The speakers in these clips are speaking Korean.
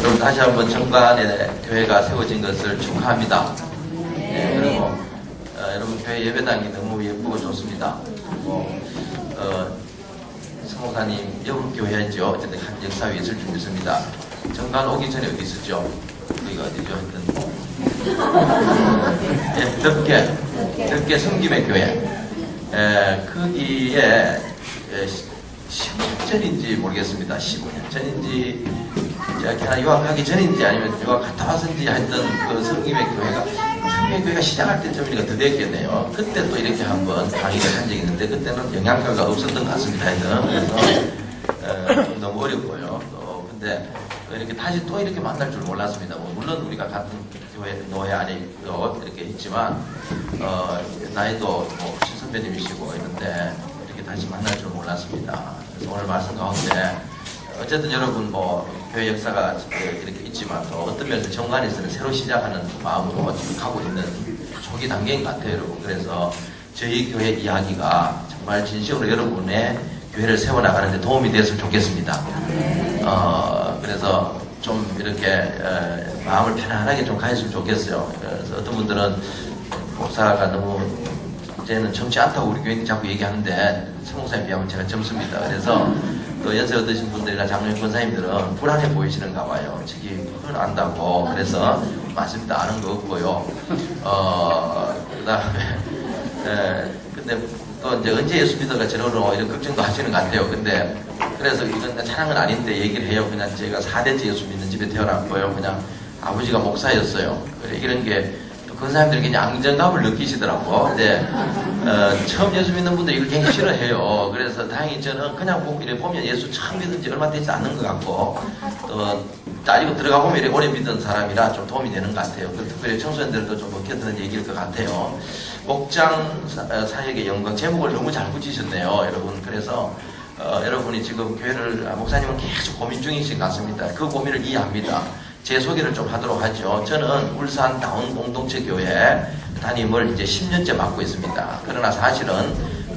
여러분 다시 한번 정관에 교회가 세워진 것을 축하합니다. 그리고 여러분 교회 예배당이 너무 예쁘고 좋습니다. 성목사님 영국교회였죠. 어쨌든 한 역사에 있을 줄 믿습니다. 정관 오기 전에 어디 있었죠? 여기가 어디죠? 하여튼 덕계 성김의 교회. 거기에 15년 전인지 모르겠습니다. 15년 전인지 제가 유학하기 전인지 아니면 유학 갔다 와서인지 하여튼 그 성김의 교회가 시작할 때쯤이니까 더 됐겠네요. 그때 또 이렇게 한번 강의를 한 적이 있는데 그때는 영양가가 없었던 것 같습니다. 그래서 너무 어렵고요. 또 근데 이렇게 다시 또 이렇게 만날 줄 몰랐습니다. 물론 우리가 같은 교회 노예 안에 이렇게 있지만 나이도 신선배님이시고 이런데 이렇게 다시 만날 줄 몰랐습니다. 그래서 오늘 말씀 가운데 어쨌든 여러분 교회 역사가 이렇게 있지만 또 어떤 면에서 정관에서는 새로 시작하는 마음으로 지금 가고 있는 초기 단계인 것 같아요, 여러분. 그래서 저희 교회 이야기가 정말 진심으로 여러분의 교회를 세워나가는데 도움이 되었으면 좋겠습니다. 그래서 좀 이렇게 마음을 편안하게 좀 가졌으면 좋겠어요. 그래서 어떤 분들은 목사가 너무 이제는 젊지 않다고 우리 교인들이 자꾸 얘기하는데 성목사님 비하면 제가 젊습니다. 그래서 또 연세 얻으신 분들이나 장로님 권사님들은 불안해 보이시는가 봐요. 저기 그걸 안다고. 그래서 맞습니다. 아는 거 없고요. 그 다음에 근데 또 이제 언제 예수 믿어가 저러노 이런 걱정도 하시는 것 같아요. 근데 그래서 이건 찬양은 아닌데 얘기를 해요. 그냥 제가 4대째 예수 믿는 집에 태어났고요. 그냥 아버지가 목사였어요. 그래 이런 게 권사님들이 그냥 안정감을 느끼시더라고. 근데 처음 예수 믿는 분들이 이걸 굉장히 싫어해요. 그래서 다행히 저는 그냥 이렇게 보면 예수 처음 믿은 지 얼마 되지 않는 것 같고 또 따지고 들어가 보면 이렇게 오래 믿은 사람이라 좀 도움이 되는 것 같아요. 특별히 청소년들도 좀 먹혀드는 얘기일 것 같아요. 목장 사역의 영광 제목을 너무 잘 붙이셨네요, 여러분. 그래서 여러분이 지금 교회를 목사님은 계속 고민 중이신 것 같습니다. 그 고민을 이해합니다. 제 소개를 좀 하도록 하죠. 저는 울산 다운 공동체 교회 담임을 이제 10년째 맡고 있습니다. 그러나 사실은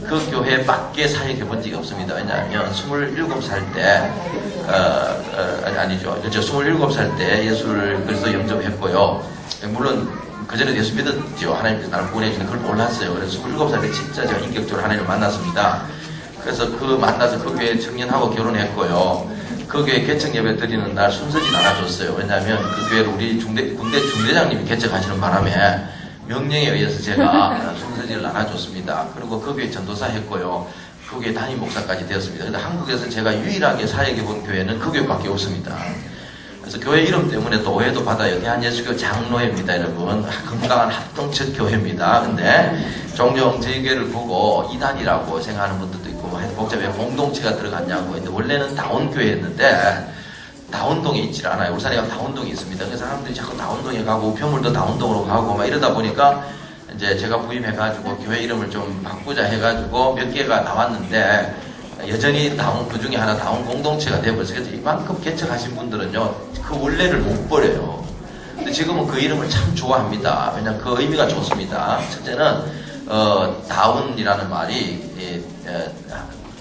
그 교회 밖에 사역해 본 적이 없습니다. 왜냐하면 27살 때 아니죠. 27살 때 예수를 그래서 영접했고요. 물론 그전에 예수 믿었죠. 하나님께서 나를 구원해 주는 걸 몰랐어요. 그래서 27살 때 진짜 제가 인격적으로 하나님을 만났습니다. 그래서 만나서 그 교회 청년하고 결혼했고요. 그 교회 개척 예배 드리는 날 순서지 나눠줬어요. 왜냐하면 그 교회를 우리 군대 중대장님이 개척하시는 바람에 명령에 의해서 제가 순서지를 나눠줬습니다. 그리고 그 교회 전도사 했고요. 그 교회 담임 목사까지 되었습니다. 근데 한국에서 제가 유일하게 사역해 본 교회는 그 교회밖에 없습니다. 그래서 교회 이름 때문에 또 오해도 받아요. 대한예수교 장로회입니다, 여러분. 건강한 합동적 교회입니다. 근데 종종 저희 교회를 보고 이단이라고 생각하는 분들도 있고 복잡해 공동체가 들어갔냐고 했는데 원래는 다운교회였는데 다운동에 있질 않아요. 울산에 가면 다운동이 있습니다. 그래서 사람들이 자꾸 다운동에 가고 우편물도 다운동으로 가고 막 이러다 보니까 이제 제가 부임해가지고 교회 이름을 좀 바꾸자 해가지고 몇 개가 나왔는데 여전히 그 중에 하나 다운 공동체가 되어버려서 그래서 이만큼 개척하신 분들은요 그 원래를 못 버려요. 근데 지금은 그 이름을 참 좋아합니다. 왜냐면 그 의미가 좋습니다. 첫째는 다운이라는 말이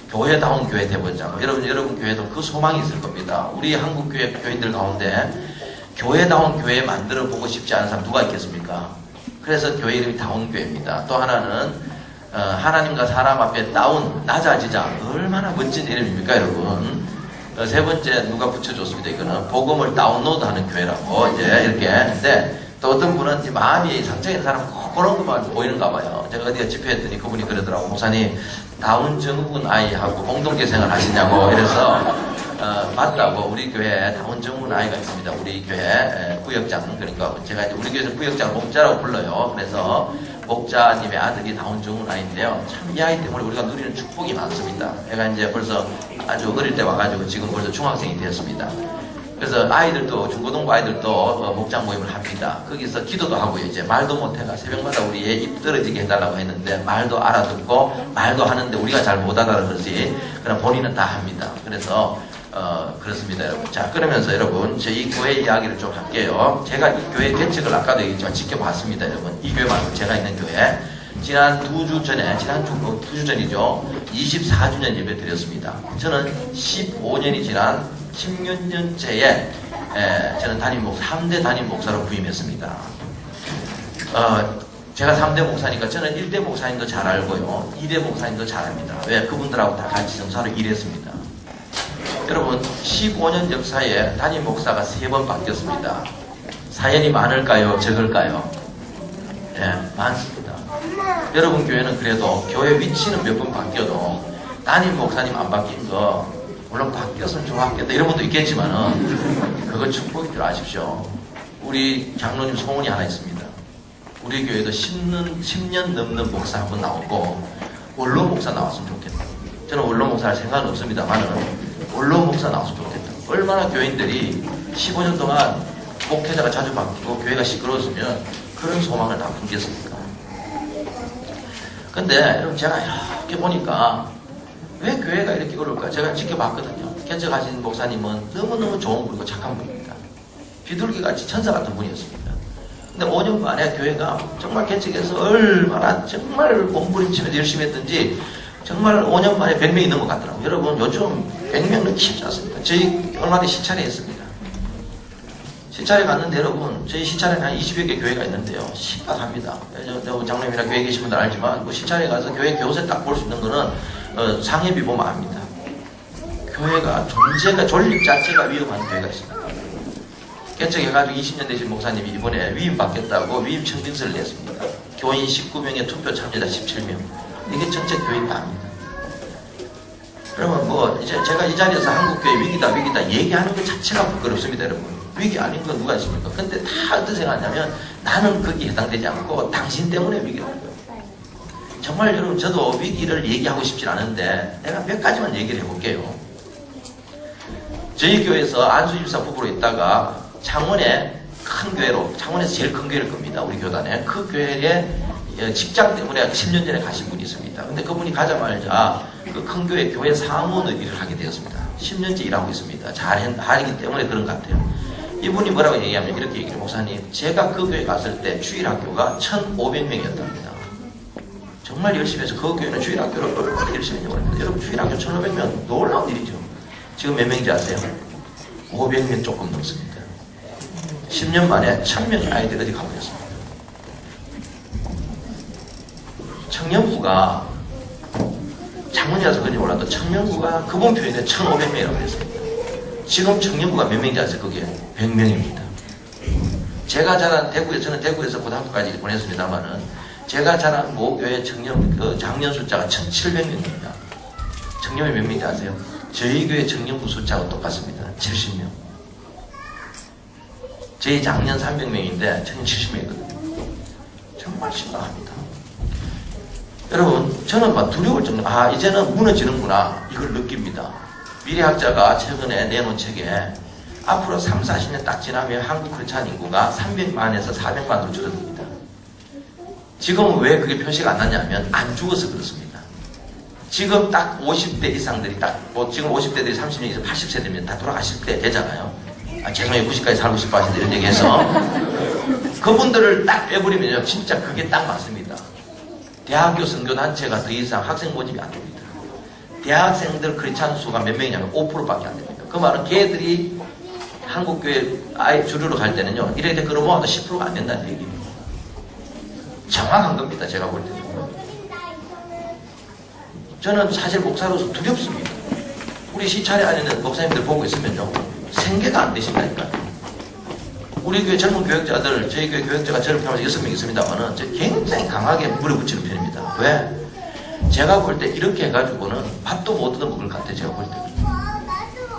교회다운 교회 되보자고. 여러분 교회도 그 소망이 있을 겁니다. 우리 한국 교인들 가운데 교회다운 교회 만들어 보고 싶지 않은 사람 누가 있겠습니까? 그래서 교회 이름이 다운교회입니다. 또 하나는 하나님과 사람 앞에 낮아지자. 얼마나 멋진 이름입니까, 여러분? 세 번째 누가 붙여줬습니다. 이거는 복음을 다운로드하는 교회라고 이제 이렇게 했는데 또 어떤 분은 마음이 상처인 사람 그런 것만 보이는가 봐요. 제가 어디가 집회했더니 그분이 그러더라고. 목사님 다운 증후군 아이하고 공동체 생활 하시냐고. 이래서 맞다고. 우리 교회에 다운 증후군 아이가 있습니다. 우리 교회 구역장. 그러니까 제가 이제 우리 교회에서 구역장을 목자라고 불러요. 그래서 목자님의 아들이 다운 증후군 아이인데요. 참 이 아이 때문에 우리가 누리는 축복이 많습니다. 얘가 이제 벌써 아주 어릴 때 와가지고 지금 벌써 중학생이 되었습니다. 그래서 아이들도 중고등부 아이들도 목장 모임을 합니다. 거기서 기도도 하고요. 이제 말도 못해가 새벽마다 우리 애 입 떨어지게 해달라고 했는데 말도 알아듣고 말도 하는데 우리가 잘 못 알아듣지. 그럼 본인은 다 합니다. 그래서 그렇습니다, 여러분. 자, 그러면서 여러분 저희 교회 이야기를 좀 할게요. 제가 이 교회 개척을 아까도 얘기했지만 지켜봤습니다, 여러분. 이 교회 말고 제가 있는 교회 지난 2주 전에 2주 전이죠. 24주년 예배 드렸습니다. 저는 15년이 지난 10년째에 저는 3대 담임 목사로 부임했습니다. 제가 3대 목사니까 저는 1대 목사님도 잘 알고요. 2대 목사님도 잘 압니다. 왜? 그분들하고 다 같이 정사로 일했습니다. 여러분, 15년 역사에 담임 목사가 3번 바뀌었습니다. 사연이 많을까요? 적을까요? 많습니다. 여러분 교회는 그래도 교회 위치는 몇 번 바뀌어도 담임 목사님 안 바뀐 거 물론 바뀌었으면 좋았겠다 이런 분도 있겠지만은 그거 축복인 줄 아십시오. 우리 장로님 소원이 하나 있습니다. 우리 교회도 10년 넘는 목사 한 번 나오고 원로 목사 나왔으면 좋겠다. 저는 원로 목사 할 생각은 없습니다만은 원로 목사 나왔으면 좋겠다. 얼마나 교인들이 15년 동안 목회자가 자주 바뀌고 교회가 시끄러웠으면 그런 소망을 다 품겠습니까? 근데 여러분 제가 이렇게 보니까 왜 교회가 이렇게 어려울까? 제가 지켜봤거든요. 개척하신 목사님은 너무너무 좋은 분이고 착한 분입니다. 비둘기같이 천사 같은 분이었습니다. 근데 5년 만에 교회가 정말 개척해서 얼마나 정말 몸부림치면서 열심히 했던지 정말 5년 만에 100명이 넘은 것 같더라고요. 여러분 요즘 100명 넘기 쉽지 않습니다. 저희 얼마 전에 시찰에 했습니다. 시찰에 갔는데 여러분 저희 시찰에는 한 20여 개 교회가 있는데요. 심각합니다. 장로님이나 교회 계신 분들 알지만 그 시찰에 가서 교회 교세 딱 볼 수 있는 거는 상해비 보면 압니다. 교회가 존재가 존립 자체가 위험한 교회가 있습니다. 개척해가지고 20년 되신 목사님이 이번에 위임 받겠다고 위임 청빙서를 냈습니다. 교인 19명에 투표 참여자 17명. 이게 전체 교인 다입니다. 그러면 뭐 이제 제가 이 자리에서 한국교회 위기다 얘기하는 것 자체가 부끄럽습니다, 여러분. 위기 아닌 건 누가 있습니까? 근데 다 어떤 생각하냐면 나는 거기에 해당되지 않고 당신 때문에 위기라는 거예요. 정말 여러분 저도 위기를 얘기하고 싶진 않은데 내가 몇 가지만 얘기를 해볼게요. 저희 교회에서 안수집사 부부로 있다가 창원에 큰 교회로, 창원에서 제일 큰 교회를 겁니다. 우리 교단에. 그 교회에 직장 때문에 10년 전에 가신 분이 있습니다. 근데 그분이 가자마자 그 큰 교회 교회 사무원 일을 하게 되었습니다. 10년째 일하고 있습니다. 잘하기 때문에 그런 것 같아요. 이분이 뭐라고 얘기하면 이렇게 얘기해요. 목사님, 제가 그 교회 갔을 때 주일학교가 1,500명이었답니다. 정말 열심히 해서 그 교회는 주일학교를 얼마나 열심히 했냐고. 여러분 주일학교 1,500명 놀라운 일이죠. 지금 몇 명인지 아세요? 500명 조금 넘습니다. 10년 만에 1,000명의 아이들이 어디 가버렸습니다. 청년부가 장문이라서 그런지 몰라도 청년부가 그분 표현에 1,500명이라고 했습니다. 지금 청년부가 몇 명인지 아세요? 그게 100명입니다. 제가 자란 대구에, 저는 대구에서 고등학교까지 보냈습니다만은 제가 자란 모교회 장년 숫자가 1,700명입니다. 청년이 몇 명인지 아세요? 저희 교회 청년부 숫자가 똑같습니다. 70명. 저희 작년 300명인데 1,070명이거든요. 정말 심각합니다. 여러분, 저는 막 두려울 정도, 이제는 무너지는구나. 이걸 느낍니다. 미래학자가 최근에 내놓은 책에 앞으로 3, 40년 딱 지나면 한국 크리스찬 인구가 300만에서 400만으로 줄어듭니다. 지금은 왜 그게 표시가 안 나냐면 안 죽어서 그렇습니다. 지금 딱 50대 이상들이 지금 50대들이 30년 이상 80세 되면 다 돌아가실 때 되잖아요. 죄송해요. 90까지 살고 싶어 하시는데 이런 얘기해서 그분들을 딱 빼버리면요. 진짜 그게 딱 맞습니다. 대학교 선교단체가 더 이상 학생 모집이 안 됩니다. 대학생들 크리스찬 수가 몇 명이냐면 5%밖에 안 됩니다. 그 말은 걔들이 한국교회 아예 주류로 갈 때는요. 이래야 그러 모아도 10%가 안 된다는 얘기입니다. 정확한 겁니다. 제가 볼 때는. 저는 사실 목사로서 두렵습니다. 우리 시찰에 안에는 목사님들 보고 있으면요. 생계가 안 되신다니까요. 우리 교회 젊은 교역자들, 저희 교회 교역자가 저를 포함해서 6명 있습니다만은 굉장히 강하게 물에 붙이는 편입니다. 왜? 제가 볼 때 이렇게 해가지고는 밥도 못 얻어먹을 것 같아요. 제가 볼 때.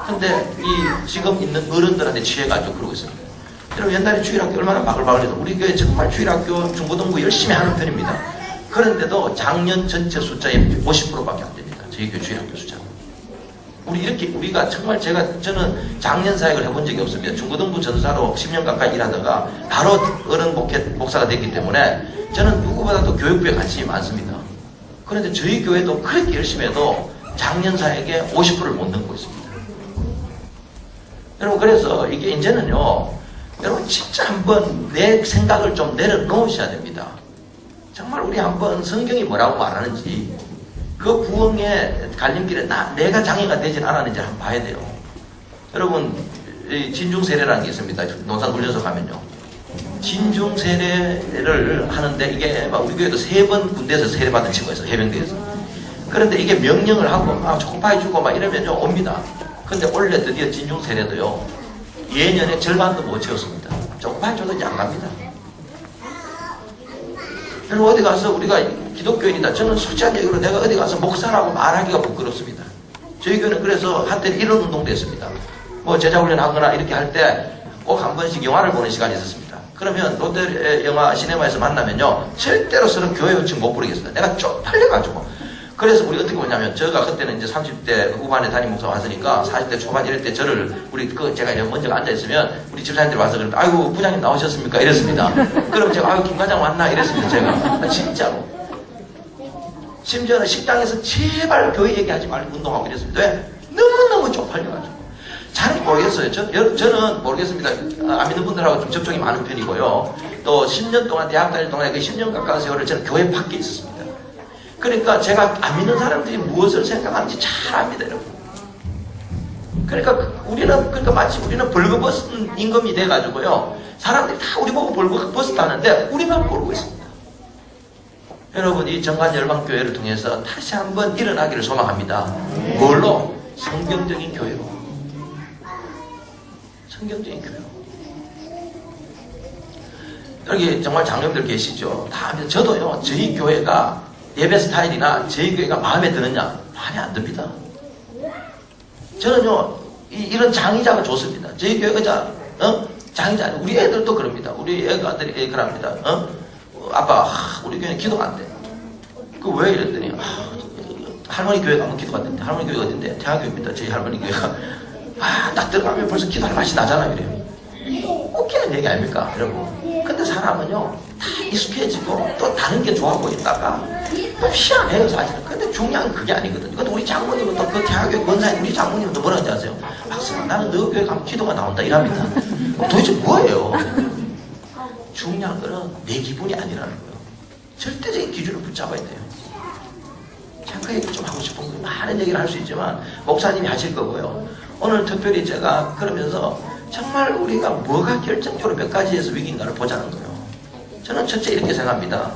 근데 지금 있는 어른들한테 취해가지고 그러고 있습니다. 여러분 옛날에 주일학교 얼마나 바글바글해도 우리 교회 정말 주일학교 중고등부 열심히 하는 편입니다. 그런데도 작년 전체 숫자의 50%밖에 안 됩니다. 저희 교회 주일학교 숫자가. 우리가 정말 저는 작년 사역을 해본 적이 없습니다. 중고등부 전사로 10년 가까이 일하다가 바로 어른 목사가 됐기 때문에 저는 누구보다도 교육부에 관심이 많습니다. 그런데 저희 교회도 그렇게 열심히 해도 작년 사역에 50%를 못 넘고 있습니다. 여러분 그래서 이게 이제는요. 여러분 진짜 한번 내 생각을 좀 내려놓으셔야 됩니다. 정말 우리 한번 성경이 뭐라고 말하는지 그 부흥의 갈림길에 내가 장애가 되진 않았는지 한번 봐야 돼요. 여러분 진중세례라는 게 있습니다. 논산훈련소 가면요. 진중세례를 하는데 이게 우리 교회도 3번 군대에서 세례받은 친구가 있어요. 해병대에서. 그런데 이게 명령을 하고 초코파이 주고 막 이러면요 옵니다. 근데 원래 드디어 진중세례도요 예년의 절반도 못 채웠습니다. 초코파이 줘도 이제 안 갑니다. 그리고 어디 가서 우리가 기독교인이다. 저는 솔직한 얘기로 내가 어디 가서 목사라고 말하기가 부끄럽습니다. 저희 교회는 그래서 한때는 이런 운동도 했습니다. 뭐 제자훈련 하거나 이렇게 할 때 꼭 한 번씩 영화를 보는 시간이 있었습니다. 그러면 롯데 영화 시네마에서 만나면요 절대로 서로 교회 요청 못 부르겠어요. 내가 쪽팔려가지고. 그래서 우리 어떻게 보냐면 제가 그때는 이제 30대 후반에 담임 목사 왔으니까 40대 초반 이럴 때 저를 제가 이제 먼저 앉아있으면 우리 집사님들이 와서 그러면 아이고 부장님 나오셨습니까? 이랬습니다. 그럼 제가 아이고 김 과장 왔나? 이랬습니다. 제가 진짜로. 심지어는 식당에서 제발 교회 얘기하지 말고 운동하고 이랬습니다. 왜? 너무너무 쪽팔려가지고. 잘 모르겠어요. 저는 모르겠습니다. 안 믿는 분들하고 좀 접촉이 많은 편이고요. 또 10년 동안 대학 다닐 동안에 그 10년 가까운 세월을 저는 교회 밖에 있었습니다. 그러니까 제가 안 믿는 사람들이 무엇을 생각하는지 잘 압니다, 여러분. 그러니까 마치 우리는 벌거벗은 임금이 돼가지고요. 사람들이 다 우리 보고 벌거벗었다는데 우리만 모르고 있습니다. 여러분, 이 정관열방교회를 통해서 다시 한번 일어나기를 소망합니다. 뭘로? 성경적인 교회로. 성경적인 교회로. 여기 정말 장로님들 계시죠? 다 저도요, 저희 교회가 예배 스타일이나 저희 교회가 마음에 드느냐? 마음에 안 듭니다. 저는요, 이런 장의자가 좋습니다. 저희 교회가 장의자, 우리 애들도 그럽니다. 우리 애들이 그럽니다. 아빠, 우리 교회는 기도가 안 돼. 왜 이랬더니, 할머니 교회 가면 기도가 안 된대. 할머니 교회가 어딘데? 대학교입니다. 저희 할머니 교회가. 딱 들어가면 벌써 기도할 맛이 나잖아요. 이래요. 웃기는 얘기 아닙니까, 여러분? 근데 사람은요, 다 익숙해지고 또 다른 게 좋아 보이다가 또 희한해요, 사실은. 근데 중요한 건 그게 아니거든요. 근데 우리 장모님은 또 그 대학교 권사님, 우리 장모님은 또 뭐라는지 아세요? 박사님, 나는 너 교회 가면 기도가 나온다. 이랍니다. 도대체 뭐예요? 중요한 거는 내 기분이 아니라는 거예요. 절대적인 기준을 붙잡아야 돼요. 제가 그 얘기 좀 하고 싶은 거예요. 많은 얘기를 할 수 있지만 목사님이 하실 거고요. 오늘 특별히 제가 그러면서 정말 우리가 뭐가 결정적으로 몇 가지에서 위기인가를 보자는 거예요. 저는 첫째 이렇게 생각합니다.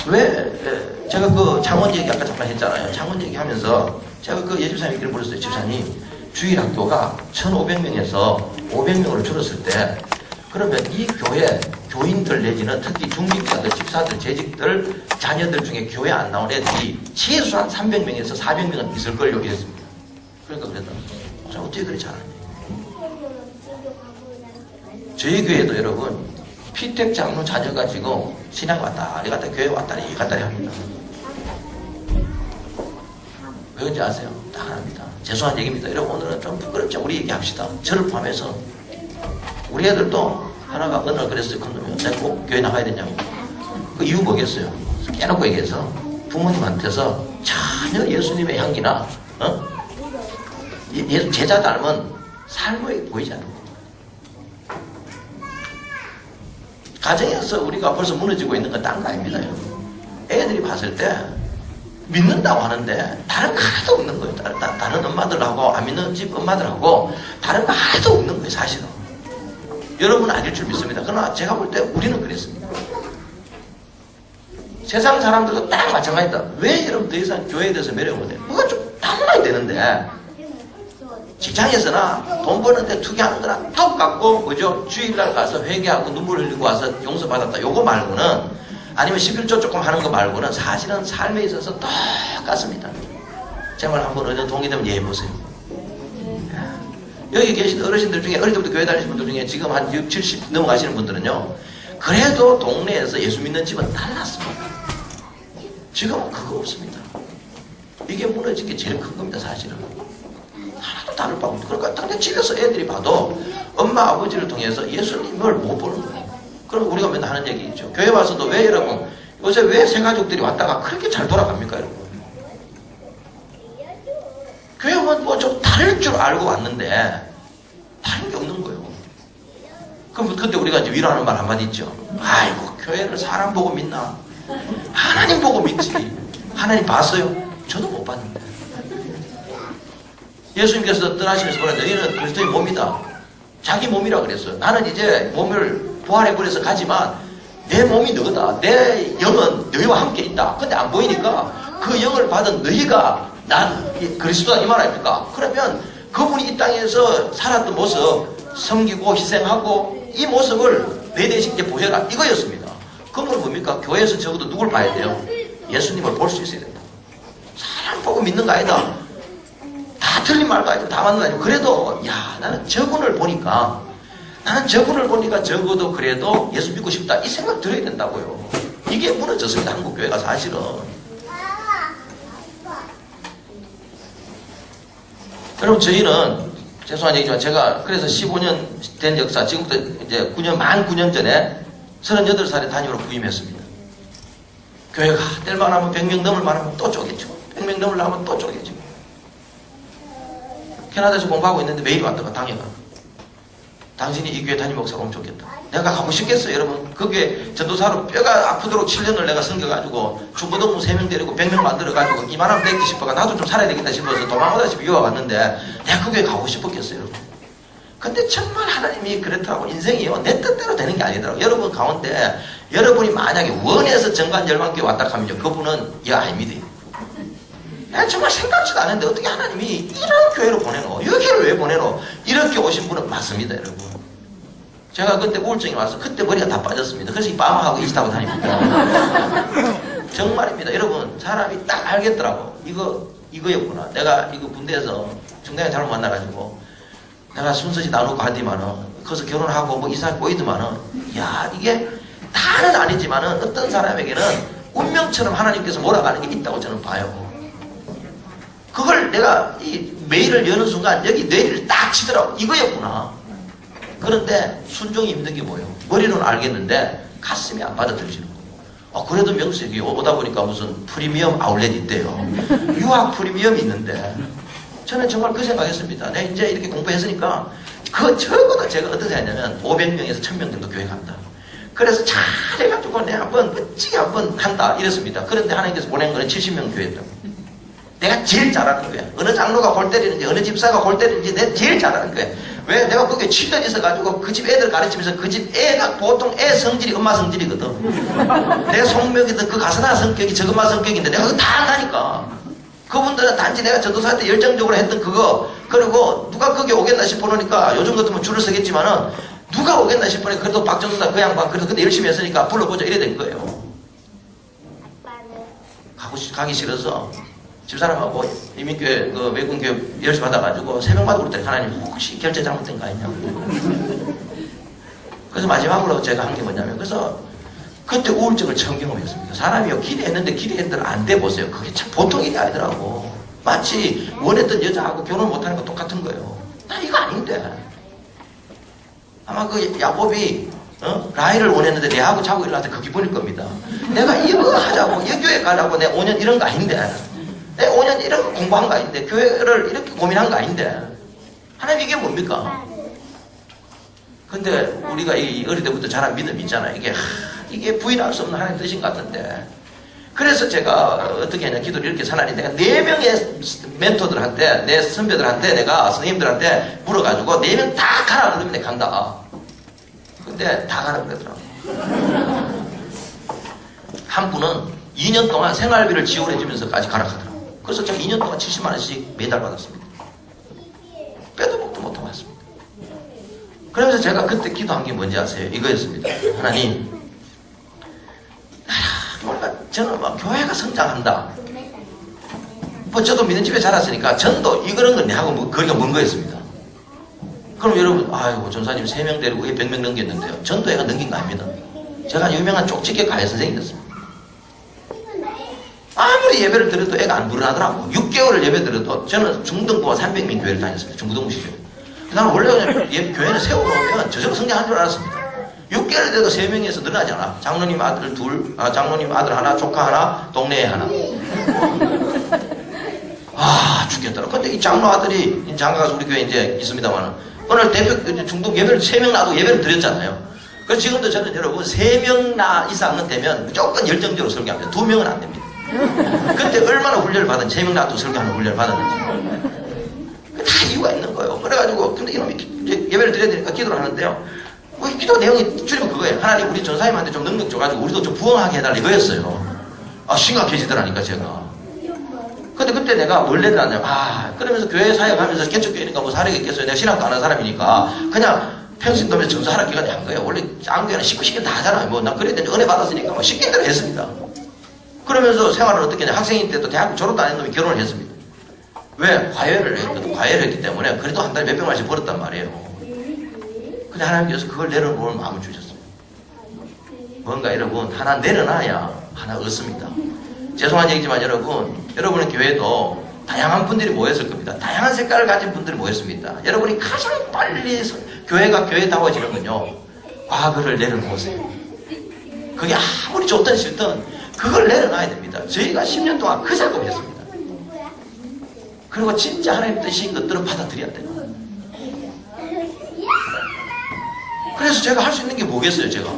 왜 제가 그 창원 얘기 아까 잠깐 했잖아요. 창원 얘기 하면서 제가 그 예집사님 얘기를 물었어요. 집사님, 주일학교가 1,500명에서 500명으로 줄었을 때 그러면 이 교회 교인들 내지는 특히 중직자들, 집사들, 재직들, 자녀들 중에 교회 안 나온 애들이 최소한 300명에서 400명은 있을걸요. 이랬습니다. 그러니까 그랬다. 자, 어떻게 그리 잘하냐. 저희 교회도 여러분, 피택 장로 자녀 가지고 신앙 왔다리 갔다 교회 왔다리 갔다리 합니다. 왜 그런지 아세요? 다 합니다. 죄송한 얘기입니다. 여러분, 오늘은 좀 부끄럽죠? 우리 얘기합시다. 저를 포함해서. 우리 애들도 하나가 어느 날 그랬어요. 큰 놈이. 내가 꼭 교회 나가야 되냐고. 그 이유 뭐겠어요? 깨놓고 얘기해서 부모님한테서 전혀 예수님의 향기나, 제자 닮은 삶이 보이지 않는 거예요. 가정에서 우리가 벌써 무너지고 있는 건 딴 거 아닙니다. 애들이 봤을 때 믿는다고 하는데 다른 거 하나도 없는 거예요. 다른 엄마들하고 안 믿는 집 엄마들하고 다른 거 하나도 없는 거예요. 사실은. 여러분은 아닐 줄 믿습니다. 그러나 제가 볼 때 우리는 그랬습니다. 세상 사람들도 딱 마찬가지다. 왜 여러분 더 이상 교회에 대해서 매력을 못해요? 뭐가 좀 당연하게 되는데 직장에서나 돈 버는데 투기하는 거랑 똑같고, 그죠? 주일날 가서 회개하고 눈물 흘리고 와서 용서받았다. 요거 말고는, 아니면 11조 조금 하는 거 말고는 사실은 삶에 있어서 똑같습니다. 제발 한번 어디 동의되면 예해보세요. 여기 계신 어르신들 중에, 어릴 때부터 교회 다니신 분들 중에 지금 한 60, 70 넘어가시는 분들은요, 그래도 동네에서 예수 믿는 집은 달랐습니다. 지금은 그거 없습니다. 이게 무너진 게 제일 큰 겁니다, 사실은. 하나도 다를 바 없고. 그러니까 당장 집에서 애들이 봐도 엄마 아버지를 통해서 예수님을 못 보는 거예요. 그럼 우리가 맨날 하는 얘기 있죠. 교회 와서도 왜 여러분 요새 왜 새가족들이 왔다가 그렇게 잘 돌아갑니까, 여러분? 교회 오면 뭐 좀 다를 줄 알고 왔는데 다른 게 없는 거예요. 그럼 그때 우리가 이제 위로하는 말 한마디 있죠. 아이고, 교회를 사람 보고 믿나? 하나님 보고 믿지. 하나님 봤어요? 저도 못 봤는데. 예수님께서 떠나시면서 뭐라 너희는 그리스도의 몸이다. 자기 몸이라 그랬어요. 나는 이제 몸을 부활해버려서 가지만 내 몸이 너다. 내 영은 너희와 함께 있다. 근데 안 보이니까 그 영을 받은 너희가 난 그리스도다 이 말 아닙니까? 그러면 그분이 이 땅에서 살았던 모습, 섬기고 희생하고 이 모습을 내 대신 이제 보여라 이거였습니다. 그러면 뭡니까? 교회에서 적어도 누굴 봐야 돼요? 예수님을 볼 수 있어야 된다. 사람 보고 믿는 거 아니다. 다 틀린 말도 아니고 다 맞는 거 아니고 그래도 야 나는 저분을 보니까 적어도 그래도 예수 믿고 싶다 이 생각 들어야 된다고요. 이게 무너졌습니다. 한국교회가 사실은. 여러분 저희는 죄송한 얘기지만 제가 그래서 15년 된 역사 지금부터 이제 만 9년 전에 38살에 단임으로 부임했습니다. 교회가 뗄만 하면 100명 넘을 만하면 또 쪼개죠. 100명 넘으려면 또 쪼개죠. 캐나다에서 공부하고 있는데 메일이 왔다가 당해가 당신이 이 교회 담임 목사가 오면 좋겠다. 내가 가고 싶겠어요 여러분. 거기에 전도사로 뼈가 아프도록 7년을 내가 섬겨가지고 중고등부 3명 데리고 100명 만들어가지고 이만하면 되겠다 싶어가 나도 좀 살아야 되겠다 싶어서 도망오다시피 유학 왔는데 내가 그 교회 가고 싶었겠어요 여러분. 근데 정말 하나님이 그렇더라고. 인생이요 내 뜻대로 되는 게 아니더라고. 여러분 가운데 여러분이 만약에 원해서 정관열방교회 왔다 하면요 그분은 이 아닙니다. 내가 정말 생각지도 않았는데 어떻게 하나님이 이런 교회로 보내노? 여기를 왜 보내노? 이렇게 오신 분은 맞습니다 여러분. 제가 그때 우울증이 와서 그때 머리가 다 빠졌습니다. 그래서 이 빠마하고 이지 타고 다닙니다. 정말입니다. 여러분 사람이 딱 알겠더라고. 이거였구나. 내가 이거 군대에서 중간에 잘못 만나가지고 내가 순서지 나누고 하더만은 거기서 결혼하고 뭐 이사 꼬이더만은 야 이게 다는 아니지만은 어떤 사람에게는 운명처럼 하나님께서 몰아가는 게 있다고 저는 봐요. 그걸 내가 이 메일을 여는 순간 여기 뇌를 딱 치더라고. 이거였구나. 그런데 순종이 힘든 게 뭐예요? 머리로는 알겠는데 가슴이 안 받아들여지는 거예요. 그래도 명색이 오다 보니까 무슨 프리미엄 아울렛 있대요. 유학 프리미엄이 있는데 저는 정말 그 생각했습니다. 내가 이제 이렇게 공부했으니까 적어도 제가 어떤 생각했냐면 500명에서 1000명 정도 교회 간다. 그래서 잘해가지고 내가 한번 멋지게 한번 한다 이랬습니다. 그런데 하나님께서 보낸 거는 70명 교회였다고. 내가 제일 잘하는 거야. 어느 장로가 골 때리는지 어느 집사가 골 때리는지 내가 제일 잘하는 거야. 왜? 내가 거기에 취득 있어가지고 그 집 애들 가르치면서 그 집 애가 보통 애 성질이 엄마 성질이거든. 내 성격이든 그 가스나 성격이 저 엄마 성격인데 내가 그거 다 안다니까. 그분들은 단지 내가 전도사한테 열정적으로 했던 그거 그리고 누가 거기 오겠나 싶어놓으니까 요즘 같으면 줄을 서겠지만은 누가 오겠나 싶으니까 그래도 박전도사 그 양반 그래도 그때 열심히 했으니까 불러보자 이래 된 거예요. 가기 싫어서 집사람하고 이민교회 그 외국교회 열심히 받아가지고 3명 받고 그랬더니 하나님 혹시 결제 잘못된 거 아니냐고. 그래서 마지막으로 제가 한 게 뭐냐면 그래서 그때 우울증을 처음 경험했습니다. 사람이요 기대했는데 기대했는데 안 돼 보세요. 그게 참 보통 일이 아니더라고. 마치 원했던 여자하고 결혼 못하는 거 똑같은 거예요. 나 이거 아닌데. 아마 그 야곱이 라헬을 원했는데 내하고 자고 일어났을 때 그 기분일 겁니다. 내가 이거 하자고 여교회 가자고 내 5년 이런 거 아닌데 내 5년 이렇게 공부한 거 아닌데 교회를 이렇게 고민한 거 아닌데 하나님 이게 뭡니까? 근데 우리가 이 어릴 때부터 자란 믿음이 있잖아요. 이게 부인할 수 없는 하나님 뜻인 것 같은데 그래서 제가 어떻게 하냐 기도를 이렇게 하나님 내가 4명의 멘토들한테 내 선배들한테 내가 선생님들한테 물어가지고 4명 다 가라 그러면 내가 간다. 근데 다 가라 그러더라고. 한 분은 2년 동안 생활비를 지원해주면서까지 가라 하더라고. 그래서 제가 2년 동안 70만 원씩 매달 받았습니다. 빼도 먹도 못하고 왔습니다. 그러면서 제가 그때 기도한 게 뭔지 아세요? 이거였습니다. 하나님 뭔가 저는 막 교회가 성장한다. 뭐 저도 믿는 집에 자랐으니까 전도 이런 건 내하고 뭐 거리가 먼 거였습니다. 그럼 여러분 아이고 전사님 3명 데리고 100명 넘겼는데요. 전도회가 넘긴 거 아닙니다. 제가 유명한 쪽집게 가해 선생님이었습니다. 아무리 예배를 들어도 애가 안 불어나더라고. 6개월을 예배 들어도 저는 중등부와 300명 교회를 다녔습니다. 중고등부 시절. 나는 원래 그냥 교회는 세워놓으면 저절로 성장한 줄 알았습니다. 6개월 돼도 3명에서 늘어나지 않아. 장로님 아들 둘, 장로님 아들 하나, 조카 하나, 동네에 하나. 죽겠더라. 근데 이 장로 아들이 장가가서 우리 교회 이제 있습니다만 오늘 대표 중동 예배를 3명 놔도 예배를 드렸잖아요. 그래서 지금도 저는 여러분 3명 이상은 되면 무조건 열정적으로 설교합니다. 2명은 안 됩니다. 그때 얼마나 훈련을 받은 3명 놔도 설교하는 훈련을 받았는지. 다 이유가 있는 거예요. 그래가지고 근데 이놈이 예배를 드려야 되니까 기도를 하는데요. 기도 내용이 줄이면 그거예요. 하나님 우리 전사님한테 좀 능력 줘가지고 우리도 좀 부흥하게 해달라 이거였어요. 심각해지더라니까 제가. 근데 그때 내가 뭘 내더라냐면 그러면서 교회 사역하면서 개척교회니까 뭐 사력이 있겠어요. 내가 신학도 안 한 사람이니까 그냥 평신도면서 전사하라 기간에 한 거예요. 원래 안교회는 19시간 다 하잖아요. 뭐 난 그래야 되는데 은혜 받았으니까 뭐 10개대로 했습니다. 그러면서 생활을 어떻게 했냐. 학생인 때도 대학교 졸업도 안 했는 놈이 결혼을 했습니다. 왜? 과외를 했거든. 과외를 했기 때문에 그래도 한 달에 몇백만 원씩 벌었단 말이에요. 근데 하나님께서 그걸 내려놓을 마음을 주셨어요. 뭔가 여러분 하나 내려놔야 하나 얻습니다. 죄송한 얘기지만 여러분의 교회도 다양한 분들이 모였을 겁니다. 다양한 색깔을 가진 분들이 모였습니다. 여러분이 가장 빨리 교회가 교회다워지는 건요. 과거를 내려놓으세요. 그게 아무리 좋든 싫든 그걸 내려놔야 됩니다. 저희가 10년 동안 그 작업을 했습니다. 그리고 진짜 하나님 뜻인 것들은 받아들여야 돼요. 그래서 제가 할 수 있는 게 뭐겠어요, 제가?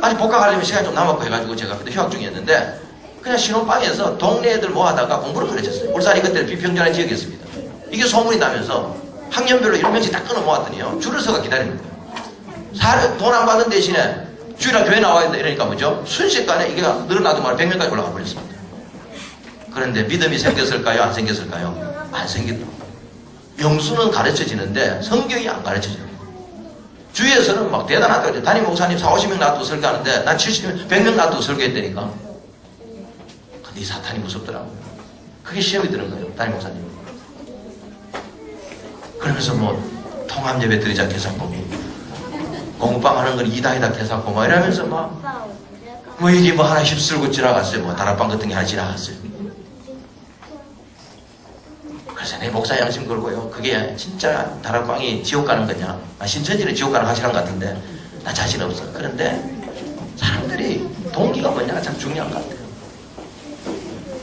아직 복학하려면 시간이 좀 남았고 해가지고 제가 그때 휴학 중이었는데 그냥 신혼방에서 동네 애들 모아다가 공부를 가르쳤어요. 울산이 그때 비평전한 지역이었습니다. 이게 소문이 나면서 학년별로 1명씩 다 끊어 모았더니요. 줄을 서가 기다리는 거예요. 돈 안 받는 대신에 주일날 교회 나와야 된다 이러니까 뭐죠? 순식간에 이게 늘어나도 말 100명까지 올라가 버렸습니다. 그런데 믿음이 생겼을까요? 안 생겼을까요? 안 생겼다. 영수는 가르쳐지는데 성경이 안 가르쳐져요. 주위에서는 막 대단하다. 담임 목사님 40, 50명 놔두고 설교하는데 난 70명, 100명 놔두고 설교했다니까. 근데 이 사탄이 무섭더라고요. 그게 시험이 드는 거예요. 담임 목사님. 그러면서 뭐 통합 예배 드리자 개사고 공부방 하는 건 이다이다 개사고 막 이러면서 뭐 일이 뭐 하나 휩쓸고 지나갔어요. 뭐 다락방 같은 게 하나 지나갔어요. 그래서 내 목사 양심 걸고요. 그게 진짜 다락방이 지옥 가는 거냐? 신천지는 지옥 가는 확실한 것 같은데 나 자신 없어. 그런데 사람들이 동기가 뭐냐가 참 중요한 것 같아요.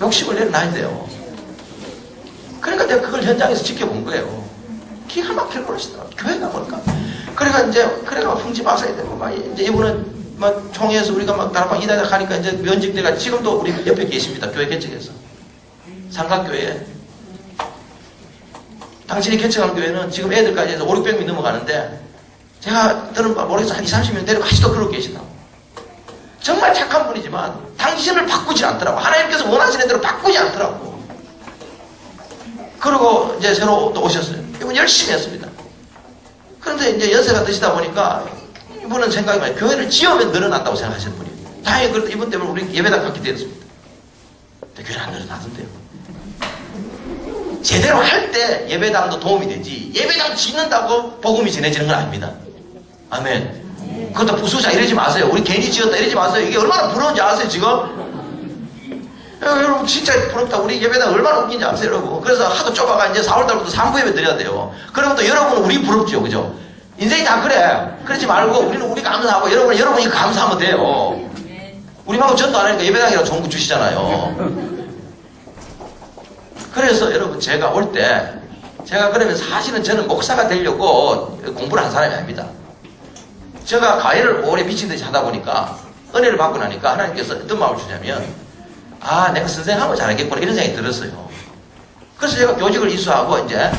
욕심을 내려놔야 돼요. 그러니까 내가 그걸 현장에서 지켜본 거예요. 기가 막힐 것이다. 교회가 뭘까? 그래가 풍지 박사야 되고 이제 이분은 막 총회에서 우리가 막 다락방 이다이다 가니까 이제 면직대가 지금도 우리 옆에 계십니다. 교회 개척해서 삼각교회. 당신이 개척한 교회는 지금 애들까지 해서 5, 600명이 넘어가는데 제가 들은 바 모르겠어 한 20, 30명 데리고 아직도 그러고 계시다고. 정말 착한 분이지만 당신을 바꾸지 않더라고. 하나님께서 원하시는 대로 바꾸지 않더라고. 그리고 이제 새로 또 오셨어요. 이분 열심히 했습니다. 그런데 이제 연세가 드시다 보니까 이분은 생각이 많이 교회를 지으면 늘어났다고 생각하시는 분이에요. 다행히 그래도 이분 때문에 우리 예배당 갖게 되었습니다. 근데 교회는 안 늘어나던데요. 제대로 할 때 예배당도 도움이 되지 예배당 짓는다고 복음이 전해지는 건 아닙니다. 아멘. 그것도 부수자 이러지 마세요. 우리 괜히 지었다 이러지 마세요. 이게 얼마나 부러운지 아세요 지금? 여러분 진짜 부럽다. 우리 예배당 얼마나 웃긴지 아세요 여러분? 그래서 하도 좁아가 이제 4월달부터 3부 예배 드려야 돼요. 그러면 또 여러분은 우리 부럽죠. 그죠? 인생이 다 그래. 그러지 말고 우리는 우리 감사하고 여러분이 감사하면 돼요. 우리만큼 전도 안 하니까 예배당이라고 좋은 거 주시잖아요. 그래서 여러분 제가 올 때 제가 그러면 사실은 저는 목사가 되려고 공부를 한 사람이 아닙니다. 제가 과외를 오래 미친듯이 하다 보니까 은혜를 받고 나니까 하나님께서 어떤 마음을 주냐면 내가 선생하면 잘하겠구나 이런 생각이 들었어요. 그래서 제가 교직을 이수하고 이제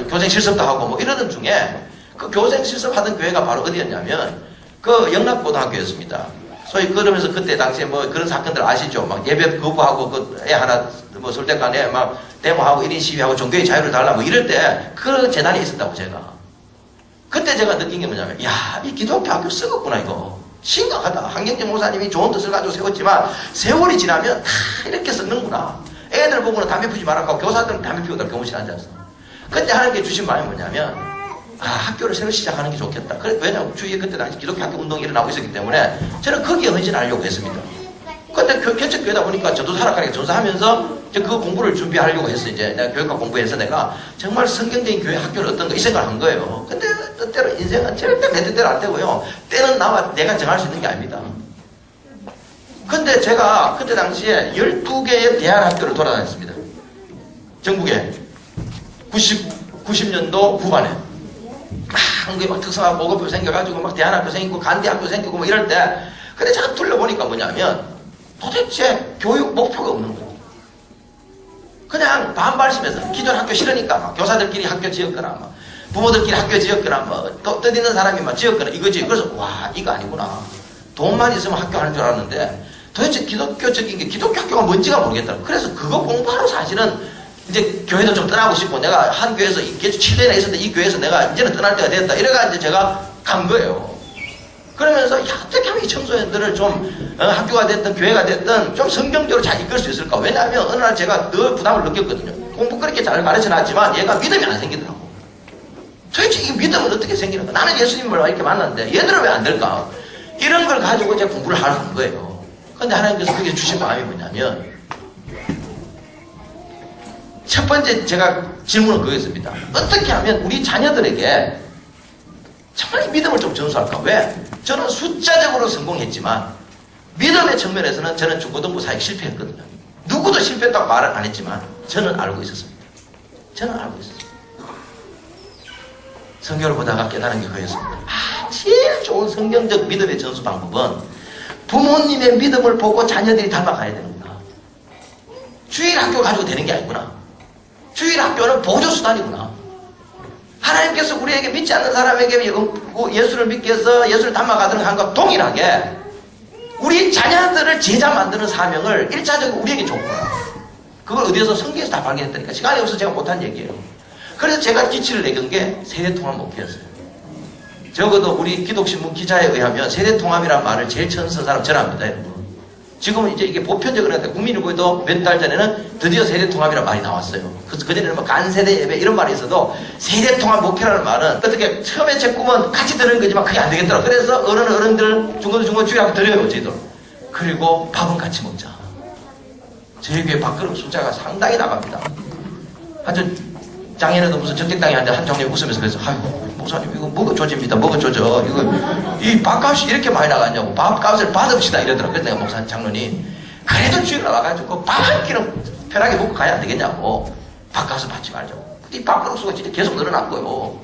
교생 실습도 하고 뭐 이러던 중에 그 교생 실습하던 교회가 바로 어디였냐면 그 영락고등학교였습니다. 소위 그러면서 그때 당시에 뭐 그런 사건들 아시죠? 막 예배 거부하고 그 애 하나 뭐 설대간에 막 데모하고 1인 시위하고 종교의 자유를 달라 뭐 이럴 때 그 재단이 있었다고 제가. 그때 제가 느낀 게 뭐냐면 이 기독교 학교 썩었구나 이거. 심각하다. 한경재 목사님이 좋은 뜻을 가지고 세웠지만 세월이 지나면 다 이렇게 썩는구나. 애들 보고는 담배 피우지 말라고 교사들은 담배 피우다 교무실에 앉아서. 그때 하나님께 주신 마음이 뭐냐면 학교를 새로 시작하는 게 좋겠다. 왜냐하면 주위에 그때 당시 기독교 학교 운동이 일어나고 있었기 때문에 저는 거기에 헌신하려고 했습니다. 근데 개척교회다 보니까 저도 살아가니까 전사하면서 이제 그 공부를 준비하려고 했어요. 이제 내가 교육과 공부해서 내가 정말 성경적인 교회 학교를 어떤가 이 생각을 한 거예요. 근데 뜻대로 인생은 절대 내 뜻대로 안 되고요. 때는 내가 정할 수 있는 게 아닙니다. 근데 제가 그때 당시에 12개의 대안학교를 돌아다녔습니다. 전국에 90년도 후반에 한국에 막 특성화 보급표 생겨가지고 막 대안학교 생기고 간대학교 생기고 뭐 이럴 때 근데 제가 둘러보니까 뭐냐면 도대체 교육 목표가 없는 거예요. 그냥 반발심에서 기존 학교 싫으니까 막 교사들끼리 학교 지었거나 막 부모들끼리 학교 지었거나 뭐 떠드는 사람이 막 지었거나 이거지. 그래서 와 이거 아니구나. 돈만 있으면 학교 하는 줄 알았는데 도대체 기독교적인 게 기독교 학교가 뭔지가 모르겠더라고. 그래서 그거 공부하러 사실은 이제 교회도 좀 떠나고 싶고 내가 한 교회에서 계속 7년이나 있었는데 이 교회에서 내가 이제는 떠날 때가 됐다. 이래가 이제 제가 간 거예요. 그러면서 야, 어떻게 하면 이 청소년들을 좀 학교가 됐든 교회가 됐든 좀 성경적으로 잘 이끌 수 있을까? 왜냐하면 어느 날 제가 늘 부담을 느꼈거든요. 공부 그렇게 잘 가르쳐놨지만 얘가 믿음이 안 생기더라고. 도대체 이 믿음은 어떻게 생기는가? 나는 예수님을 이렇게 만났는데 얘들은 왜 안 될까? 이런 걸 가지고 이제 공부를 하러 간 거예요. 근데 하나님께서 그게 주신 마음이 뭐냐면 첫 번째 제가 질문은 그거였습니다. 어떻게 하면 우리 자녀들에게 정말 이 믿음을 좀 전수할까? 왜? 저는 숫자적으로 성공했지만 믿음의 측면에서는 저는 중고등부 사역 실패했거든요. 누구도 실패했다고 말은 안 했지만 저는 알고 있었습니다. 저는 알고 있었습니다. 성경을 보다가 깨달은 게 그였습니다. 제일 좋은 성경적 믿음의 전수 방법은 부모님의 믿음을 보고 자녀들이 닮아가야 되는구나. 주일학교 가지고 되는 게 아니구나. 주일학교는 보조수단이구나. 하나님께서 우리에게 믿지 않는 사람에게 예수를 믿게 해서 예수를 닮아가도록 한 것과 동일하게 우리 자녀들을 제자 만드는 사명을 1차적으로 우리에게 줬구나. 그걸 어디에서 성경에서 다 발견했다니까. 시간이 없어서 제가 못한 얘기예요. 그래서 제가 기치를 내건 게 세대통합 목표였어요. 적어도 우리 기독신문 기자에 의하면 세대통합이라는 말을 제일 처음 쓴 사람 저랍니다, 여러분. 지금은 이제 이게 보편적으로 했는데 국민일보에도 몇 달 전에는 드디어 세대통합이라는 말이 나왔어요. 그전에는 뭐 간세대 예배 이런 말이 있어도 세대통합 목표라는 말은 어떻게 처음에 제 꿈은 같이 드는 거지만 그게 안 되겠더라. 그래서 어른들 중고 주일학교 드려요, 저희들. 그리고 밥은 같이 먹자. 저희 교회 밥그릇 숫자가 상당히 나갑니다. 하여튼 장인어도 무슨 정책당이 하는데 한 장님 웃으면서 그래서 아유 목사님 이거 먹어 조집니다. 먹어 조져. 이거 이 밥값이 이렇게 많이 나갔냐고. 밥값을 받읍시다 이러더라고요. 그래서 내가 목사님 장로님 그래도 주일 나와가지고 밥 한 끼는 편하게 먹고 가야 안 되겠냐고. 밥값을 받지 말자고. 이 밥그릇 수가 진짜 계속 늘어난 거예요.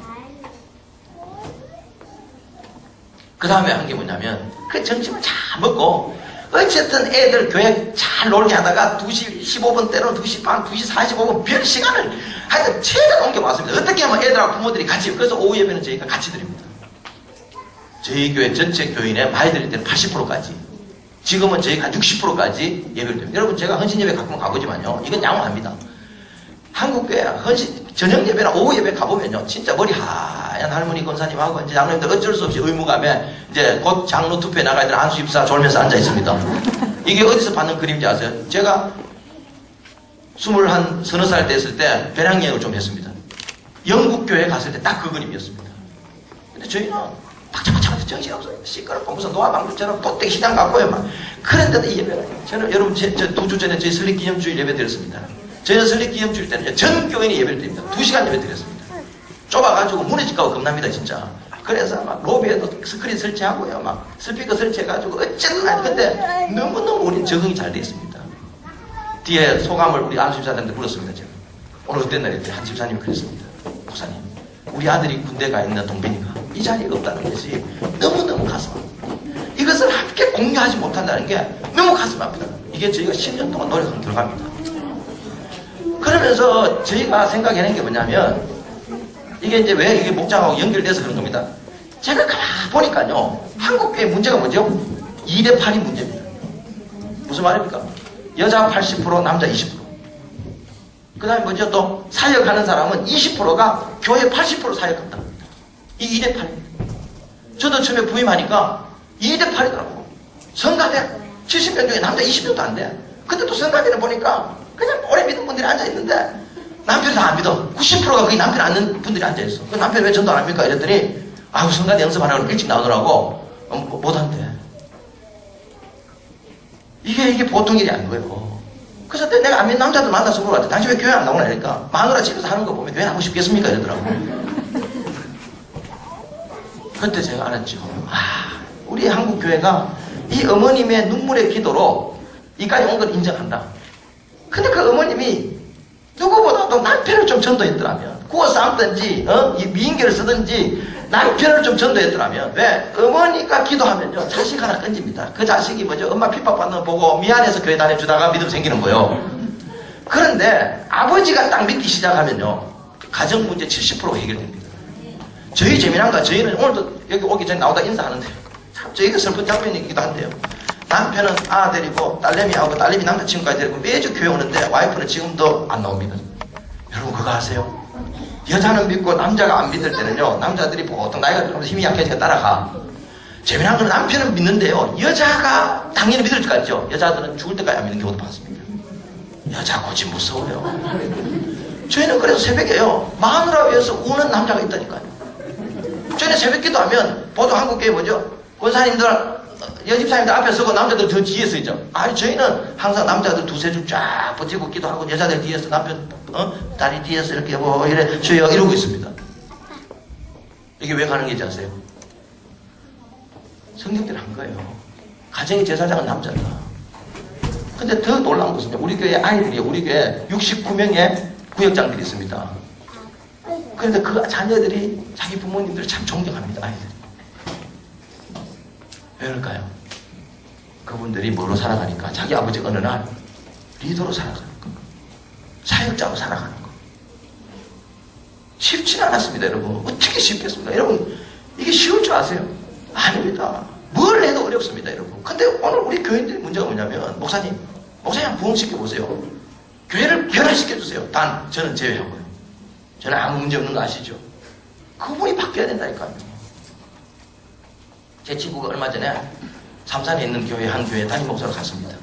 그 다음에 한 게 뭐냐면 그 점심을 잘 먹고 어쨌든 애들 교회 잘 놀게 하다가 2시 15분 때로는 2시 반, 2시 45분 별 시간을 하여튼 최대한 옮겨왔습니다. 어떻게 하면 애들하고 부모들이 같이, 그래서 오후 예배는 저희가 같이 드립니다. 저희 교회 전체 교인의 많이 드릴 때는 80%까지. 지금은 저희가 한 60%까지 예배를 드립니다. 여러분 제가 헌신 예배 가끔 가보지만요. 이건 양호합니다. 한국교회 헌신, 저녁 예배나 오후 예배 가보면요. 진짜 머리 하얀 할머니 권사님하고 이제 장로님들 어쩔 수 없이 의무감에 이제 곧 장로 투표에 나가야 되는 안수 집사 졸면서 앉아 있습니다. 이게 어디서 받는 그림인지 아세요? 제가 21살 됐을 때 배낭여행을 좀 했습니다. 영국교회 갔을 때 딱 그 그림이었습니다. 근데 저희는 박차박차하면서 정신없어요. 시끄럽고 무슨 노아방구처럼 돗대 시장 갔고요. 막. 그런데도 이 예배가 저는 여러분 저 2주 전에 저희 설립기념주일 예배 드렸습니다. 저희는 설립기념주일 때는 전 교인이 예배를 드립니다. 2시간 예배 드렸습니다. 좁아가지고 무너질까봐 겁납니다 진짜. 그래서 막 로비에도 스크린 설치하고요. 막 스피커 설치해가지고 어쨌든 아니 근데 너무너무 우린 적응이 잘 돼 있습니다. 뒤에 소감을 우리 안 집사님한테 물었습니다. 제가. 오늘 어땠나 했더니 한 집사님이 그랬습니다. 목사님 우리 아들이 군대 가 있는 동빈이가 이 자리가 없다는 것이 너무너무 가슴 아프다. 이것을 함께 공유하지 못한다는 게 너무 가슴 아프다. 이게 저희가 10년 동안 노력한 결과입니다. 그러면서 저희가 생각해낸 게 뭐냐면 이게 이제 왜 이게 목장하고 연결돼서 그런 겁니다. 제가 가만히 보니까요. 한국교회 문제가 뭐죠? 2대 8이 문제입니다. 무슨 말입니까? 여자 80% 남자 20%. 그 다음에 뭐죠? 또 사역하는 사람은 20%가 교회 80% 사역한다. 이 2대 8입니다. 저도 처음에 부임하니까 2대 8이더라고. 성가대 70명 중에 남자 20명도 안 돼. 근데 또 성가대를 보니까 그냥 오래 믿은 분들이 앉아있는데 남편이 다 안 믿어. 90%가 거의 남편 안 믿는 분들이 앉아있어. 그 남편 왜 전도 안 합니까? 이랬더니 아우 성가대 연습하라고 일찍 나오더라고. 못한대. 이게 보통 일이 아닌 거예요. 그래서 내가 안 믿는 남자들 만나서 물어봤더니 당신 왜 교회 안 나오나 이러니까 마누라 집에서 하는 거 보면 교회 하고 싶겠습니까? 이러더라고. 그때 제가 알았죠. 우리 한국 교회가 이 어머님의 눈물의 기도로 이까지 온 걸 인정한다. 근데 그 어머님이 누구보다도 남편을 좀 전도했더라면 구워 삶든지 미인계를 쓰든지 남편을 좀 전도했더라면 왜? 어머니가 기도하면요 자식 하나 건집니다. 그 자식이 뭐죠? 엄마 핍박받는 거 보고 미안해서 교회 다녀주다가 믿음 생기는 거예요. 그런데 아버지가 딱 믿기 시작하면요, 가정 문제 70% 해결됩니다. 저희 재미난 거, 저희는 오늘도 여기 오기 전에 나오다 인사하는데, 참 저희가 슬픈 장면이기도 한데요. 남편은 아들이고 딸내미하고 딸내미 남자친구까지 데리고 매주 교회 오는데 와이프는 지금도 안 나옵니다. 여러분 그거 아세요? 여자는 믿고 남자가 안 믿을 때는요, 남자들이 보통 나이가 좀 힘이 약해지니까 따라가. 재미난 건 남편은 믿는데요, 여자가 당연히 믿을 줄 알죠. 여자들은 죽을 때까지 안 믿는 경우도 많습니다. 여자 고집 무서워요. 저희는 그래서 새벽에요, 마누라 위해서 우는 남자가 있다니까요. 저희는 새벽 기도하면 보통 한국교회 뭐죠? 권사님들, 여집사님들 앞에 서고 남자들 저 뒤에 서 있죠. 아니 저희는 항상 남자들 두세 줄 쫙 버티고 기도하고 여자들 뒤에서 남편 다리 뒤에서 이렇게 뭐 이래 주여 이러고 있습니다. 이게 왜 가능한지 아세요? 성경대로 한 거예요. 가정의 제사장은 남자다. 근데 더 놀라운 것은요, 우리 교회 아이들이, 우리 교회 69명의 구역장들이 있습니다. 그런데 그 자녀들이 자기 부모님들을 참 존경합니다. 아이들이. 왜 그럴까요? 그분들이 뭐로 살아가니까 자기 아버지가 어느 날 리더로 살아가는 거, 사역자로 살아가는 거. 쉽지는 않았습니다. 여러분 어떻게 쉽겠습니까? 여러분 이게 쉬울 줄 아세요? 아닙니다. 뭘 해도 어렵습니다. 여러분. 근데 오늘 우리 교인들의 문제가 뭐냐면, 목사님 한번 부흥시켜보세요. 교회를 변화시켜주세요. 단 저는 제외하고요. 저는 아무 문제 없는 거 아시죠? 그분이 바뀌어야 된다니까요. 제 친구가 얼마 전에 삼산에 있는 교회 한 교회 담임 목사로 갔습니다.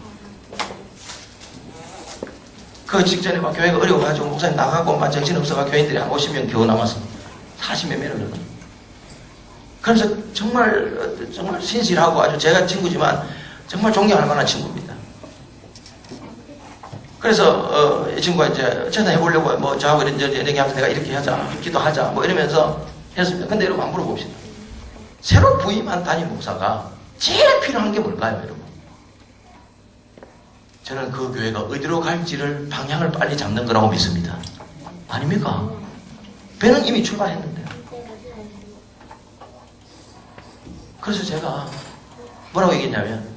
그 직전에 막 교회가 어려워가지고 목사님 나가고 막 정신없어가 교인들이 한 50명 겨우 남았습니다. 40몇 명을 그러거든요. 그래서 정말 신실하고 아주 제가 친구지만 정말 존경할 만한 친구입니다. 그래서 이 친구가 이제 전화해보려고 뭐 저하고 이렇게 하면서 내가 이렇게 하자, 기도하자 뭐 이러면서 했습니다. 근데 여러분 한번 물어봅시다. 새로 부임한 담임 목사가 제일 필요한 게 뭘까요, 여러분? 저는 그 교회가 어디로 갈지를 방향을 빨리 잡는 거라고 믿습니다. 아닙니까? 배는 이미 출발했는데요. 그래서 제가 뭐라고 얘기했냐면,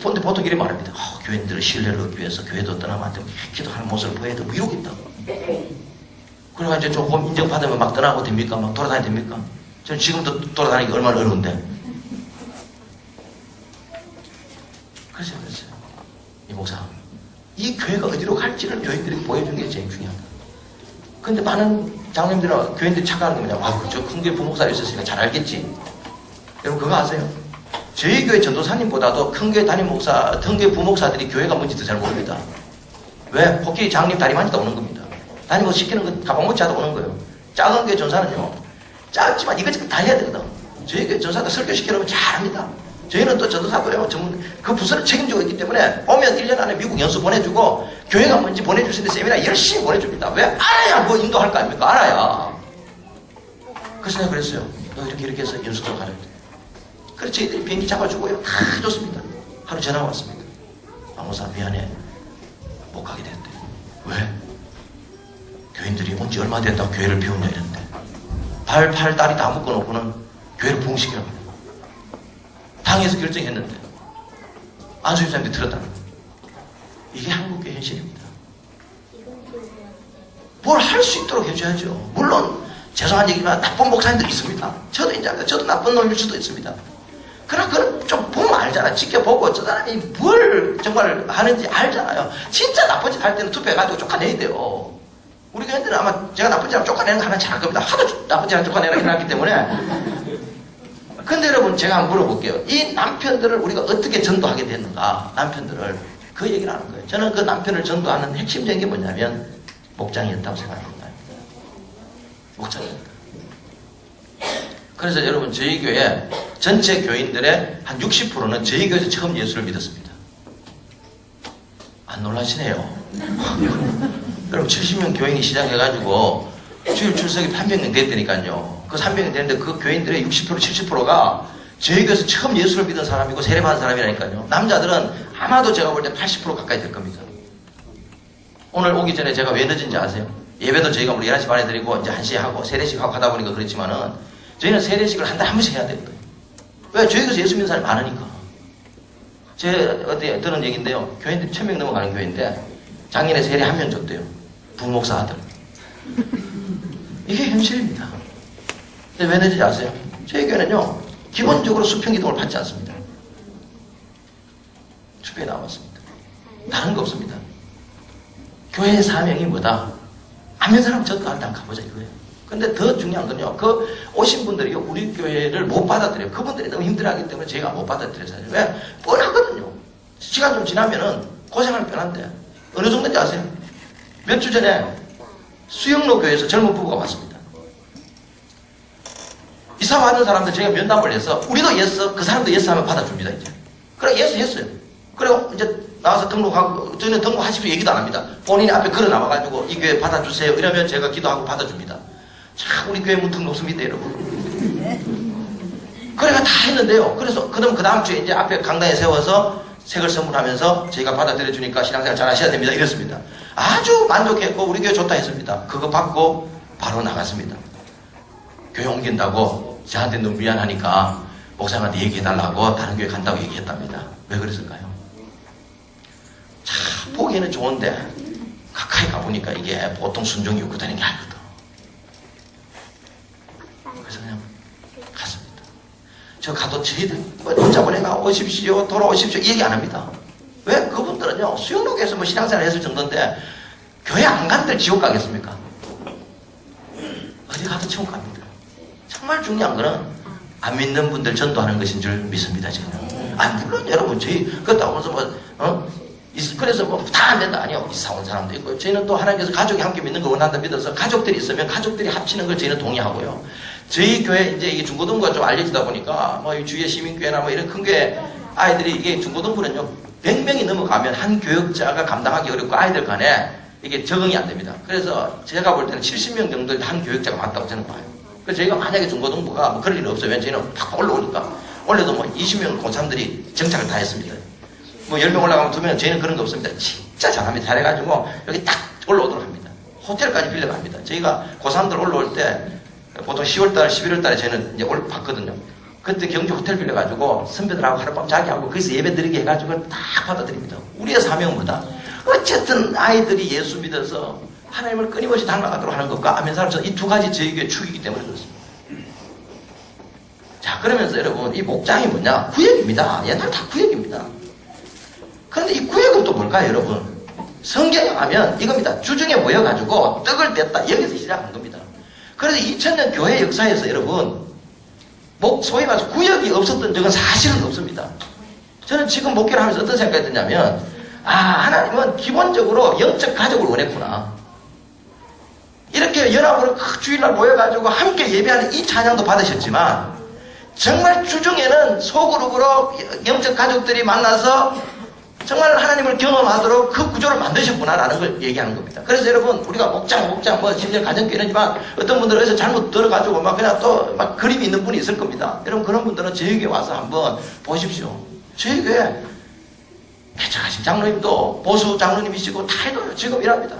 보통 이렇게 말합니다. 교인들의 신뢰를 얻기 위해서 교회도 떠나면 안 되고 기도하는 모습을 보여야 되고 이러고 있다고. 그러니까 이제 조금 인정받으면 막 떠나고 됩니까? 막 돌아다니면 됩니까? 저는 지금도 돌아다니기 얼마나 어려운데. 그래서 이 목사, 이 교회가 어디로 갈지를 교인들이 보여주는 게 제일 중요하다. 근데 많은 장로님들이나 교인들이 착각하는 게 뭐냐, 저 큰 교회 부목사가 있었으니까 잘 알겠지. 여러분 그거 아세요? 저희 교회 전도사님보다도 큰 교회 담임 목사, 큰 교회 부목사들이 교회가 뭔지 더 잘 모릅니다. 왜? 복귀 장님 다리 만지다 오는 겁니다. 담임 목사 시키는 거 가방 못지 하다 오는 거예요. 작은 교회 전사는요, 작지만 이것저것 다 해야 되거든. 저희 교회 전사도 설교 시키려면 잘합니다. 저희는 또 전도사고요. 그 부서를 책임지고 있기 때문에 오면 1년 안에 미국 연수 보내주고 교회가 뭔지 보내줄 수 있는 세미나 열심히 보내줍니다. 왜? 알아야 뭐 인도할 거 아닙니까? 알아야. 그래서 내가 그랬어요. 너 이렇게 해서 연수도 가라. 그래서 저희들이 비행기 잡아주고요. 다 좋습니다. 하루 전화가 왔습니다. 박목사 미안해. 못 가게 됐대. 왜? 교인들이 온 지 얼마 됐다고 교회를 비웠냐 이랬는데, 팔 다리 다 묶어놓고는 교회를 부흥시키라고 당에서 결정했는데 안수집사님들이 들었다는 거예요. 이게 한국교회 현실입니다. 뭘 할 수 있도록 해줘야죠. 물론 죄송한 얘기지만 나쁜 목사님들이 있습니다. 저도 인정합니다. 저도 나쁜 놈일 수도 있습니다. 그러나 그건 좀 보면 알잖아. 지켜보고 저 사람이 뭘 정말 하는지 알잖아요. 진짜 나쁜 짓 할 때는 투표해가지고 쫓아내야 돼요. 우리 교회들은 아마 제가 나쁜 짓 하면 쫓아내는 거 하나 잘할 겁니다. 하도 나쁜 짓 하면 쫓아내는 거 해놨기 때문에. 근데 여러분 제가 한번 물어볼게요. 이 남편들을 우리가 어떻게 전도하게 됐는가? 남편들을 그 얘기를 하는 거예요. 저는 그 남편을 전도하는 핵심적인 게 뭐냐면 목장이었다고 생각합니다. 목장이었다. 그래서 여러분 저희 교회 전체 교인들의 한 60%는 저희 교회에서 처음 예수를 믿었습니다. 안 놀라시네요. 여러분 70명 교인이 시작해가지고 주일 출석이 300명 됐다니까요. 그 300명 됐는데 그 교인들의 60% 70%가 저희 교회에서 처음 예수를 믿은 사람이고 세례받은 사람이라니까요. 남자들은 아마도 제가 볼 때 80% 가까이 될 겁니다. 오늘 오기 전에 제가 왜 늦은지 아세요? 예배도 저희가 우리 11시 반에 드리고 이제 1시에 하고 세례식 하고 하다 보니까 그렇지만은 저희는 세례식을 한 달에 한 번씩 해야 되거든요. 왜? 저희 교회에서 예수 믿는 사람이 많으니까. 제 어디 들은 얘기인데요. 교인들이 1000명 넘어가는 교회인데 작년에 세례 한 명 줬대요. 부목사 아들. 이게 현실입니다. 근데 왜 내지 아세요? 저희 교회는요, 기본적으로 수평기도를 받지 않습니다. 수평이 나왔습니다. 다른 거 없습니다. 교회의 사명이 뭐다? 아는 사람 전도한다 한번 가보자 이거예요. 근데 더 중요한 건요, 그 오신 분들이 우리 교회를 못 받아들여요. 그분들이 너무 힘들어하기 때문에 저희가 못 받아들여요. 왜? 뻔하거든요. 시간 좀 지나면은 고생할 뻔한데. 어느 정도인지 아세요? 몇 주 전에 수영로 교회에서 젊은 부부가 왔습니다. 이사 왔는 사람들 저희가 면담을 해서 우리도 예스, 그 사람도 예스 하면 받아줍니다, 이제. 그래, 예스 했어요. 그리고 이제 나와서 등록하고, 저희는 등록하시고 얘기도 안 합니다. 본인이 앞에 걸어 나와가지고 이 교회 받아주세요. 이러면 제가 기도하고 받아줍니다. 참, 우리 교회 문턱 높습니다, 여러분. 그래가 다 했는데요. 그래서, 그럼 그 다음 주에 이제 앞에 강당에 세워서 책을 선물하면서 저희가 받아들여주니까 신앙생활 잘 하셔야 됩니다. 이랬습니다. 아주 만족했고, 우리 교회 좋다 했습니다. 그거 받고 바로 나갔습니다. 교회 옮긴다고 저한테 너무 미안하니까 목사님한테 얘기해달라고 다른 교회 간다고 얘기했답니다. 왜 그랬을까요? 참, 보기에는 좋은데, 가까이 가보니까 이게 보통 순종이 요구되는 게 아니거든. 그래서 그냥 갔습니다. 저 가도 저희들 문자 보내가 오십시오, 돌아오십시오, 이 얘기 안 합니다. 왜? 그분들은요, 수영록에서 뭐 신앙생활 했을 정도인데, 교회 안 간들 지옥 가겠습니까? 어디 가도 지옥 갑니다. 정말 중요한 거는, 안 믿는 분들 전도하는 것인 줄 믿습니다, 저는. 아, 물론 여러분, 저희, 그렇다고 해서 뭐, 그래서 뭐 다 안 된다 아니요. 이사 온 사람도 있고요. 저희는 또 하나님께서 가족이 함께 믿는 걸 원한다 믿어서 가족들이 있으면 가족들이 합치는 걸 저희는 동의하고요. 저희 교회 이제 이게 중고등부가 좀 알려지다 보니까 뭐 주위의 시민교회나 뭐 이런 큰 교회 아이들이 이게 중고등부는요 100명이 넘어가면 한 교역자가 감당하기 어렵고 아이들 간에 이게 적응이 안 됩니다. 그래서 제가 볼 때는 70명 정도 한 교역자가 맞다고 저는 봐요. 그래서 저희가 만약에 중고등부가 뭐 그럴 일 없어요. 왜냐면 저희는 팍 올라오니까 원래도 뭐 20명 고3들이 정착을 다 했습니다. 뭐 10명 올라가면 2명, 저희는 그런 거 없습니다. 진짜 잘합니다. 잘해가지고 여기 딱 올라오도록 합니다. 호텔까지 빌려갑니다. 저희가 고3들 올라올 때 보통 10월달, 11월달에 저희는 이제 봤거든요. 그때 경주 호텔 빌려가지고 선배들하고 하룻밤 자기 하고 거기서 예배 드리게 해가지고 다 받아들입니다. 우리의 사명은 뭐다? 어쨌든 아이들이 예수 믿어서 하나님을 끊임없이 닮아가도록 하는 것과 아멘 사람처럼 이 두 가지 저희에게 축이기 때문에 그렇습니다. 자, 그러면서 여러분 이 목장이 뭐냐? 구역입니다. 옛날 다 구역입니다. 그런데 이 구역은 또 뭘까요, 여러분? 성경에 가면 이겁니다. 주중에 모여가지고 떡을 뗐다. 여기서 시작한 겁니다. 그래서 2000년 교회 역사에서 여러분, 소위 말해서 구역이 없었던 적은 사실은 없습니다. 저는 지금 목회를 하면서 어떤 생각이 드냐면, 하나님은 기본적으로 영적 가족을 원했구나. 이렇게 연합으로 주일날 모여가지고 함께 예배하는 이 찬양도 받으셨지만, 정말 주중에는 소그룹으로 영적 가족들이 만나서 정말 하나님을 경험하도록 그 구조를 만드셨구나라는 걸 얘기하는 겁니다. 그래서 여러분, 우리가 목장, 뭐, 심지어 가정교회지만 어떤 분들은 여기서 잘못 들어가지고 막 그냥 또 막 그림이 있는 분이 있을 겁니다. 여러분, 그런 분들은 저희 교회 와서 한번 보십시오. 저희 교회 개척하신 장로님도 보수 장로님이시고 다 해도요. 지금 일합니다.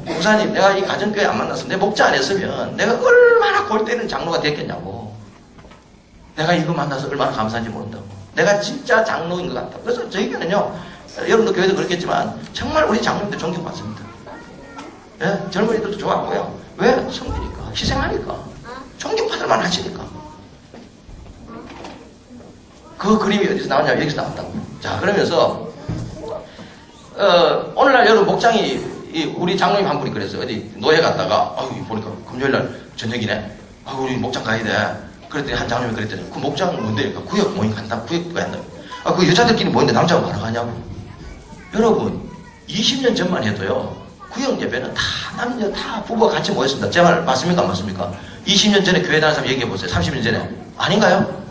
목사님, 내가 이 가정교회 안 만났으면 내 목자 안 했으면 내가 얼마나 골 때리는 장로가 됐겠냐고. 내가 이거 만나서 얼마나 감사한지 모른다고. 내가 진짜 장로인 것 같다. 그래서 저희 교회는요, 여러분도 교회도 그렇겠지만 정말 우리 장로님들 존경받습니다. 예? 젊은이들도 좋아하고요. 왜? 성비니까, 희생하니까, 존경받을 만 하시니까. 그 그림이 어디서 나왔냐면 여기서 나왔다고. 자, 그러면서 오늘날 여러분 목장이 우리 장로님 한 분이 그랬어요. 어디 노예 갔다가 보니까 금요일날 저녁이네. 우리 목장 가야 돼. 그랬더니 한 장로님이 그랬더니 그 목장은 뭔데? 구역 모임 간다. 구역 왜 한다? 그 여자들끼리 모이는데 남자가 뭐라 하냐고. 여러분 20년 전만 해도요 구역 예배는 다 남녀 다 부부가 같이 모였습니다. 제 말 맞습니까 안 맞습니까? 20년 전에 교회 다니는 사람 얘기해보세요. 30년 전에 아닌가요?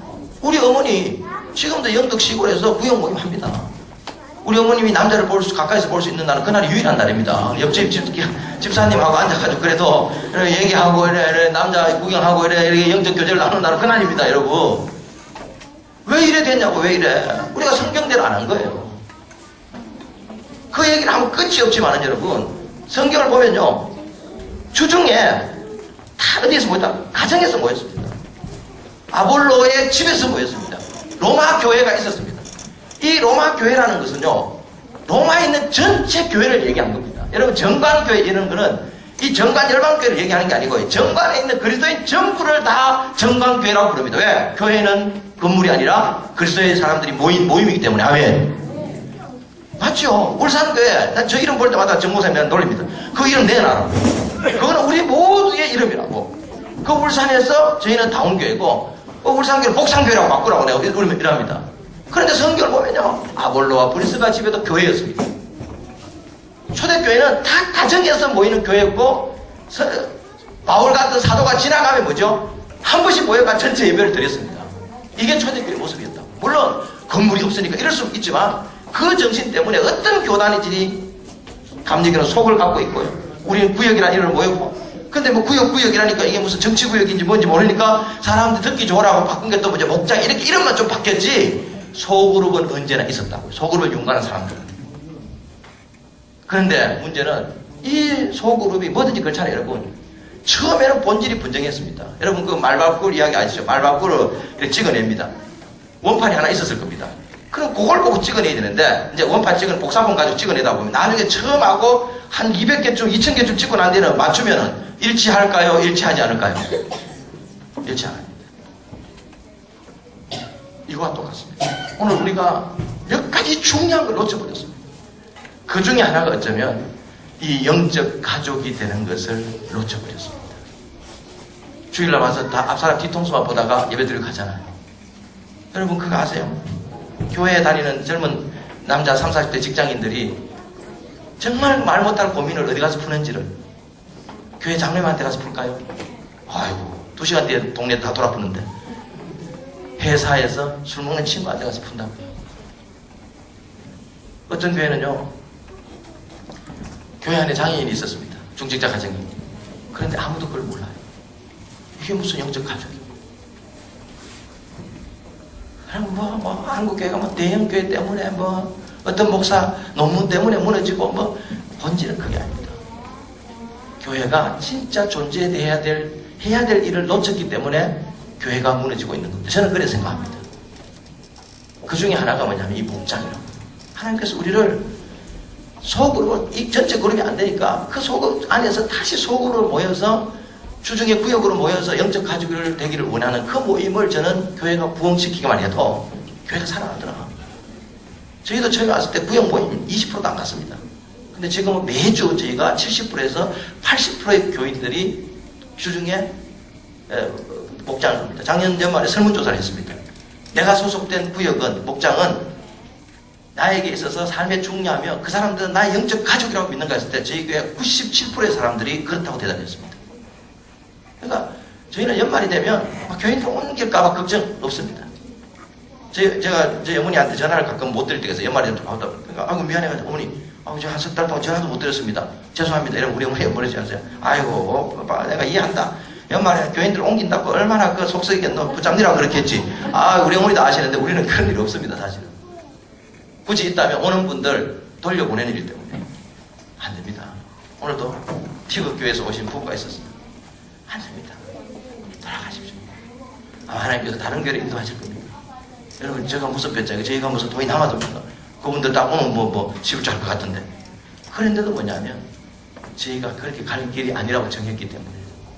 우리 어머니 지금도 영덕 시골에서 구역 모임 합니다. 우리 어머님이 남자를 가까이서 볼 수 있는 날은 그날이 유일한 날입니다. 옆집 집사님하고 앉아가지고 그래도 얘기하고 이래 남자 구경하고 이래 영적 교제를 나누는 날은 그날입니다, 여러분. 왜 이래 됐냐고. 왜 이래? 우리가 성경대로 안 한 거예요. 그 얘기를 하면 끝이 없지만은 여러분, 성경을 보면요 주중에 다 어디에서 모였다? 가정에서 모였습니다. 아볼로의 집에서 모였습니다. 로마 교회가 있었습니다. 이 로마 교회라는 것은요, 로마에 있는 전체 교회를 얘기한 겁니다. 여러분, 정관교회 이런 거는 이 정관 열방교회를 얘기하는 게 아니고 정관에 있는 그리스도인 전부를 다 정관교회라고 부릅니다. 왜? 교회는 건물이 아니라 그리스도의 사람들이 모임이기 때문에. 아멘. 맞죠? 울산교회. 난 저 이름 볼 때마다 정모사님이 놀립니다. 그 이름 내놔라. 그거는 우리 모두의 이름이라고. 그 울산에서 저희는 다운교회고, 울산교회를 복산교회라고 바꾸라고 내가 이랍니다. 그런데 성경을 보면요, 아볼로와 브리스가 집에도 교회였습니다. 초대교회는 다 가정에서 모이는 교회였고, 바울 같은 사도가 지나가면 뭐죠? 한 번씩 모여가 전체 예배를 드렸습니다. 이게 초대교회 모습이었다. 물론 건물이 없으니까 이럴 수 있지만 그 정신 때문에 어떤 교단이지 감리교는 속을 갖고 있고요. 우리는 구역이라는 이름을 모였고, 근데 뭐 구역이라니까 이게 무슨 정치구역인지 뭔지 모르니까 사람들 듣기 좋으라고 바꾼 게 또 뭐죠? 목장 이렇게 이름만 좀 바뀌었지 소그룹은 언제나 있었다고요. 소그룹을 윤관한 사람들은. 그런데 문제는 이 소그룹이 뭐든지 그렇잖아요, 여러분. 처음에는 본질이 분명했습니다. 여러분 그 말밥꿀 이야기 아시죠? 말밥꿀을 이렇게 찍어냅니다. 원판이 하나 있었을 겁니다. 그럼 그걸 보고 찍어내야 되는데, 이제 원판 찍은 복사본 가지고 찍어내다 보면 나중에 처음하고 한 200개쯤, 2000개쯤 찍고 난 뒤에는 맞추면은 일치할까요? 일치하지 않을까요? 일치 안 합니다. 이거와 똑같습니다. 오늘 우리가 몇 가지 중요한 걸 놓쳐버렸습니다. 그 중에 하나가 어쩌면 이 영적 가족이 되는 것을 놓쳐버렸습니다. 주일날 와서 다 앞사람 뒤통수만 보다가 예배드리고 가잖아요. 여러분 그거 아세요? 교회에 다니는 젊은 남자 30, 40대 직장인들이 정말 말 못할 고민을 어디 가서 푸는지를 교회 장로님한테 가서 풀까요? 아이고 2시간 뒤에 동네 다 돌아푸는데 회사에서 술 먹는 친구한테 가서 푼다고요. 어떤 교회는요, 교회 안에 장애인이 있었습니다. 중직자 가정이. 그런데 아무도 그걸 몰라요. 이게 무슨 영적 가족이에요? 그럼 한국교회가 대형교회 때문에 어떤 목사 논문 때문에 무너지고 본질은 그게 아닙니다. 교회가 진짜 존재해야 될 일을 놓쳤기 때문에 교회가 무너지고 있는 겁니다. 저는 그렇게 생각합니다. 그 중에 하나가 뭐냐면 이 목장이라고. 하나님께서 우리를 소그룹, 이 전체 그룹이 안 되니까 그 소그룹 안에서 다시 소그룹으로 모여서 주중의 구역으로 모여서 영적 가족을 되기를 원하는 그 모임을 저는 교회가 부흥시키기만 해도 교회가 살아나더라. 저희도 처음에 왔을 때 구역 모임 20%도 안 갔습니다. 근데 지금은 매주 저희가 70%에서 80%의 교인들이 주중에 목장을 합니다. 작년 연말에 설문조사를 했습니다. 내가 소속된 구역은, 목장은 나에게 있어서 삶에 중요하며 그 사람들은 나의 영적 가족이라고 믿는가 했을 때 저희 교회 97%의 사람들이 그렇다고 대답했습니다. 그러니까 저희는 연말이 되면 교인들 옮길까봐 걱정 없습니다. 제가 제 어머니한테 전화를 가끔 못 드릴 때가 있어요. 연말에 되면 그러니까 아이고 미안해가지고 어머니 제가 한 석 달 동안 전화도 못 드렸습니다. 죄송합니다. 이러면 우리 어머니가 뭐라지 않으세요? 아이고 내가 이해한다. 연말에 교인들 옮긴다고 얼마나 그 속썩이겠노. 붙잡니라고 그렇게 했지. 우리 어머니도 아시는데 우리는 그런 일이 없습니다. 사실은. 굳이 있다면 오는 분들 돌려보내는 일 때문에 안 됩니다. 오늘도 티극교회에서 오신 부부가 있었습니다. 안 됩니다. 돌아가십시오. 하나님께서 다른 교회를 인도하실 겁니다. 여러분 제가 무슨 배짱이 저희가 무슨 돈이 남아도니까 그분들 딱 오면 집을 짤 것 같은데, 그런데도 뭐냐면 저희가 그렇게 갈 길이 아니라고 정했기 때문에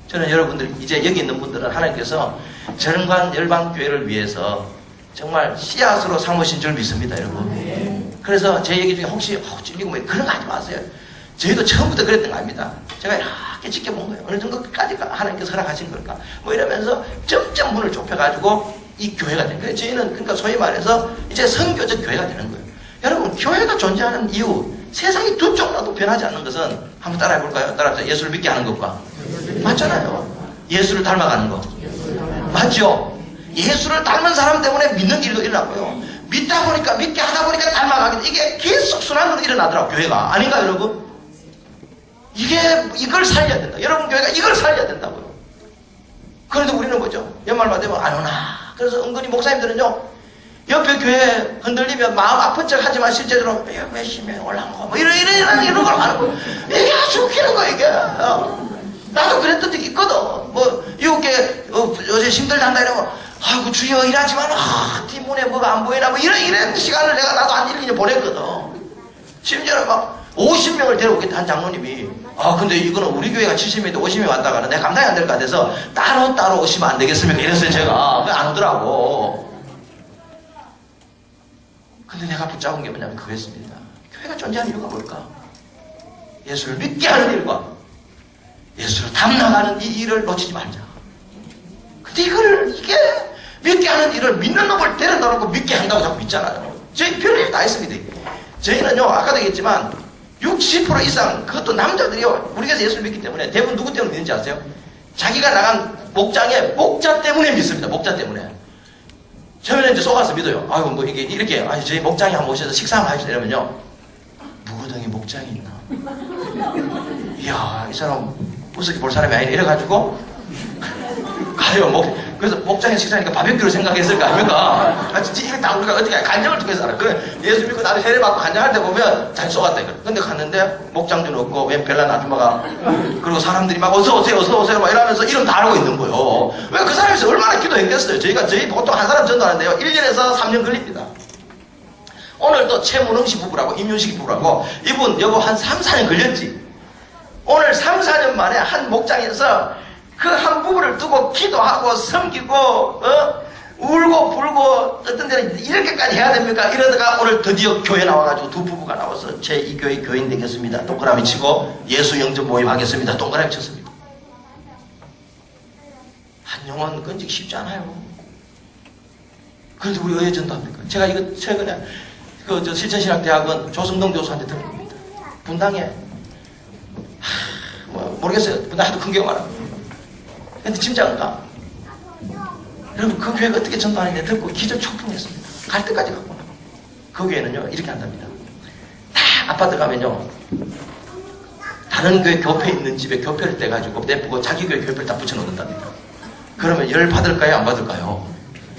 저는 여러분들 이제 여기 있는 분들은 하나님께서 전관 열방교회를 위해서 정말 씨앗으로 삼으신 줄 믿습니다, 여러분. 그래서 제 얘기 중에 혹시 찔리고 그런 거 하지 마세요. 저희도 처음부터 그랬던 거 아닙니다. 제가 이렇게 지켜본 거예요. 어느 정도까지 하나님께서 허락하신 걸까? 이러면서 점점 문을 좁혀가지고 이 교회가 된 거예요. 저희는 그러니까 소위 말해서 이제 선교적 교회가 되는 거예요. 여러분 교회가 존재하는 이유, 세상이 두 쪽이라도 변하지 않는 것은 한번 따라해볼까요? 따라서 예수를 믿게 하는 것과 맞잖아요. 예수를 닮아가는 거 맞죠? 예수를 닮은 사람 때문에 믿는 일도 일어나고요. 믿다 보니까 믿게 하다 보니까 닮아가게, 이게 계속 순환으로 일어나더라고요. 교회가 아닌가요, 여러분? 이걸 살려야 된다. 여러분 교회가 이걸 살려야 된다고요. 그런데 우리는 뭐죠? 연말만 되면 안 오나. 그래서 은근히 목사님들은요, 옆에 교회 흔들리면 마음 아픈 척 하지만 실제로 몇십 명 올라오고 이런 걸 하는 거예요. 이게 아주 웃기는 거야, 이게. 나도 그랬던 적이 있거든. 이웃교회 요새 힘들단다 이러면 아이고 주여 일하지만 뒷문에 뭐가 안 보이나 이런 시간을 나도 한 1, 2년 보냈거든. 심지어는 막 50명을 데려오겠다 한 장로님이 근데 이거는 우리 교회가 70명인데 50명 왔다가는 내가 감당이 안 될 것 같아서 따로 오시면 안 되겠습니까? 이랬어요 제가. 안 오더라고. 근데 내가 붙잡은 게 뭐냐면 그거였습니다. 교회가 존재하는 이유가 뭘까? 예수를 믿게 하는 일과 예수를 담당하는 이 일을 놓치지 말자. 근데 이게 믿게 하는 일을 믿는 놈을 데려다 놓고 믿게 한다고 자꾸 믿잖아요. 저희 별일 다 있습니다. 저희는요, 아까도 얘기했지만 60% 이상 그것도 남자들이요. 우리 교회에서 예수를 믿기 때문에 대부분 누구 때문에 믿는지 아세요? 자기가 나간 목장의 목자 때문에 믿습니다. 목자 때문에. 처음에는 이제 속아서 믿어요. 아유 뭐 이게 이렇게 저희 목장에 한번 오셔서 식사 한번 하시다 이러면요. 무구덩이 목장이 있나? 이야 이 사람 우습게 볼 사람이 아니네 이래가지고 가요. 그래서 목장에 식사하니까 바베큐를 생각했을 거 아닙니까? 진짜 이게 다 우리가 어떻게 간장을 두고 살아. 그래 예수 믿고 나도 세례 받고 간장할 때 보면 잘 쏘았다 이거. 근데 갔는데 목장도 없고 웬 별난 아줌마가 그리고 사람들이 막 어서 오세요 막 이러면서 이름 다 알고 있는 거예요. 왜 그 사람에서 얼마나 기도했겠어요. 저희 보통 한 사람 전도하는데요 1년에서 3년 걸립니다. 오늘 또 최문흥씨 부부라고 임윤식 부부라고 이분 여보 한 3, 4년 걸렸지. 오늘 3, 4년 만에 한 목장에서 그 한 부부를 두고 기도하고 섬기고 울고 불고 어떤 데는 이렇게까지 해야 됩니까? 이러다가 오늘 드디어 교회 나와가지고 두 부부가 나와서 제2교회 교인 되겠습니다. 동그라미 치고 예수 영접 모임 하겠습니다. 동그라미 쳤습니다. 한 영혼 건지기 쉽지 않아요. 그런데 우리 왜 전도합니까? 제가 이거 최근에 실천신학대학원 조성동 교수한테 들은 겁니다. 분당에 모르겠어요. 분당 하도 큰 교회가 많아요. 근데 짐작할까? 여러분 그 교회가 어떻게 전도하는지 듣고 기절 촉풍했습니다. 갈 때까지 가고 그 교회는요 이렇게 한답니다. 다 아파트 가면요 다른 교회 교패 있는 집에 교패를 떼가지고 내쁘고 자기 교회 교패를 다 붙여놓는답니다. 그러면 열 받을까요? 안 받을까요?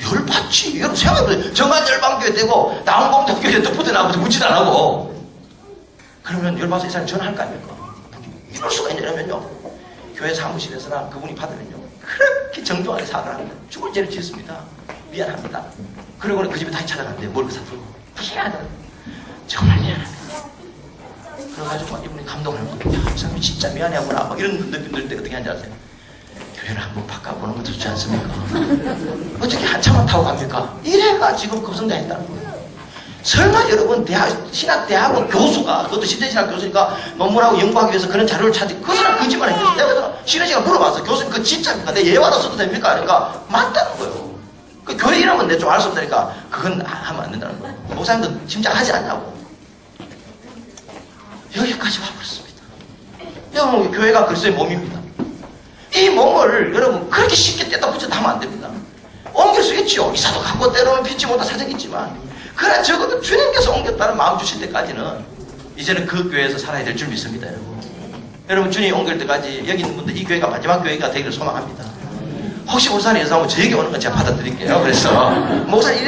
열 받지. 여러분 생각해보세요. 정한 열방교회 떼고 나온공덕교회 또 붙여놔서 묻지도 안 하고 그러면 열 받아서 이 사람이 전화할 거 아닙니까? 이럴 수가 있냐면요 교회 사무실에서나 그분이 받으면요 그렇게 정중하게 사과를 합니다. 죽을 죄를 지었습니다. 미안합니다. 그러고는 그 집에 다시 찾아갔는데 뭘 사들고 미안하다. 정말 미안합니다. 그래가지고 이분이 감동을 합니다. 야, 이 사람이 진짜 미안해하구나. 막 이런 느낌 들 때 어떻게 하는지 아세요? 교회를 한번 바꿔보는 것도 좋지 않습니까? 어떻게 한참만 타고 갑니까? 이래가 지금 급성장했다는 거예요. 설마 여러분 신학대학원 교수가 그것도 신대신학 교수니까 논문하고 연구하기 위해서 그런 자료를 찾지 그 사람 거짓말 했겠어. 내가 신혜씨가 물어봤어. 교수님 그거 진짜입니까? 내 예화로 써도 됩니까? 그러니까 맞다는 거예요. 그 교회 이름은 내 좀 알 수 없다니까 그건 하면 안 된다는 거예요. 목사님도 짐작하지 않냐고. 여기까지 와버렸습니다. 여러분 교회가 글쎄 몸입니다. 이 몸을 여러분 그렇게 쉽게 떼다 붙여도 하면 안 됩니다. 옮길 수 있죠. 이사도 갖고 때로는 피치 못한 사정이 있지만 그러나 적어도 주님께서 옮겼다는 마음 주실 때까지는 이제는 그 교회에서 살아야 될 줄 믿습니다. 여러분 주님이 옮길 때까지 여기 있는 분들 이 교회가 마지막 교회가 되기를 소망합니다. 혹시 목사님 예수하면 저에게 오는 건 제가 받아드릴게요. 그래서 목사님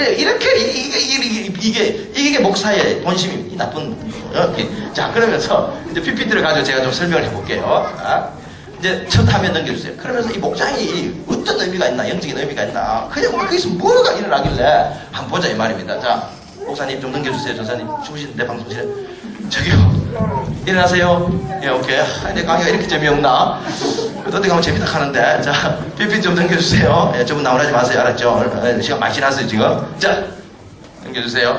이게 목사의 본심입니다. 이 나쁜 자 그러면서 이제 PPT를 가지고 제가 좀 설명을 해볼게요. 이제 첫 화면 넘겨주세요. 그러면서 이 목장이 어떤 의미가 있나, 영적인 의미가 있나, 그냥 거기서 뭐가 일어나길래 한번 보자 이 말입니다. 자, 목사님 좀 넘겨주세요. 전사님 주무시는데 방송실에 저기요 일어나세요. 예, 오케이. 내 강의가 이렇게 재미없나? 어디 가면 재밌다 하는데. 자, PPT 좀 넘겨주세요. 예, 저분 나오라지 마세요. 알았죠? 시간 많이 지났어요 지금. 자, 넘겨주세요.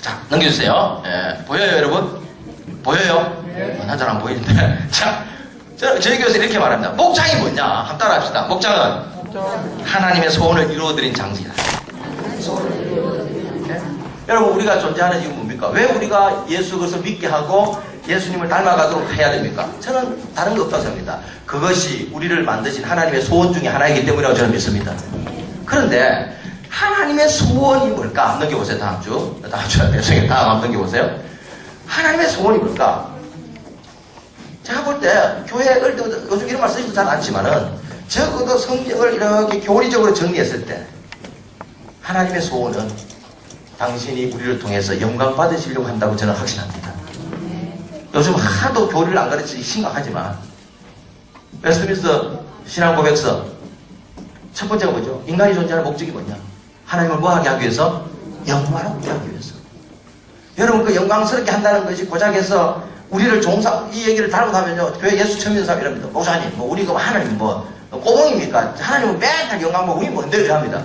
자, 넘겨주세요. 예, 보여요 여러분? 보여요? 난 잘 안 보이는데. 자, 저희 교회에서 이렇게 말합니다. 목장이 뭐냐? 한번 따라합시다. 목장은 하나님의 소원을 이루어드린 장소이다. 네? 여러분 우리가 존재하는 이유는 뭡니까? 왜 우리가 예수 그리스도를 믿게 하고 예수님을 닮아가도록 해야 됩니까? 저는 다른 거 없다고 생각합니다. 그것이 우리를 만드신 하나님의 소원 중에 하나이기 때문이라고 저는 믿습니다. 그런데 하나님의 소원이 뭘까? 한번 넘겨보세요. 다음 주 내성에 다음 한번 넘겨보세요. 하나님의 소원이 뭘까? 제가 볼 때 교회 요즘 이런 말 쓰지도 잘 않지만은 적어도 성경을 이렇게 교리적으로 정리했을 때 하나님의 소원은 당신이 우리를 통해서 영광 받으시려고 한다고 저는 확신합니다. 요즘 하도 교리를 안 가르치기 심각하지만 웨스트민스터 신앙고백서 첫 번째가 뭐죠? 인간이 존재하는 목적이 뭐냐? 하나님을 뭐하게 하기 위해서? 영광하게 하기 위해서. 여러분 그 영광스럽게 한다는 것이 고작해서 우리를 이 얘기를 달고 나면요 교회 예수 처음 믿는 사람이랍니다. 목사님 뭐 우리 그 하나님 뭐 꼬봉입니까? 하나님은 맨날 영광 뭐 우리 뭔데 이랍니다.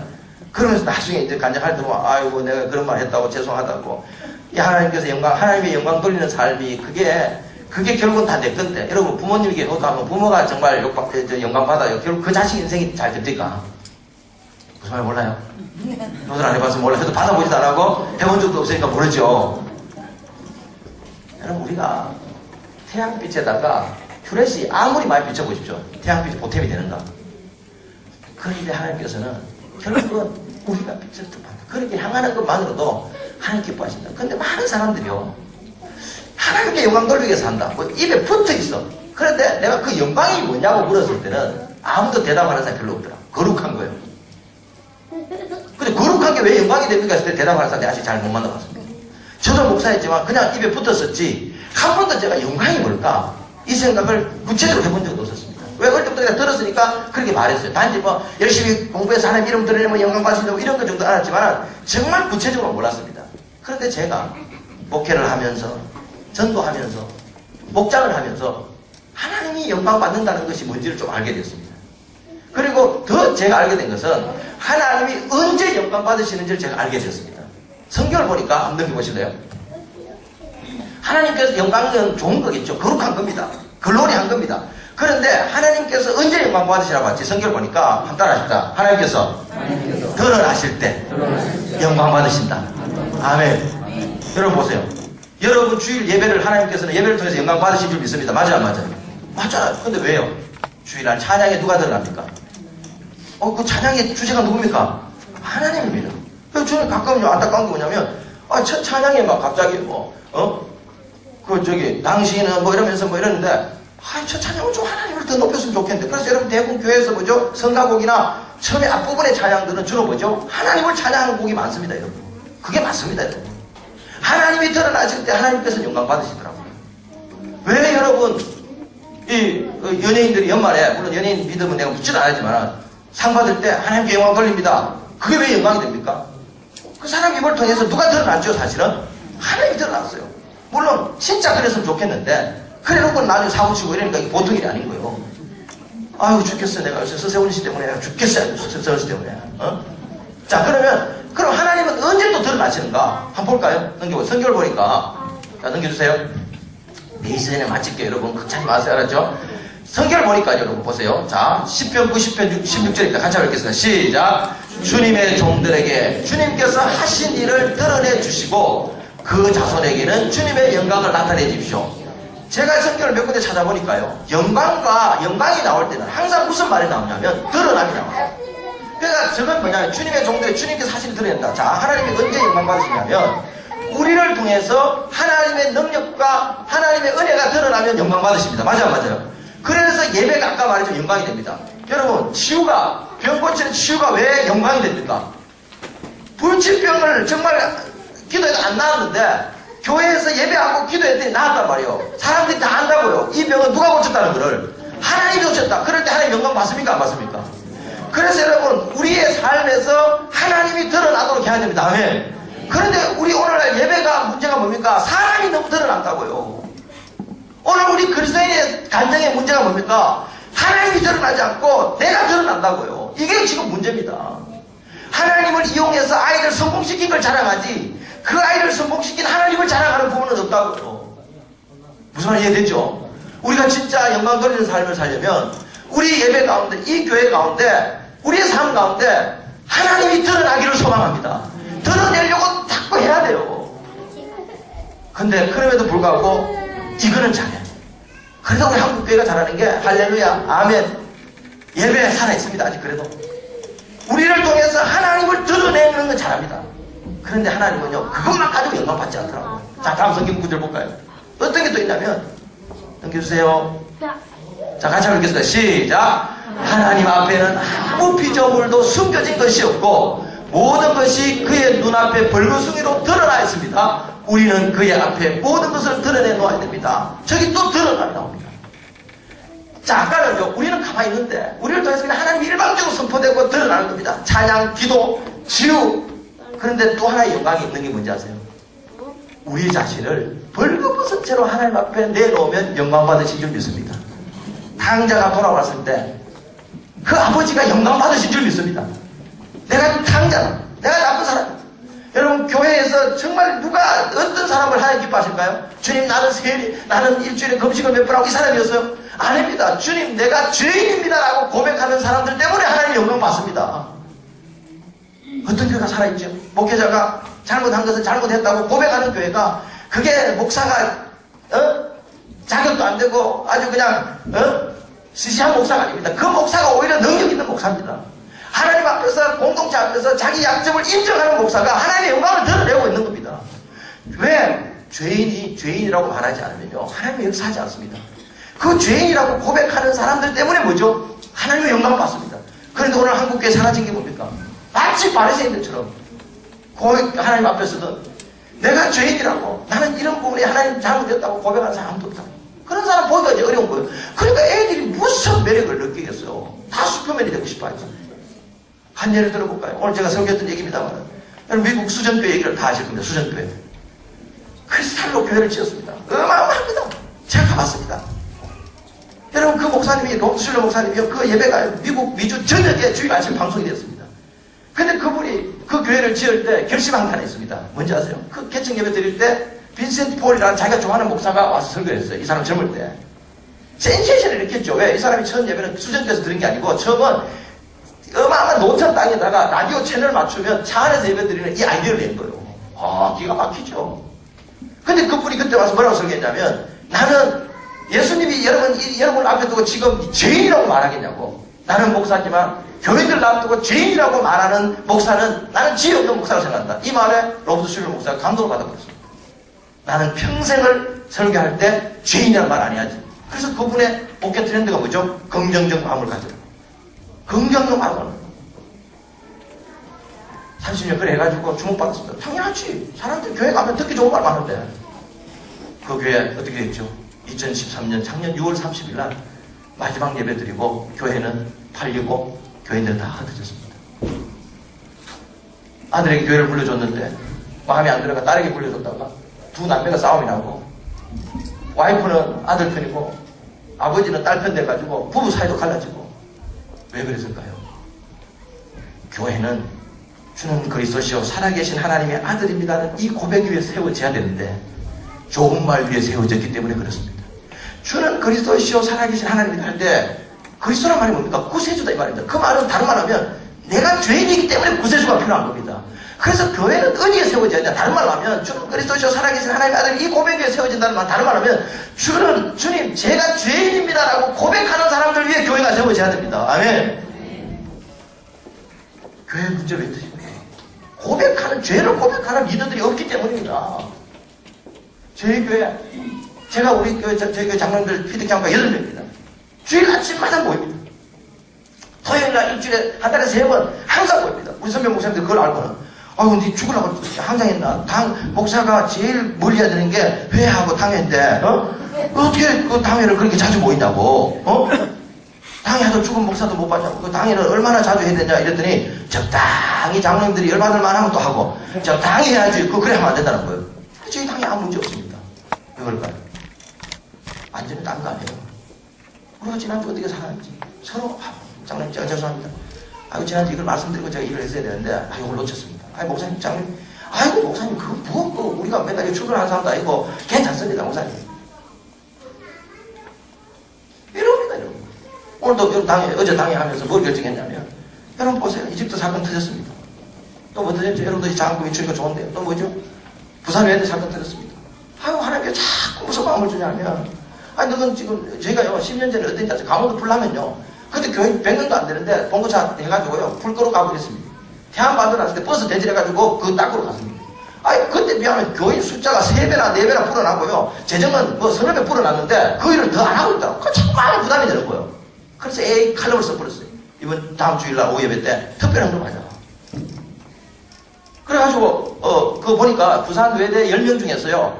그러면서 나중에 이제 간증할 때 뭐 아이고 내가 그런 말 했다고 죄송하다고 이 하나님께서 하나님의 영광 돌리는 삶이 그게 결국은 다 내 건데 여러분 부모님에게 가면 부모가 정말 영광 받아요. 결국 그 자식 인생이 잘 됩니까? 무슨 말 몰라요? 도전 안 해봐서 몰라. 해도 받아보지도 안 하고 해본 적도 없으니까 모르죠. 여러분 우리가 태양빛에다가 큐렛이 아무리 많이 비춰보십시오. 태양빛이 보탬이 되는가? 그런데 하나님께서는 결국은 우리가 빛을 더 받는 그렇게 향하는 것만으로도 하나님 기뻐하신다. 그런데 많은 사람들이요 하나님께 영광 돌리기 위해서 한다. 뭐 입에 붙어 있어. 그런데 내가 그 영광이 뭐냐고 물었을 때는 아무도 대답하는 사람이 별로 없더라. 거룩한 거예요. 근데 거룩한 게 왜 영광이 됩니까? 했을 때 대답하는 사람이 아직 잘 못 만나봤습니다. 저도 목사였지만 그냥 입에 붙었었지 한 번도 제가 영광이 뭘까? 이 생각을 구체적으로 해본 적도 없었습니다. 왜? 그럴 때부터 내가 들었으니까 그렇게 말했어요. 단지 뭐 열심히 공부해서 하나님 이름 드리려면 영광 받으신다고 이런 것 정도 알았지만 정말 구체적으로 몰랐습니다. 그런데 제가 목회를 하면서 전도하면서 목장을 하면서 하나님이 영광 받는다는 것이 뭔지를 좀 알게 됐습니다. 그리고 더 제가 알게 된 것은 하나님이 언제 영광 받으시는지를 제가 알게 됐습니다. 성경을 보니까 한번 넘겨보실래요? 하나님께서 영광은 좋은 거겠죠. 거룩한 겁니다. 글로리한 겁니다. 그런데 하나님께서 언제 영광 받으시라고 했지? 성경을 보니까 한번 따라하십시다. 하나님께서 드러나실 때 영광 받으신다. 아멘. 여러분 보세요. 여러분 주일 예배를 하나님께서는 예배를 통해서 영광 받으신 줄 믿습니다. 맞아요 안 맞아요? 맞잖아요. 근데 왜요? 주일날 찬양에 누가 드러납니까? 그 찬양의 주제가 누굽니까? 하나님입니다. 그래서 저는 가끔 안타까운 게 뭐냐면 첫 찬양에 막 갑자기 당신은 뭐 이러면서 뭐 이러는데 첫 찬양은 좀 하나님을 더 높였으면 좋겠는데 그래서 여러분 대부분 교회에서 뭐죠? 성가곡이나 처음에 앞부분의 찬양들은 주로 뭐죠? 하나님을 찬양하는 곡이 많습니다 여러분. 그게 맞습니다 여러분. 하나님이 드러나실 때 하나님께서 영광 받으시더라고요. 왜 여러분 이 연예인들이 연말에 물론 연예인 믿음은 내가 묻지는 않았지만 상 받을 때 하나님께 영광 돌립니다. 그게 왜 영광이 됩니까? 그 사람 입을 통해서 누가 드러났죠 사실은? 하나님이 드러났어요. 물론 진짜 그랬으면 좋겠는데 그래놓고 나중에 사고치고 이러니까 이게 보통 일이 아닌 거예요. 아유 죽겠어 내가 요새 서세훈 씨 때문에 죽겠어요. 서세훈 씨 때문에. 자 그럼 하나님은 언제 또 드러나시는가? 한번 볼까요? 넘겨보세요. 성경을 보니까 자 넘겨주세요. 베이스에 맞출게요 여러분. 걱정하지 마세요. 알았죠? 성경을 보니까 여러분 보세요. 자 10편 90편 16절입니다. 같이 한번 읽겠습니다. 시작. 주님의 종들에게 주님께서 하신 일을 드러내 주시고 그 자손에게는 주님의 영광을 나타내 주십시오. 제가 성경을 몇 군데 찾아보니까요. 영광이 나올 때는 항상 무슨 말이 나오냐면 드러남이 나와요. 그러니까 저건 뭐냐면 주님의 종들에게 주님께서 하신 일을 드러낸다. 자 하나님이 언제 영광 받으시냐면 우리를 통해서 하나님의 능력과 하나님의 은혜가 드러나면 영광 받으십니다. 맞아요? 그래서 예배가 아까 말했죠. 영광이 됩니다. 여러분 병 고치는 치유가 왜 영광이 됩니까? 불치병을 정말 기도해도 안 나았는데 교회에서 예배하고 기도했더니 나았단 말이에요. 사람들이 다 안다고요. 이 병은 누가 고쳤다는 거를. 하나님이 고쳤다. 그럴 때 하나님 영광 받습니까? 안 받습니까? 그래서 여러분 우리의 삶에서 하나님이 드러나도록 해야 됩니다. 아멘. 그런데 우리 오늘날 예배가 문제가 뭡니까? 사람이 너무 드러난다고요. 오늘 우리 그리스도인의 간증의 문제가 뭡니까? 하나님이 드러나지 않고 내가 드러난다고요. 이게 지금 문제입니다. 하나님을 이용해서 아이를 성공시킨 걸 자랑하지 그 아이를 성공시킨 하나님을 자랑하는 부분은 없다고요. 무슨 말 이해되죠? 우리가 진짜 영광 돌리는 삶을 살려면 우리 예배 가운데 이 교회 가운데 우리의 삶 가운데 하나님이 드러나기를 소망합니다. 드러내려고 자꾸 해야 돼요. 근데 그럼에도 불구하고 이거는 잘해. 그래도 우리 한국교회가 잘하는 게 할렐루야 아멘 예배에 살아있습니다. 아직 그래도 우리를 통해서 하나님을 드러내는 건 잘합니다. 그런데 하나님은요 그것만 가지고 영광 받지 않더라고요. 자 다음 성경 구절 볼까요? 어떤 게 또 있냐면 넘겨주세요. 자 같이 한번 읽겠습니다. 시작. 하나님 앞에는 아무 피조물도 숨겨진 것이 없고 모든 것이 그의 눈앞에 벌거숭이로 드러나 있습니다. 우리는 그의 앞에 모든 것을 드러내 놓아야 됩니다. 저기 또 드러나게 나옵니다. 자 아까는요 우리는 가만히 있는데 우리를 통해서 그냥 하나님이 일방적으로 선포되고 드러나는 겁니다. 찬양, 기도, 치유. 그런데 또 하나의 영광이 있는 게 뭔지 아세요? 우리 자신을 벌거벗은 채로 하나님 앞에 내놓으면 영광 받으신 줄 믿습니다. 탕자가 돌아왔을 때 그 아버지가 영광 받으신 줄 믿습니다. 내가 탕자다. 내가 나쁜 사람. 여러분, 교회에서 정말 누가 어떤 사람을 하나님 기뻐하실까요? 주님, 나는 일주일에 금식을 몇 번 하고 이 사람이었어요? 아닙니다. 주님, 내가 죄인입니다라고 고백하는 사람들 때문에 하나님 영광 받습니다. 어떤 교회가 살아있죠? 목회자가 잘못한 것을 잘못했다고 고백하는 교회가, 그게 목사가 자격도 안 되고 아주 그냥 시시한 목사가 아닙니다. 그 목사가 오히려 능력 있는 목사입니다. 하나님 앞에서, 공동체 앞에서 자기 약점을 인정하는 목사가 하나님의 영광을 드러내고 있는 겁니다. 왜? 죄인이 죄인이라고 말하지 않으면요, 하나님의 역사하지 않습니다. 그 죄인이라고 고백하는 사람들 때문에 뭐죠? 하나님의 영광을 받습니다. 그런데 오늘 한국교회 사라진 게 뭡니까? 마치 바리새인들처럼 하나님 앞에서는 내가 죄인이라고, 나는 이런 부분에 하나님 잘못했다고 고백하는 사람도 없다. 그런 사람 보기가 이제 어려운 거예요. 그러니까 애들이 무슨 매력을 느끼겠어요? 다 슈퍼맨이 되고 싶어 하죠. 한 예를 들어볼까요? 오늘 제가 설교했던 얘기입니다만, 미국 수전교회 얘기를 다 아실 겁니다. 수전교회. 크리스탈로 교회를 지었습니다. 어마어마합니다. 제가 가봤습니다. 여러분, 그 목사님이, 록슬러 목사님이요, 그 예배가 미국 미주 전역에 주일 아침 방송이 됐습니다. 근데 그분이 그 교회를 지을 때 결심한 게 하나 있습니다. 뭔지 아세요? 그 개척 예배 드릴 때 빈센트 폴이라는 자기가 좋아하는 목사가 와서 설교를 했어요. 이 사람 젊을 때. 센세이션을 일으켰죠. 왜? 이 사람이 처음 예배는 수전교에서 들은 게 아니고, 처음은 어마어마한 노천 땅에다가 라디오 채널 맞추면 차 안에서 예배 드리는 이 아이디어를 낸 거예요. 아, 기가 막히죠. 근데 그분이 그때 와서 뭐라고 설교했냐면, 나는 예수님이 여러분 앞에 두고 지금 죄인이라고 말하겠냐고. 나는 목사지만 교인들 앞두고 죄인이라고 말하는 목사는 나는 지혜 없는 목사라고 생각한다. 이 말에 로버트 슐러 목사가 감동을 받아버렸습니다. 나는 평생을 설교할 때 죄인이라는 말 안 해야지. 그래서 그분의 목회 트렌드가 뭐죠? 긍정적 마음을 가져요. 긍정적 마음을 가져요. 30년 그래 해가지고 주목받았습니다. 당연하지. 사람들 교회 가면 듣기 좋은 말 많은데. 그 교회 어떻게 됐죠? 2013년 작년 6월 30일 날 마지막 예배 드리고 교회는 팔리고 교인들 다 흩어졌습니다. 아들에게 교회를 불려줬는데 마음에 안 들어가 딸에게 불려줬다가 두 남매가 싸움이 나고, 와이프는 아들 편이고 아버지는 딸 편 돼가지고 부부 사이도 갈라지고. 왜 그랬을까요? 교회는 주는 그리스도시요 살아계신 하나님의 아들입니다는 이 고백 위에 세워져야 되는데 좋은 말 위에 세워졌기 때문에 그렇습니다. 주는 그리스도시요 살아계신 하나님이다 할 때 그리스도란 말이 뭡니까? 구세주다 이 말입니다. 그 말은 다른 말 하면 내가 죄인이기 때문에 구세주가 필요한 겁니다. 그래서 교회는 어디에 세워져야 돼? 다른 말로 하면 주는 그리스도시요 살아계신 하나님의 아들, 이 고백 위에 세워진다는 말. 다른 말로 하면 주님 제가 죄인입니다라고 고백하는 사람들 위해 교회가 세워져야 됩니다. 아멘. 교회 문제가 있으십니까? 죄를 고백하는 리더들이 없기 때문입니다. 저희 교회, 제가 우리 교회, 저희 교회 장로님들 피드캠프가 8명입니다. 주일 아침마다 모입니다. 토요일날 일주일에 한 달에 3번 항상 모입니다. 우리 선배 목사님들 그걸 알고는 아유, 니 죽으려고 항상 했나? 목사가 제일 멀리 해야 되는 게 회하고 당회인데, 어떻게 그 당회를 그렇게 자주 모인다고? 당회 하도 죽은 목사도 못 봤냐고. 그 당회를 얼마나 자주 해야 되냐? 이랬더니, 적당히 장로님들이 열받을 만하면 또 하고, 적당히 해야지. 그래 하면 안 된다는 거예요. 저희 당회 아무 문제 없습니다. 왜 그럴까요? 완전히 딴 거 아니에요. 우리가 지난주 어떻게 살았는지. 서로, 장로님, 제가 죄송합니다. 아이고, 지난주 이걸 말씀드리고 제가 일을 했어야 되는데, 이걸 놓쳤습니다. 목사님, 장로님, 아이고, 목사님, 우리가 맨날 출근하는 사람도 아니고, 괜찮습니다, 목사님. 이럽니다, 여러분. 오늘도 어제 당회 하면서 뭘 결정했냐면, 여러분 보세요. 이집트 사건 터졌습니다. 또 뭐 터졌죠? 여러분들 장학금이 주니까 좋은데요. 또 뭐죠? 부산 외대 사건 터졌습니다. 아이고, 하나님께 자꾸 무슨 마음을 주냐면, 너는 지금, 저희가요, 10년 전에 어땠냐, 강원도 불나면요. 그때 교회 100명도 안 되는데, 봉고차 해가지고요, 불 끄러 가버렸습니다. 태안 반도 났을 때 버스 대절해가지고 그 땅으로 갔습니다. 그때 비하면 교인 숫자가 3배나 4배나 불어나고요. 재정은 뭐 서너 배 불어났는데 그 일을 더 안 하고 있다고. 그 참 많은 부담이 되는 거예요. 그래서 칼럼을 써버렸어요. 이번 다음 주일날 오후 예배 때 특별한 걸 하자. 그래가지고 그거 보니까 부산 외대 10명 중에서요.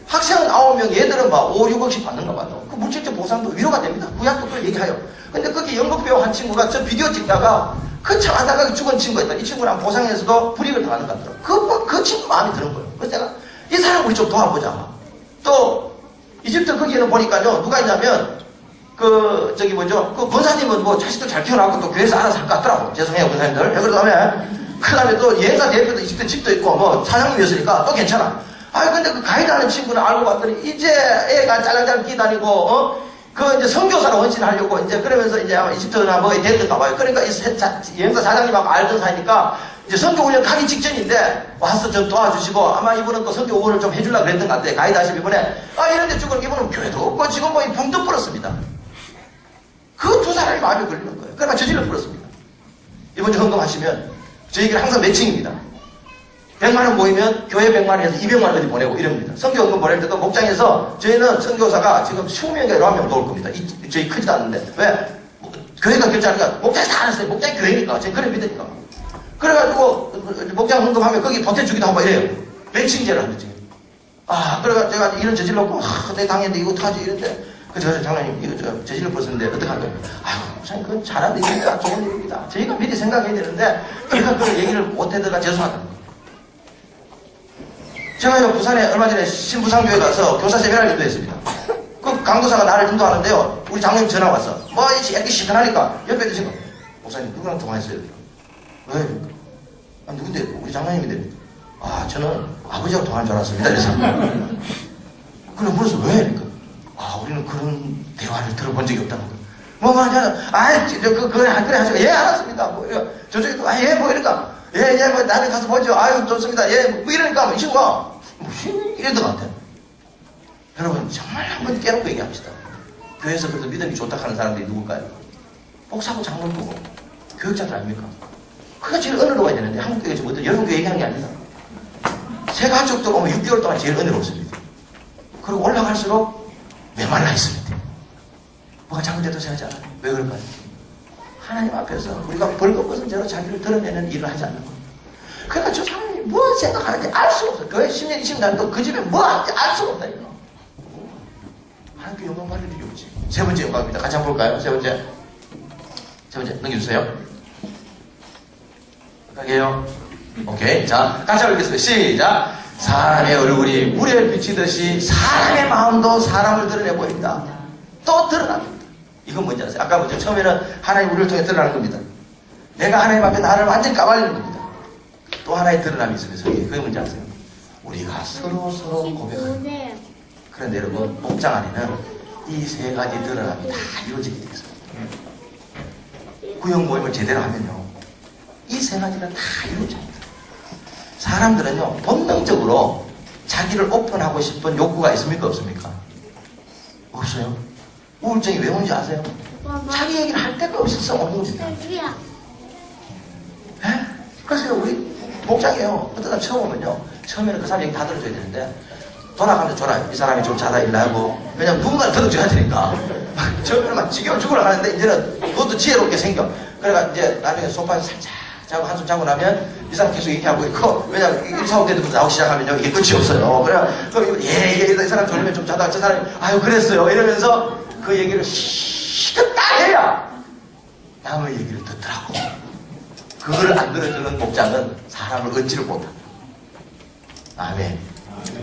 학생은 9명, 얘들은 막 5, 6억씩 받는가 봐요. 그 물질적 보상도 위로가 됩니다. 구약도 그걸 얘기해요. 근데 거기 연극 배우 한 친구가 저 비디오 찍다가 그 참 안타깝게 죽은 친구가 있다. 이 친구랑 보상에서도 불이익을 당하는 것 같더라고요. 그 친구 마음이 드는 거예요. 그래서 내가 이 사람 우리 좀 도와보자. 또 이집트 거기에는 보니까요, 누가 있냐면 그 권사님은 뭐 자식들 잘 키워놨고 또 교회에서 알아서 할 것 같더라고. 죄송해요 권사님들. 그 다음에 또 여행사 대표도 이집트 집도 있고 뭐 사장님이었으니까 또 괜찮아. 근데 그 가이드하는 친구는 알고 봤더니 이제 애가 짤랑짤랑 끼다니고 그 이제 선교사로 헌신하려고 이제 그러면서 이제 아마 이집트나 뭐에 됐던가 봐요. 그러니까 이 여행사 사장님하고 알던 사이니까 이제 선교훈련 가기 직전인데 와서 좀 도와주시고 아마 이분은 또 선교 후원을 좀 해주려고 그랬던 것 같아요. 가이드 하시면 이번에 이런데 죽은 이분은 교회도 없고 지금 뭐 붕도 풀었습니다. 그 두 사람이 마음에 걸리는 거예요. 그러니까 저질러 풀었습니다. 이번 주 헌금하시면 저희에게는 항상 매칭입니다. 100만원 모이면 교회 100만원에서 200만원 어디 보내고 이럽니다. 선교 헌금 보낼 때도 목장에서 저희는 선교사가 지금 20명인가 11명 넣을 겁니다. 저희 크지도 않는데. 왜? 교회가 결제하니까 목장에서 다 알았어요. 목장이 교회니까. 저희 그래 믿으니까. 그래가지고 목장 헌금하면 거기 보태 주기도 하고 이래요. 매칭제를 합니다. 그래가지고 제가 이런 저질렀고 내 당했는데 이거 어떡하지 이런데 저 장로님 이거 저질러 벌었는데 어떡할까요? 목사님 그건 잘한 일입니다. 좋은 일입니다. 저희가 미리 생각해야 되는데 제가 그걸 얘기를 못해드가 죄송하다는 거예요. 제가 부산에 얼마 전에 신부상교회 가서 교사 세미나를 인도했습니다. 그 강도사가 나를 인도하는데요. 우리 장로님 전화 왔어. 이렇게 시원하니까 옆에 드시고 목사님 누구랑 통화했어요? 왜? 누군데? 우리 장로님인데. 저는 아버지하고 통화한 줄 알았습니다. 그래서 그래 물어서 왜? 그러니까 우리는 그런 대화를 들어본 적이 없다는 거예요. 그래 하죠. 예, 알았습니다. 저쪽에도, 이러니까. 나는 가서 보죠. 좋습니다. 이러니까, 이 친구가, 무슨 이랬던 것 같아요. 여러분, 정말 한번 깨놓고 얘기합시다. 교회에서 그래도 믿음이 좋다 하는 사람들이 누굴까요? 목사고 장로고, 교육자들 아닙니까? 그가 제일 은혜로워야 되는데, 한국 교회 지금 어떤 여러분 교회 얘기하는 게 아니다. 새 가족들 오면 6개월 동안 제일 은혜롭습니다. 그리고 올라갈수록 메말라 있습니다. 뭐가 잘못돼도 생각하지 않아요. 왜 그럴까요? 하나님 앞에서 우리가 벌거벗은 죄로 자기를 드러내는 일을 하지 않는 거예요. 그러니까 저 사람이 뭐 생각하는지 알 수가 없어요. 교회 10년, 20년도 그 집에 뭐 하는지 알 수가 없다, 이거. 하나님께 영광 받을 일이 없지. 세 번째 영광입니다. 같이 한번 볼까요? 세 번째, 넘겨주세요. 갈게요. 오케이. 자, 같이 한번 읽겠습니다. 시작. 사람의 얼굴이 물에 비치듯이 사람의 마음도 사람을 드러내 보인다. 또 드러납니다. 이건 뭔지 아세요? 아까 먼저 처음에는 하나님 우리를 통해 드러나는 겁니다. 내가 하나님 앞에 나를 완전히 까발리는 겁니다. 또 하나의 드러남이 있으면서 그게 뭔지 아세요? 우리가 서로 고백하는 거예요. 그런데 여러분 목장 안에는 이 세 가지 드러남이 다 이루어지게 되어 있습니다. 구역 모임을 제대로 하면요 이 세 가지는 다 이루어집니다. 사람들은요 본능적으로 자기를 오픈하고 싶은 욕구가 있습니까? 없습니까? 없어요. 우울증이 왜 오는지 아세요? 자기 얘기를 할 데가 없어서 오는 겁니다. 그래서 우리 목장이에요. 어떤 사람 처음 오면요 처음에는 그 사람 얘기 다 들어줘야 되는데 돌아가면서 줘라. 이 사람이 좀 자다 일나고 왜냐면 누군가를 들어줘야 되니까 처음에는 막 지겨워 죽으러 가는데 이제는 그것도 지혜롭게 생겨. 그러니까 이제 나중에 소파에서 살짝 자고 한숨 자고 나면 이 사람 계속 얘기하고 있고 왜냐면 1차 때부터 나오기 시작하면요 이게 끝이 없어요. 그럼 이 사람 졸리면 좀 자다가 저 사람이 그랬어요 이러면서 그 얘기를 시컷 다 해야 남의 얘기를 듣더라고. 그걸 안 들어주는 목장은 사람을 얻지를 못한다. 아멘.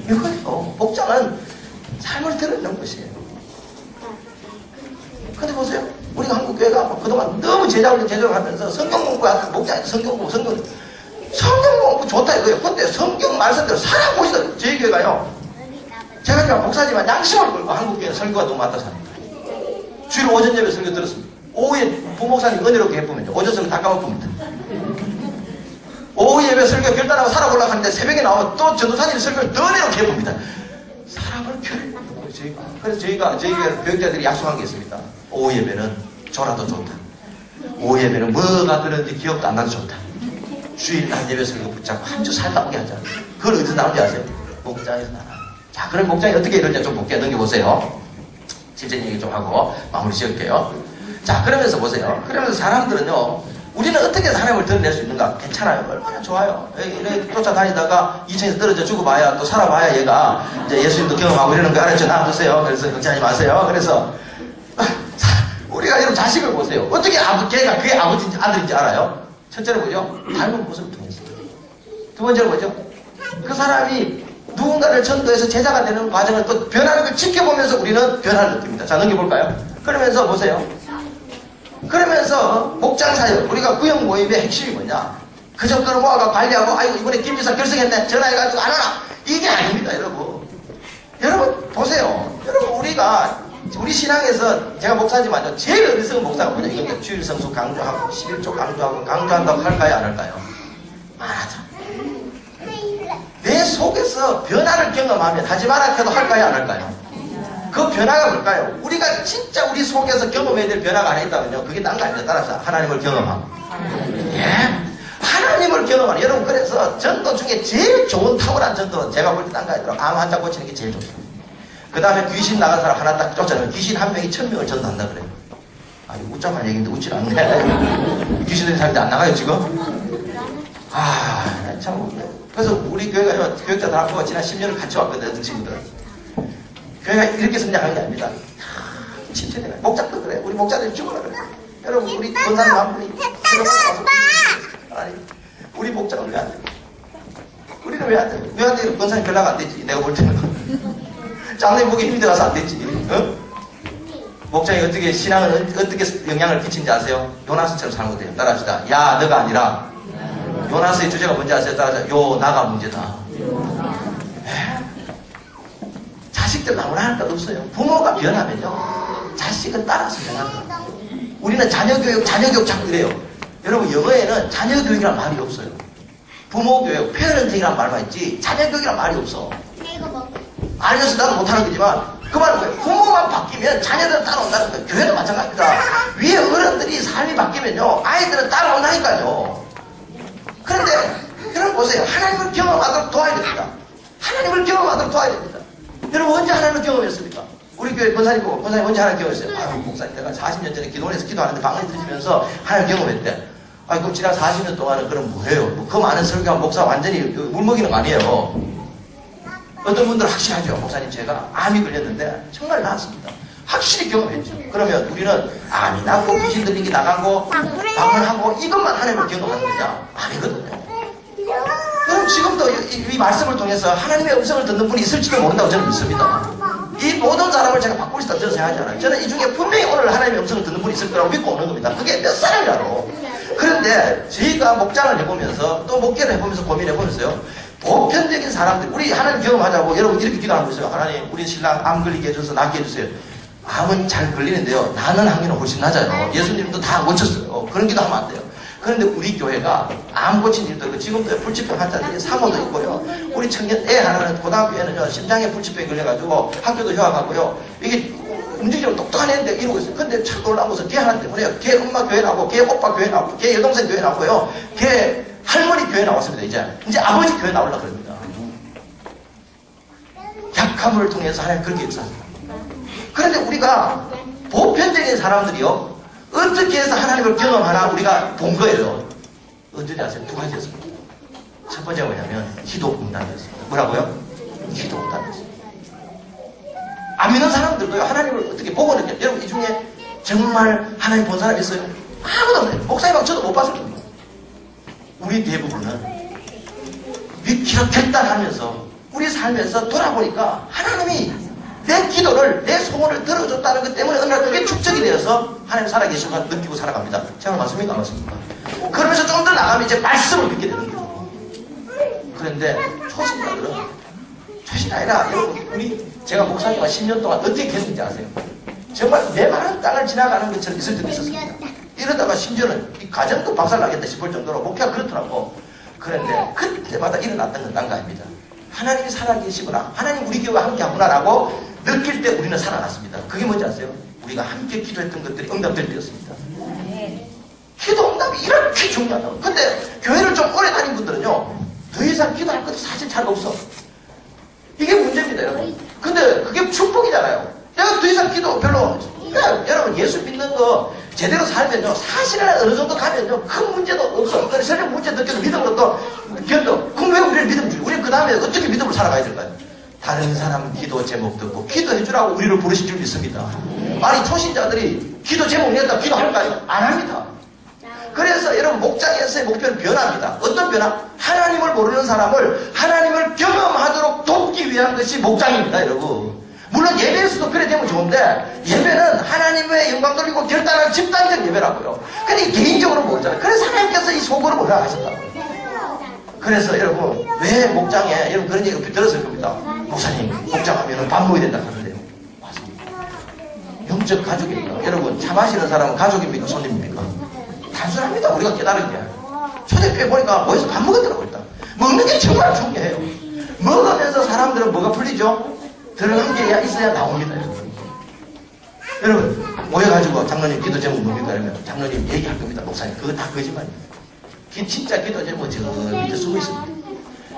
이거예요. 목장은 삶을 드러내는 것이에요. 근데 보세요. 우리가 한국교회가 그동안 너무 제자를 하면서 성경 공부하는 목장에서 성경 공부 좋다 이거예요. 근데 성경 말씀대로 살아보시던 저희 교회가요. 제가 목사지만 양심을 걸고 한국교회 설교가 너무 많다 삽니다. 주일 오전 예배 설교 들었습니다. 오후에 부목사님 은혜롭게 해보면요. 오전 설교 다 까먹습니다. 오후 예배 설교 결단하고 살아보려고 하는데 새벽에 나오면 또 전도사님 설교를 더 은혜롭게 해봅니다. 사람을 교회를 만든 거예요, 저희가. 그래서 저희가 교육자들이 약속한 게 있습니다. 오후 예배는 졸아도 좋다. 오후 예배는 뭐가 들었는지 기억도 안 나도 좋다. 주일 날 예배 설교 붙잡고 한 주 살다 오게 하자. 그걸 어디서 나오는지 아세요? 목장에서 나와. 자, 그럼 목장이 어떻게 이러는지 좀 볼게요. 넘겨보세요. 실제 얘기 좀 하고 마무리 지을게요. 자, 그러면서 보세요. 그러면서 사람들은요, 우리는 어떻게 해서 하나님을 드러낼 수 있는가? 괜찮아요. 얼마나 좋아요. 이렇게 쫓아다니다가 2층에서 떨어져 죽어봐야 또 살아봐야 얘가 이제 예수님도 경험하고 이러는 거 알았죠? 나보세요. 그래서 걱정하지 마세요. 그래서 우리가 여러분 자식을 보세요. 어떻게 걔가 그의 아버지인지 아들인지 알아요? 첫째로 뭐죠? 닮은 모습을 통해서. 두 번째로 뭐죠? 그 사람이 누군가를 전도해서 제자가 되는 과정을 또 변하는 걸 지켜보면서 우리는 변화를 느낍니다. 자, 넘겨볼까요? 그러면서 보세요. 그러면서 목장사역, 우리가 구역 모임의 핵심이 뭐냐? 그 정도로 모아가 관리하고, 아이고, 이번에 김지사 결석했네. 전화해가지고 안 하나. 이게 아닙니다, 여러분. 여러분, 보세요. 여러분, 우리 신앙에서 제가 목사지만요, 제일 어리석은 목사가 뭐냐? 이겁니다. 주일 성수 강조하고, 11조 강조한다고 할까요? 안 할까요? 안 하죠. 내 속에서 변화를 경험하면 하지 마라 해도 할까요? 안 할까요? 그 변화가 뭘까요? 우리가 진짜 우리 속에서 경험해야 될 변화가 하나 있다면요, 그게 딴 거 아닙니다. 따라서 하나님을 경험하고. 예? 하나님을 경험하는, 여러분, 그래서 전도 중에 제일 좋은 탁월한 전도는 제가 볼 때 딴 거 아니더라도 암 환자 고치는 게 제일 좋습니다. 그 다음에 귀신 나간 사람 하나 딱 쫓아내면 귀신 한 명이 1000명을 전도한다 그래요. 아니, 웃자만 얘기인데 웃질 않네. 귀신 들린 사람이 안 나가요, 지금? 참. 그래서 우리 교회가 교육자들 학교가 지난 10년을 같이 왔거든요, 그 친구들. 교회가 이렇게 성장하는 게 아닙니다. 진짜 목자도 그래. 우리 목자들이 죽어라 그래. 여러분, 우리 권사님 한 분이 아니, 우리 목자가 왜 안 돼? 우리는 왜 안 돼? 왜 안 돼? 권사님 연락 안 되지. 내가 볼 때는. 장로님 보기 힘들어서 안 되지. 어? 목장이 어떻게, 신앙은 어떻게 영향을 끼친지 아세요? 요나스처럼 사는 것 같아요. 따라합시다. 야, 너가 아니라. 요나스의 주제가 뭔지 아세요? 따라서 요, 나가 문제다. 자식들 아무나 할 것 없어요. 부모가 변하면요, 자식은 따라서 변합니다. 우리는 자녀교육 자꾸 이래요. 여러분, 영어에는 자녀교육이란 말이 없어요. 부모교육, 페어런팅이란 말만 있지 자녀교육이란 말이 없어. 알려서 나도 못하는 거지만 그 말은 뭐예요? 부모만 바뀌면 자녀들은 따라온다는 거예요. 교회도 마찬가지입니다. 위에 어른들이 삶이 바뀌면요, 아이들은 따라온다니까요. 그런데 여러분 보세요. 하나님을 경험하도록 도와야 됩니다. 하나님을 경험하도록 도와야 됩니다. 여러분, 언제 하나님을 경험했습니까? 우리 교회 권사님 보고, 권사님 언제 하나님 경험했어요? 아유, 목사님, 내가 40년 전에 기도원에서 기도하는데 방언이 터지면서 하나님 경험했대. 아니, 그럼 지난 40년 동안은 그럼 뭐예요? 그 많은 설교한 목사 완전히 물먹이는 거 아니에요? 어떤 분들은 확실하죠. 목사님, 제가 암이 걸렸는데 정말 나았습니다. 확실히 경험했죠. 그러면 우리는 암이 낫고 귀신 들린 게 나가고 방언하고 이것만 하나님을 경험하는 거냐? 아니거든요. 그럼 지금도 이 말씀을 통해서 하나님의 음성을 듣는 분이 있을지도 모른다고 저는 믿습니다. 이 모든 사람을 제가 바꿀 수 있다 저는 생각하지 않아요. 저는 이 중에 분명히 오늘 하나님의 음성을 듣는 분이 있을 거라고 믿고 오는 겁니다. 그게 몇 사람이라고. 그런데 저희가 목장을 해보면서 또 목회를 해보면서 고민해보면서요, 보편적인 사람들, 우리 하나님 경험하자고 여러분 이렇게 기도하고 있어요. 하나님, 우리 신랑 암 걸리게 해줘서 낫게 해주세요. 암은 잘 걸리는데요, 나는 확률은 훨씬 낮아요. 예수님도 다 고쳤어요. 그런 기도 하면 안 돼요. 그런데 우리 교회가 암 고친 일도 있고, 지금도 불치병 환자들이 사모도 있고요. 우리 청년 애 하나는 고등학교에는요, 심장에 불치병이 걸려가지고 학교도 휴학하고요. 이게 움직이면 똑똑한 애인데 이러고 있어요. 근데 참 놀라운 것은 걔 하나 때문에요. 걔 엄마 교회 나오고, 걔 오빠 교회 나오고, 걔 여동생 교회 나오고요. 걔 할머니 교회 나왔습니다. 이제 아버지 교회 나오려고 그럽니다. 약함을 통해서 하나님 그렇게 역사합니다. 그런데 우리가 보편적인 사람들이요, 어떻게 해서 하나님을 경험하나 우리가 본 거예요. 언제냐 아세요? 두 가지였습니다. 첫 번째가 뭐냐면 기도 응답이었습니다. 뭐라고요? 기도 응답이었습니다. 안 믿는 사람들도요, 하나님을 어떻게 보고 느껴요? 여러분, 이 중에 정말 하나님 본 사람 있어요? 아무도 없네요. 목사님하고 저도 못 봤을 겁니다. 우리 대부분은 위키로 결단하면서 우리 삶에서 돌아보니까 하나님이 내 기도를, 내 소원을 들어줬다는 것 때문에 어느 날 그게 축적이 되어서 하나님 살아계신 걸 느끼고 살아갑니다. 제가 맞습니까? 안 맞습니까? 그러면서 좀 더 나가면 이제 말씀을 믿게 되는 거죠. 그런데 초신자들은, 초신이 아니라 여러분, 제가 목사님과 10년 동안 어떻게 했는지 아세요? 정말 내 많은 땅을 지나가는 것처럼 있을 때도 있었습니다. 이러다가 심지어는 이 가정도 박살나겠다 싶을 정도로 목회가 그렇더라고. 그런데 그때마다 일어났던 건 딴 거 아닙니다. 하나님이 살아계시구나, 하나님 우리 교회와 함께 하구나라고 느낄 때 우리는 살아났습니다. 그게 뭔지 아세요? 우리가 함께 기도했던 것들이 응답될 때였습니다. 기도 응답이 이렇게 중요하다고. 근데 교회를 좀 오래 다닌 분들은요, 더 이상 기도할 것도 사실 잘 없어. 이게 문제입니다, 여러분. 근데 그게 축복이잖아요. 내가 더 이상 기도 별로, 그러니까 여러분, 예수 믿는 거 제대로 살면요, 사실은 어느 정도 가면요, 큰 문제도 없어. 그래서 설령 문제 느껴도 믿음으로 또 견뎌. 그럼 왜 우리를 믿음 주고, 우리는 그 다음에 어떻게 믿음으로 살아가야 될까요? 다른 사람 기도 제목 듣고 기도해주라고 우리를 부르신 줄 믿습니다. 아니, 초신자들이 기도 제목 낸다 기도할까요? 안 합니다. 그래서 여러분, 목장에서의 목표는 변화입니다. 어떤 변화? 하나님을 모르는 사람을 하나님을 경험하도록 돕기 위한 것이 목장입니다, 여러분. 물론 예배에서도 그래 되면 좋은데, 예배는 하나님의 영광 돌리고 결단한 집단적 예배라고요. 근데 개인적으로 모르잖아요. 그래서 하나님께서 이 속으로 뭐라 하신다고요. 그래서 여러분, 왜 목장에, 여러분 그런 얘기 들었을 겁니다. 목사님, 목장하면 밥 먹어야 된다 그러는데요. 맞습니다. 영적 가족입니다. 여러분, 차 마시는 사람은 가족입니까? 손님입니까? 단순합니다. 우리가 깨달은 게. 초대교회 보니까 모여서 밥 먹었더라고요. 일단. 먹는 게 정말 중요해요. 먹으면서 사람들은 뭐가 풀리죠? 들어간 게 있어야 나옵니다. 여러분, 모여가지고 장로님 기도 제목 뭡니까? 그러면 장로님 얘기할 겁니다. 목사님, 그거 다 거짓말입니다. 진짜 기도 제목 저 밑에 쓰고 있습니다.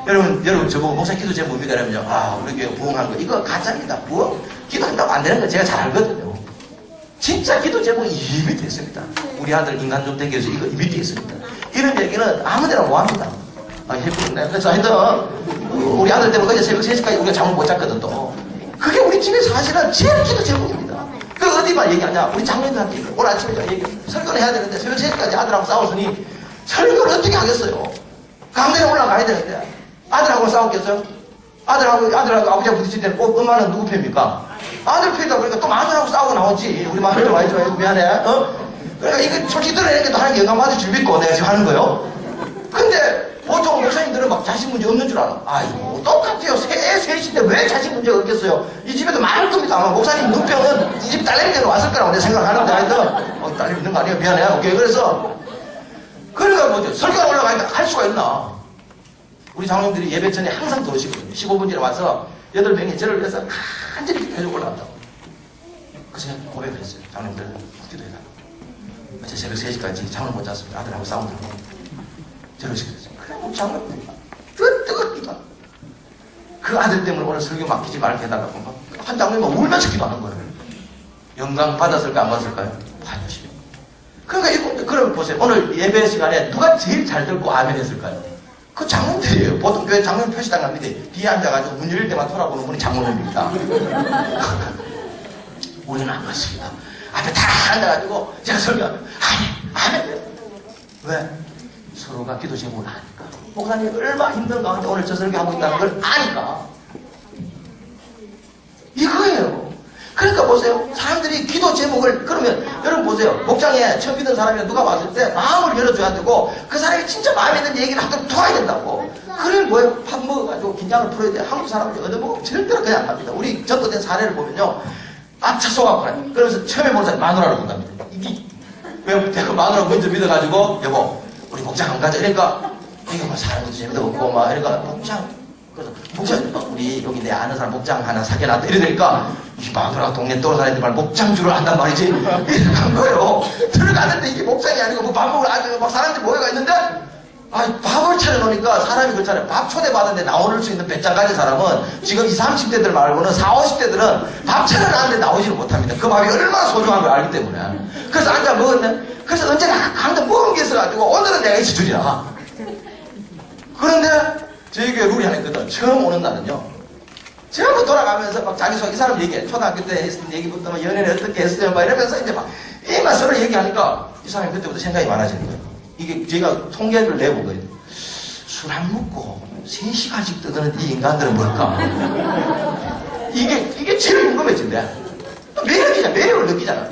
여러분 저보고 목사님 기도 제목 뭡니까? 그러면 우리 교회 부흥한 거 이거 가짜입니다. 부흥? 기도한다고 안 되는 거 제가 잘 알거든요. 진짜 기도 제목이 이 밑에 있습니다. 우리 아들 인간 좀 땡겨서 이거 이 밑에 있습니다. 이런 얘기는 아무데나 못 합니다. 그래서 하여튼 우리 아들 때문에 어제 새벽 3시까지 우리가 잠을 못 잤거든 또. 그게 우리 집에 사실은 제일 기도 제목입니다. 그 어디만 얘기하냐? 우리 장로님한테 오늘 아침에 설교를 해야 되는데 새벽 3시까지 아들하고 싸웠으니 설교를 어떻게 하겠어요? 강단에 올라가야 되는데 아들하고 싸웠겠어요? 아들하고 아버지하고 부딪힐 때는 엄마는 누구 편입니까? 아들 편이다 보니까 또 마누라하고 싸우고 나오지. 우리 마누라 와야지 미안해. 그러니까 이거 솔직히 드러내니까 하나님 영감 받을 줄 믿고 내가 지금 하는 거예요. 근데 보통 목사님들은 막 자식 문제 없는 줄 알아. 아이고 똑같아요. 셋인데 왜 자식 문제가 없겠어요? 이 집에도 많을 겁니다. 아마 목사님 눈병은 이 집 딸내미들은 왔을 거라고 내가 생각하는데 하여튼 딸내미 있는 거 아니에요? 미안해. 오케이. 그래서 그러니까 뭐죠? 설교가 올라가니까 할 수가 있나? 우리 장로님들이 예배 전에 항상 들어오시거든요. 15분 전에 와서 8명이 저를 위해서 간절히 기도해주고 올라간다고. 그래서 제가 고백을 했어요. 장로님들 기도해달라고. 어제 새벽 3시까지 잠을 못 잤습니다. 아들하고 싸운다고. 저를 시켰어요. 그래, 뭐 장로님 뜨겁기도 하고. 그 아들 때문에 오늘 설교 맡기지 말게 해달라고. 한 장로님은 울면서 기도하는 거예요. 영광 받았을까 안 받았을까요? 받으시죠. 그러니까 이분들 그럼 보세요. 오늘 예배 시간에 누가 제일 잘 듣고 아멘 했을까요? 그 장로님들이에요. 보통 교회 장로님 표시당 갑니다. 뒤에 앉아가지고 문 열릴 때만 돌아보는 분이 장로님입니다. 우리는 안 그렇습니다. 앞에 다 앉아가지고 제가 설교하면 아멘. 왜? 서로가 기도 제목을 아니까. 목사님 얼마나 힘든 가운데 오늘 저 설교하고 있다는 걸 아니까. 이거예요. 그러니까 보세요. 사람들이 기도 제목을 그러면 여러분 보세요. 목장에 처음 믿는 사람이 누가 왔을 때 마음을 열어줘야 되고 그 사람이 진짜 마음에 드는 얘기를 하도록 도와야 된다고. 그래 뭐예요? 밥 먹어가지고 긴장을 풀어야 돼. 한국 사람들이 얻어먹으면 절대로 그냥 안 합니다. 우리 전도된 사례를 보면요. 아차 속아버려요. 그러면서 처음에 본 사람이 마누라를 본답니다. 이게 왜 내가 마누라 먼저 믿어가지고 여보 우리 목장 안 가자. 그러니까 이거 뭐 사는 것도 재미도 없고 막 이러니까 목장 그래서 목장 우리 여기 내 아는 사람 목장 하나 사귀어놨다 이러니까 이 마누라가 동네 돌아다니는 말 목장주를 한단 말이지 이렇게 한 거예요. 들어가는데 이게 목장이 아니고 뭐 밥 먹으러 아주 막 사람들이 모여가 있는데 밥을 차려놓으니까 사람이 그렇잖아요. 밥 초대받았는데 나올 수 있는 배짱 가진 사람은 지금 20, 30대들 말고는 40, 50대들은 밥 차려놨는데 나오지를 못합니다. 그 밥이 얼마나 소중한 걸 알기 때문에. 그래서 앉아 먹었네. 그래서 언제나 한잔 먹은 게 있어가지고 오늘은 내가 있어주리라. 그런데 저희 교회 룰이 하나 있거든. 처음 오는 날은요. 처음 돌아가면서 막 자기소개 이 사람 얘기해. 초등학교 때 했던 얘기부터 막 연애를 어떻게 했어요. 막 이러면서 이제 막 이만 서로 얘기하니까 이 사람이 그때부터 생각이 많아지는 거예요. 이게 제가 통계를 내보거든요. 술 안 먹고 3시간씩 떠드는 이 인간들은 뭘까? 이게 제일 궁금해진대. 매력이잖아. 매력을 느끼잖아.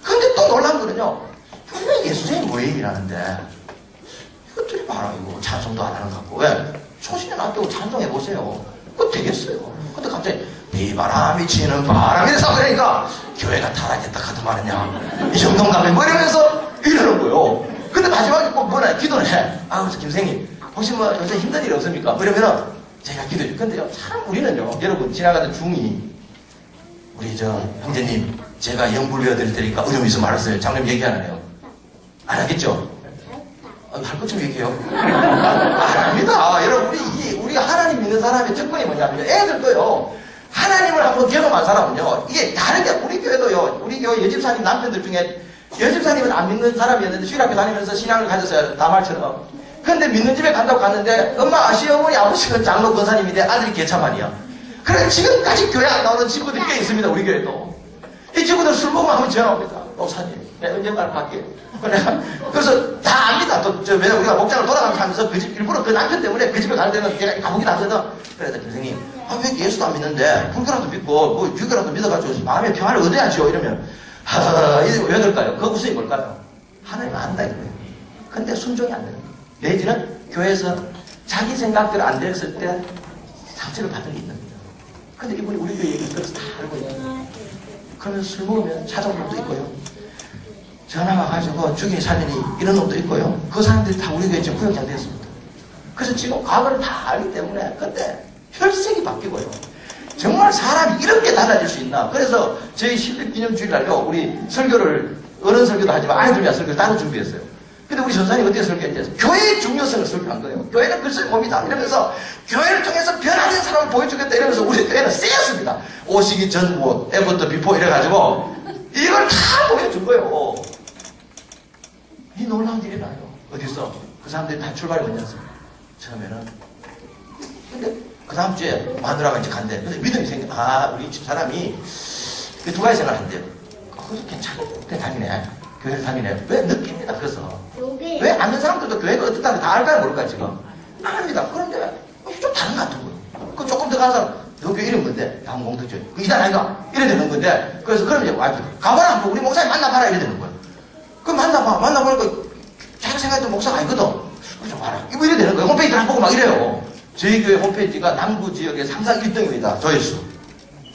근데 또 놀란 거는요. 분명히 예수님이 뭐 얘기를 하는데 이것들이 봐라 이거 찬송도 안 하는 것 같고 왜? 초신에 놔두고 찬송해보세요. 그거 되겠어요. 근데 갑자기 비바람이 치는 바람이 이래서 그러니까 교회가 타락했다 하도 말했냐 이 정도는 가면 뭐 이러면서 이러는 거예요. 근데 마지막에 꼭 뭐냐 기도를 해. 그래서 김생님 혹시 뭐 요새 힘든 일 없습니까? 그러면은 제가 기도해요. 근데요 참 우리는요 여러분 지나가던 중이 우리 저 형제님 제가 영불 외워드릴 테니까 어려움 있으면 알았어요. 장님 얘기 안 해요. 안 하겠죠? 할 것 좀 얘기해요. 안 합니다. 여러분 우리 하나님 믿는 사람의 특권이 뭐냐면 애들도요 하나님을 한번 경험한 사람은요 이게 다른데 우리 교회도요 우리 교회 여집사님 남편들 중에 여집사님은 안 믿는 사람이었는데 주일학교 다니면서 신앙을 가졌어요. 다말처럼. 근데 믿는 집에 간다고 갔는데 엄마 시어머니 아버지는 장로 권사님인데 아들이 개차반이야. 그래 지금까지 교회 안 나오는 친구들이 꽤 있습니다. 우리 교회도. 이 친구들 술 먹으면 한번 전화 옵니다. 목사님, 내가 언젠가 갈게. 그래서 다 압니다. 또, 왜냐면 우리가 목장을 돌아가면서 하면서 그 집, 일부러 그 남편 때문에 그 집에 갈 때는 걔가 가보긴 하거든. 그래서 김생님, 왜 예수도 안 믿는데, 불교라도 믿고, 뭐, 유교라도 믿어가지고 마음의 평화를 얻어야죠. 이러면, 이게 왜 그럴까요? 그 우선이 뭘까요? 하나님 안다, 이거예요. 근데 순종이 안 돼요. 내지는 교회에서 자기 생각대로 안 됐을 때 상처를 받은 게 있는 거죠. 근데 이분이 우리 교회 얘기를 들어서 다 알고 있는. 그러면서 술 먹으면 찾아온 놈도 있고요. 전화 와가지고 죽이 살리니 이런 놈도 있고요. 그 사람들이 다 우리 교회 지금 구역장 됐습니다. 그래서 지금 과거를 다 알기 때문에 그때 혈색이 바뀌고요. 정말 사람이 이렇게 달라질 수 있나. 그래서 저희 10일 기념주일날요. 우리 설교를 어른 설교도 하지만 아이들 위한 설교를 따로 준비했어요. 근데 우리 전사님 어떻게 설교했지? 교회의 중요성을 설교한 거예요. 교회는 글쎄 뭡니다. 이러면서 교회를 통해서 변화된 사람을 보여주겠다 이러면서 우리 교회는 세였습니다. 오시기 전, 뭐, 애부터 비포 이래가지고 이걸 다 보여준 거예요. 이 놀라운 일이 나요. 어디서? 그 사람들이 다 출발이 언제였어요? 처음에는. 근데 그 다음 주에 마누라가 이제 간대. 근데 믿음이 생겨. 우리 집 사람이 두 가지 생각을 한대요. 그것도 괜찮아. 그냥 다니네. 교회를 다니네. 왜? 느낍니다. 그래서. 왜 아는 사람들도 교회가 어떻다는 다 알까요? 모를까요? 지금? 안 합니다. 그런데 좀 다른 것 같은 거예요. 그 조금 더 가는 사람, 너 교회 이름 뭔데? 양공덕죠. 그 이단 아닌가? 이래 되는 건데. 그래서 그러면 이제 와이프, 가봐라. 우리 목사님 만나봐라. 이래 되는 거예요. 그럼 만나보니까 자기가 생각했던 목사가 아니거든. 그래서 봐라. 이거 이래 되는 거예요. 홈페이지를 안 보고 막 이래요. 저희 교회 홈페이지가 남구 지역의 상상 1등입니다. 조회수.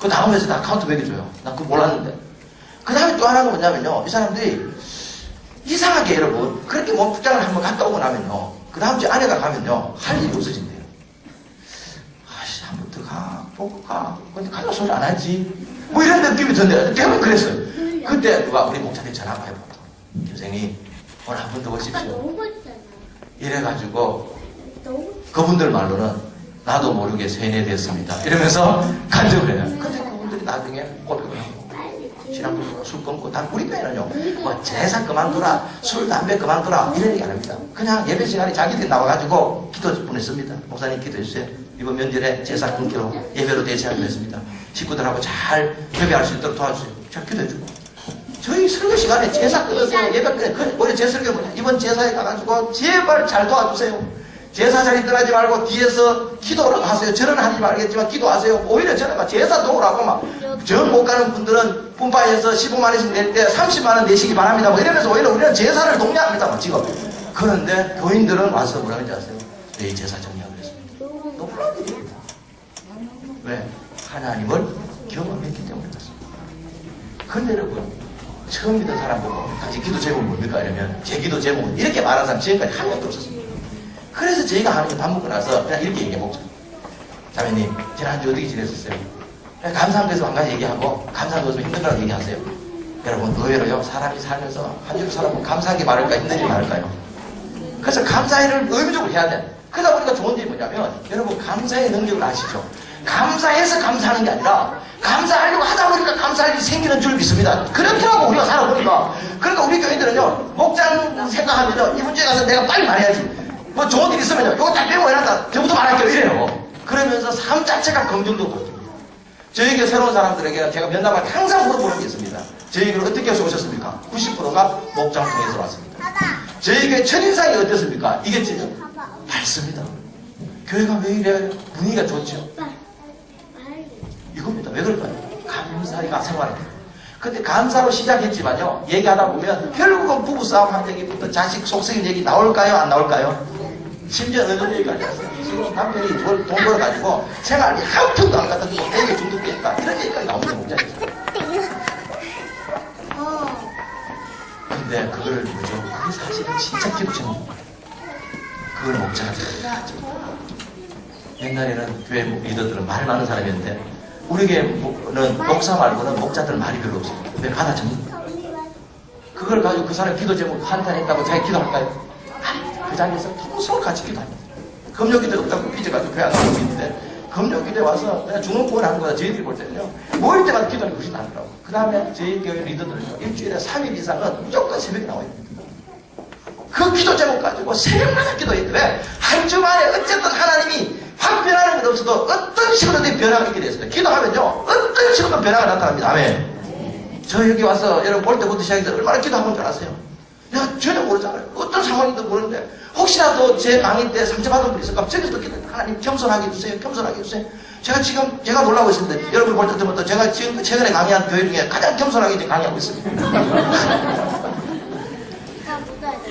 그 다음에서 다 카운트 매겨줘요. 난 그거 몰랐는데. 그 다음에 또 하나가 뭐냐면요. 이 사람들이 이상하게 여러분 그렇게 목장을 한번 갔다 오고 나면요. 그 다음 주에 아내가 가면요. 할 일이 없어진대요. 한번 더 가. 보고 가. 근데 가서 소리 안 하지. 뭐 이런 느낌이 든대요. 대부분 그랬어요. 그때 누가 우리 목사님 전화 한번 해보고. 선생님 오늘 한 번 더 오십시오. 이래가지고 그분들 말로는 나도 모르게 세뇌됐습니다. 이러면서 간증을 해요. 근데 그분들이 나중에 고백을 하고 지난번에 술 끊고 단 우리 교회는요 뭐 제사 그만두라 술 담배 그만두라 이런 얘기 안 합니다. 그냥 예배 시간에 자기들이 나와가지고 기도 보냈습니다. 목사님 기도해주세요. 이번 명절에 제사 끊기로 예배로 대체하기로 했습니다. 식구들하고 잘 예배할 수 있도록 도와주세요. 잘 기도해주고 저희 설교 시간에 제사 끊으세요. 예배 끊으세요. 원래 제 설교 뭐냐 이번 제사에 가가지고 제발 잘 도와주세요. 제사 자리 떠나지 말고 뒤에서 기도를 하세요. 저는 하지 말겠지만 기도하세요. 오히려 저는 막 제사 도우라고 막 전 못 가는 분들은 분파에서 15만 원씩 낼 때 30만 원 내시기 바랍니다. 뭐 이러면서 오히려 우리는 제사를 독려합니다. 뭐 지금. 그런데 교인들은 와서 뭐라 하는지 아세요? 내 제사 정리하고 그랬습니다. 놀라운 일입니다. 왜? 하나님을 경험했기 때문에 그렇습니다. 그런데 여러분 처음 믿은 사람 보고 당신 기도 제목은 뭡니까? 이러면 제 기도 제목은 이렇게 말하는 사람 지금까지 한 명도 없었습니다. 그래서 저희가 하나님께 밥 먹고 나서 그냥 이렇게 얘기해보죠. 자매님, 지난주 어떻게 지냈었어요? 감사한 것에서 한 가지 얘기하고, 감사한 것에서 힘든 거라고 얘기하세요. 여러분, 의외로요, 사람이 살면서 한 줄 살아보면 감사하게 말할까요? 힘든 일 말할까요? 그래서 감사를 의무적으로 해야 돼. 그러다 보니까 좋은 점이 뭐냐면, 여러분, 감사의 능력을 아시죠? 감사해서 감사하는 게 아니라, 감사하려고 하다 보니까 감사할 일이 생기는 줄 믿습니다. 그렇더라고, 우리가 살아보니까. 그러니까 우리 교인들은요, 목장 생각하면요, 이번 주에 가서 내가 빨리 말해야지. 뭐 좋은 일 있으면요, 이거 다 빼고 해놨다. 저부터 말할게요. 이래요. 그러면서 삶 자체가 긍정도 바뀝니다. 저에게 새로운 사람들에게 제가 면담할 때 항상 물어보는 게 있습니다. 저에게를 어떻게 해서 오셨습니까? 90%가 목장 통해서 왔습니다. 저에게 첫인상이 어땠습니까? 이게 지금 밝습니다. 교회가 왜 이래? 분위기가 좋죠? 이겁니다. 왜 그럴까요? 감사가 생활입니다. 근데 감사로 시작했지만요, 얘기하다 보면 결국은 부부싸움 한 얘기부터 자식 속썩인 얘기 나올까요? 안 나올까요? 심지어 어느 정도 얘기까지 했어요. 지금 남편이 돈 벌어가지고 생활이 한 푼도 안 갖다 주고 돈이 중독됐다. 이런 얘기까지 나오는 목자였어요. 근데 그걸 뭐죠? 그게 사실은 진짜 기도 제목입니다. 그걸 목자가 잘하죠. 옛날에는 교회 리더들은 말 많은 사람이었는데 우리 교회는 목사 말고는 목자들 말이 별로 없습니다. 근데 하나 정립니다. 그걸 가지고 그 사람 기도 제목 한탄했다고 자기 기도할까요? 그 자리에서 통솔 같이 기도합니다. 금요기대 없다고 삐져가지고 교회 안 가고 있는데 금요기대 와서 내가 죽는 구원 하는 거다 저희들이 볼 때는요 모일 때마다 기도하는 것이 나더라고요. 그 다음에 저희 교회 리더들은요 일주일에 3일 이상은 무조건 새벽에 나와야 됩니다. 그 기도 제목 가지고 새벽마다 기도해요. 왜? 한 주 만에 어쨌든 하나님이 확 변하는 건 없어도 어떤 식으로든 변화가 있게 됐습니다. 기도하면요 어떤 식으로든 변화가 나타납니다. 아멘. 저 여기 와서 여러분 올 때부터 시작해서 얼마나 기도한 줄 아세요? 내가 전혀 모르잖아요. 어떤 상황인지도 모르는데 혹시라도 제 강의 때 상처받은 분 있을까? 저기서 기도 하나님 겸손하게 해주세요. 겸손하게 해주세요. 제가 놀라고 있습니다. 여러분 볼 때부터 제가 지금 최근에 강의한 교회 중에 가장 겸손하게 지금 강의하고 있습니다.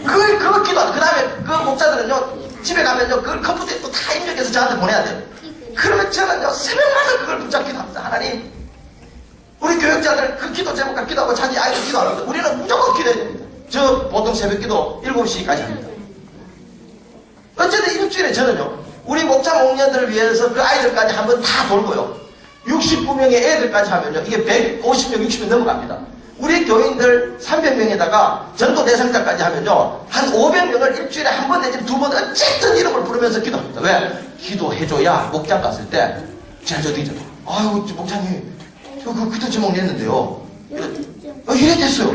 그걸 기도하고 그 다음에 그 목사들은요 집에 가면요 그걸 컴퓨터에 또 다 입력해서 저한테 보내야 돼요. 그러면 저는요 새벽마다 그걸 붙잡기도 합니다. 하나님 우리 교육자들 그 기도 제목과 기도하고 자기 아이들 기도하는데 우리는 무조건 기도해야 됩니다. 저 보통 새벽 기도 7시까지 합니다. 어쨌든 일주일에 저는요 우리 목자 목녀들을 위해서 그 아이들까지 한번 다 돌고요 69명의 애들까지 하면요 이게 150명 60명 넘어갑니다. 우리 교인들 300명에다가 전도 대상자까지 하면요 한 500명을 일주일에 한 번 내지 두 번 어쨌든 이름을 부르면서 기도합니다. 왜? 기도해줘야 목장 갔을 때 제가 저도 있잖아요. 아유 목장님 저 그 기도 제목 냈는데요 이래 됐어요.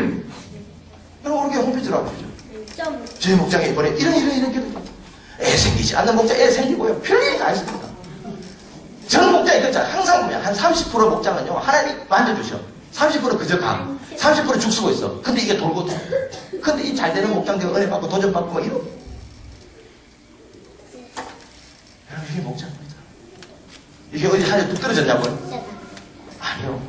여러분 우리 홈페이지로 하시죠. 저희 목장에 이번에 이런 기도 애 생기지 않는 목장 애 생기고요 별일이 다 있습니다. 저는 목장이 그렇잖아요. 항상 보면 한 30% 목장은요 하나님 만져주셔. 30% 그저 가. 30% 죽 쓰고 있어. 근데 이게 돌고 돼. 근데 이 잘 되는 목장들 은혜 받고 도전 받고 막 이러. 여러분 이게 목장입니다. 이게 어디 하늘 뚝 떨어졌냐고요? 아니요.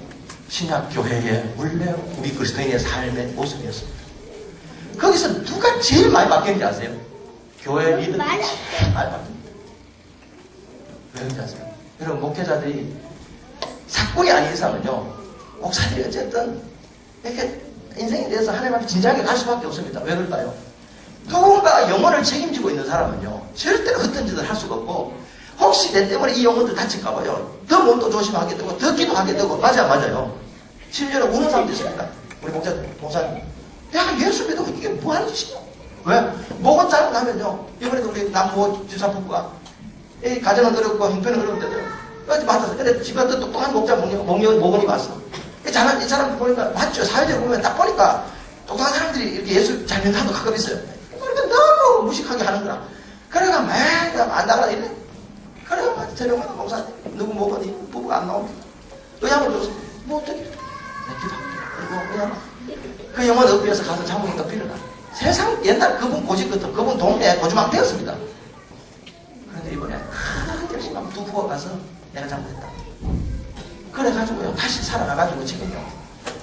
신약 교회의 원래 우리 그리스도인의 삶의 모습이었습니다. 거기서 누가 제일 많이 바뀌었는지 아세요? 교회 리더들이 제일 많이 바뀝니다. 왜 그런지 아세요? 여러분 목회자들이 사건이 아닌 이상은요 목사님이 어쨌든 이렇게 인생에 대해서 하나님 앞에 진지하게 갈 수밖에 없습니다. 왜 그럴까요? 누군가 영혼을 책임지고 있는 사람은요 절대로 헛된 짓을 할 수가 없고 혹시 내 때문에 이 영혼들 다칠까봐요 더 몸도 조심하게 되고 더 기도하게 되고 맞아요. 심지어는 우는 사람도 있습니다. 우리 목사님 야 예수 믿으면 이게 뭐하는 짓이냐? 왜? 목은 잘못하면요 이번에도 우리 남모 지사 부부가 이 가정은 어렵고 형편은 어려운데도요 맞았어. 근데 집에 또 똑똑한 목자 목원이 왔어. 이 사람 보니까 맞죠. 사회적으로 보면 딱 보니까 똑똑한 사람들이 이렇게 예수 잘 믿는 사람도 가끔 있어요. 그러니까 너무 무식하게 하는 거라. 그래가 매일 안 나가라 이래. 그래가 저녁마다 목사님 누구 목원이 부부가 안 나옵니다. 의향을 줬어. 뭐 어떻게? 내 기도할게. 그리고 의향 그 영혼 엎드려서 가서 잡으니까 빌어나. 세상 옛날 그분 고집부터 그분 동네에 고주망 되었습니다. 그런데 이번에 열심히 한번 두 부가 가서 내가 잘못했다. 그래가지고요 다시 살아나가지고 지금요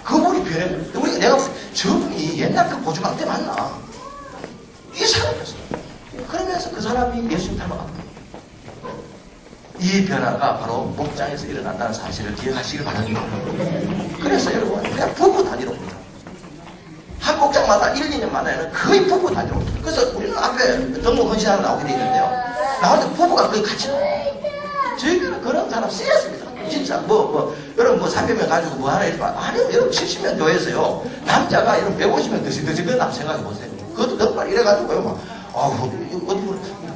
그분이 변해. 내가 저분이 옛날 그 고주망 때 맞나? 이 사람이었어요. 그러면서 그 사람이 예수님 닮아갑니다. 이 변화가 바로 목장에서 일어난다는 사실을 기억하시길 바랍니다. 그래서 여러분 그냥 부부 단위로 옵니다. 한 목장마다 1, 2년마다는 거의 부부 단위로 옵니다. 그래서 우리는 앞에 등록 헌신하러 나오게 되어 있는데요 나올 때 부부가 거의 같이 나와요. 저희들은 그런 사람 쓰였습니다. 진짜 여러분 300명 가지고 뭐 하나 이러지 마. 아니요 여러분 70명 교회에서요 남자가 여러분 150명 드시 그건 남 생각해보세요. 그것도 정말 이래가지고요 막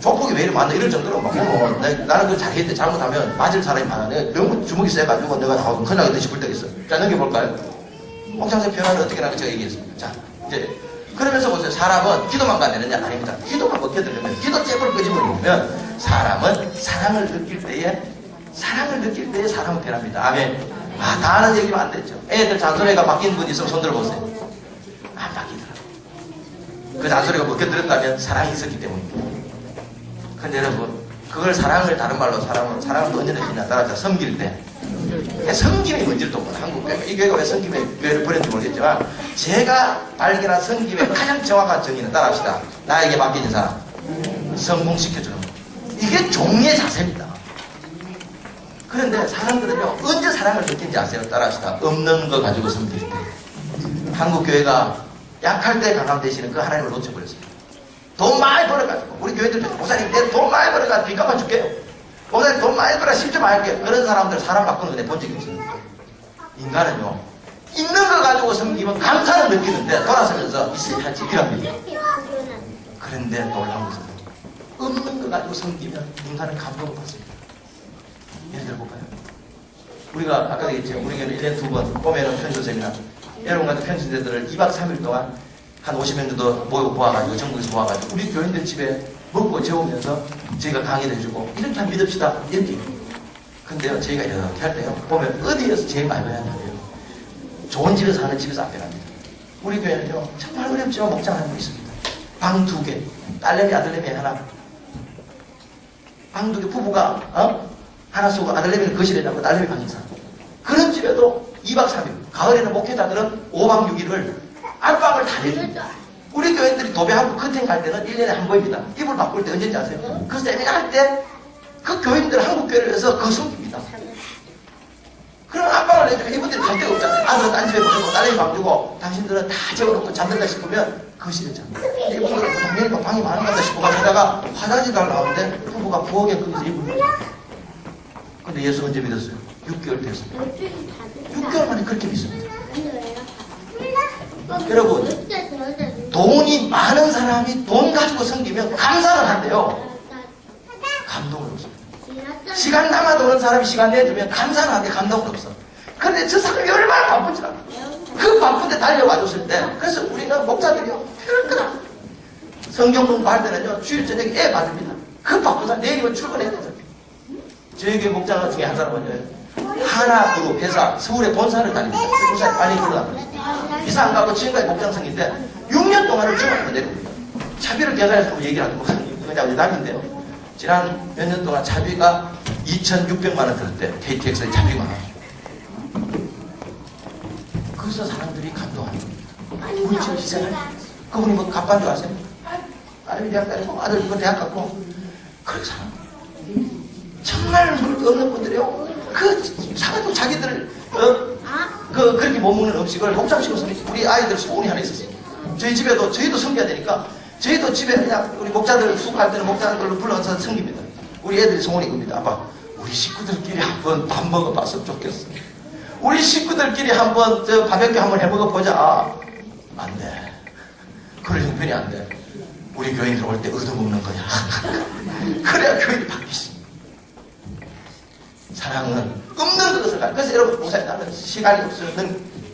조폭이 왜 이리 많나 이럴 정도로 막 나는 그거 잘했는데 잘못하면 맞을 사람이 많아. 내가 너무 주먹이 세가지고 내가 큰일 나겠다 싶을 때가 있어요. 자 넘겨볼까요? 목장생 변화를 어떻게 나가 제가 얘기했습니다. 자 이제 그러면서 보세요. 사람은 기도만 가야 되느냐? 아닙니다. 기도만 먹혀들려면 기도 잽을 끄집어내면 사람은 사랑을 느낄 때에 사람은 변합니다. 아멘. 다 아는 얘기면 안 되죠. 애들 잔소리가 바뀐 분 있으면 손 들어보세요. 안 바뀌더라. 그 잔소리가 먹혀들었다면 사랑이 있었기 때문입니다. 근데 여러분 그걸 사랑을 다른 말로 사랑을 또 언제 느끼냐 따라서 섬길 때 섬김이 뭔지를 또 몰라. 한국교회가 이 교회가 왜 섬김의 교회를 버렸는지 모르겠지만 제가 발견한 섬김의 가장 정확한 정의는 따라합시다. 나에게 맡겨진 사람 성공시켜주는 거. 이게 종의 자세입니다. 그런데 사람들은요 언제 사랑을 느낀지 아세요? 따라합시다. 없는 거 가지고 섬길 때. 한국교회가 약할 때 강함 대신에 그 하나님을 놓쳐버렸습니다. 돈 많이 벌어가지고 우리 교회들 목사님 내 돈 많이 벌어가지고 빚 갚아줄게요. 목사님 돈 많이 벌어 10점 할게요. 그런 사람들 사람 바꾸는 거 내가 본 적이 없습니다. 인간은요 있는 거 가지고 섬기면 감사를 느끼는데 돌아서면서 있어야 할지 이랍니다. 그런데 놀라운 것은 없는 거 가지고 섬기면 인간은 감동을 받습니다. 예를 들어볼까요? 우리가 아까 얘기했죠. 우리 교회는 1년에 2번 봄에는 편지 세미나 여러분 같은 편지대들을 2박 3일 동안 한 50명 정도 모아가지고 전국에서 모아가지고 우리 교인들 집에 먹고 재우면서 저희가 강의를 해주고 이렇게 하면 믿읍시다 이렇게. 근데요 저희가 이렇게 할 때요 보면 어디에서 제일 많이 배웠냐면 좋은 집에서 하는 집에서 안 변합니다. 우리 교회는요, 정말 어렵지만 목장하는 거 있습니다. 방 2개, 딸내미, 아들내미 하나. 방 2개, 부부가, 하나 쓰고 아들내미는 거실에 자고 딸내미 방에 사. 그런 집에도 2박 3일, 가을에는 목회자들은 5박 6일을 안방을 다 내줍니다. 우리 교회들이 도배하고 커팅 갈 때는 1년에 한 번입니다. 이불 바꿀 때 언제인지 아세요? 그 세미나 때 그 교인들 한국교회를 위해서 그거 숨깁니다. 그럼 안방을 내주면 이분들이 갈 데가 없잖아요. 아들은 딴 집에 보내고 딸내미 방 주고 당신들은 다 재워놓고 잠든다 싶으면 거실에 잠든다. 이분들은 당연히 방이 많은 것 같다 싶어 가다가 화장실 가려 나오는데 부부가 부엌에 거기서 이불을 내요. 근데 예수 언제 믿었어요? 6개월 됐습니다. 6개월 만에 그렇게 믿습니다. 여러분, 돈이 많은 사람이 돈 가지고 섬기면 감사를 한대요. 감동은 없습니다. 시간 남아도 오는 사람이 시간 내주면 감사는 하는데 감동은 없어. 그런데 저 사람이 얼마나 바쁜지 알아. 그 바쁜데 달려와줬을 때, 그래서 우리가 목사들이요, 그렇구나. 성경 공부할 때는요, 주일 저녁에 애 받습니다. 그 바쁜 사람, 내일이면 출근해야 되죠. 저희 교회 목장 중에 한 사람은요, 하나 그룹 회사, 서울의 본사를 다닙니다. 본사에 빨리 들어가거든요. 이사 안 가고 지금까지 목장성인데 6년 동안을 주말로 내려옵니다. 차비를 계산해서 얘기를 하는 목사님, 그냥 남인데요. 지난 몇 년 동안 차비가 2,600만 원 들었대요. KTX에 차비가 많아요. 그래서 사람들이 감동합니다. 물질 희생을. 그분이 뭐 갑반 줄 아세요? 아니 대학 다니고 아들 이거 대학 갔고 그런 사람. 정말 없는 분들이요. 그 사람도 자기들 그렇게 못 먹는 음식을 목장식으로 씁니다. 우리 아이들 소원이 하나 있었어요. 저희 집에도 저희도 섬겨야 되니까 저희도 집에 그냥 우리 목자들 수고할 때는 목자들로 불러서 섬깁니다. 우리 애들이 소원이 겁니다. 아빠, 우리 식구들끼리 한번 밥 먹어봤으면 좋겠어. 우리 식구들끼리 한번 저 바베큐 한번 해먹어보자. 안 돼. 그럴 형편이 안 돼. 우리 교인들 올 때 얻어먹는 거야. 그래야 교인이 바뀌지. 사랑은 없는 것을 가. 그래서 여러분 목사님 나는 시간이 없어요.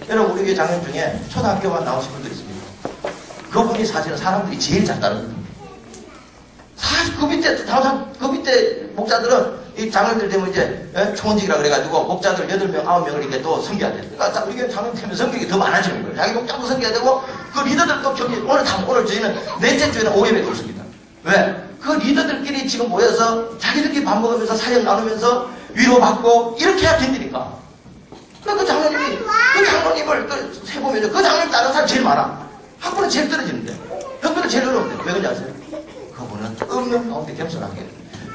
여러분 우리 교회 장님 중에 초등학교만 나오신 분들 있습니다. 그분이 사실은 사람들이 제일 잘 따릅니다. 사실 그 밑에 목자들은 이 장로들 되면 이제 총원직이라 그래가지고 목자들 8명, 9명을 이렇게 또 섬겨야 돼. 그러니까 우리 교회 장로 되면 섬기기 더 많아지는 거예요. 자기 목장도 섬겨야 되고 그 리더들도 오늘 저희는 넷째 주에는 5예배가 없습니다. 왜? 그 리더들끼리 지금 모여서 자기들끼리 밥 먹으면서 사역 나누면서 위로받고 이렇게 해야 된다니까. 그 장로님을 해보면 그 장로님 다른 사람 제일 많아. 한 분은 제일 떨어지는데 형들은 제일 어려운데 왜 그런지 아세요? 그분은 없는 가운데 겸손하게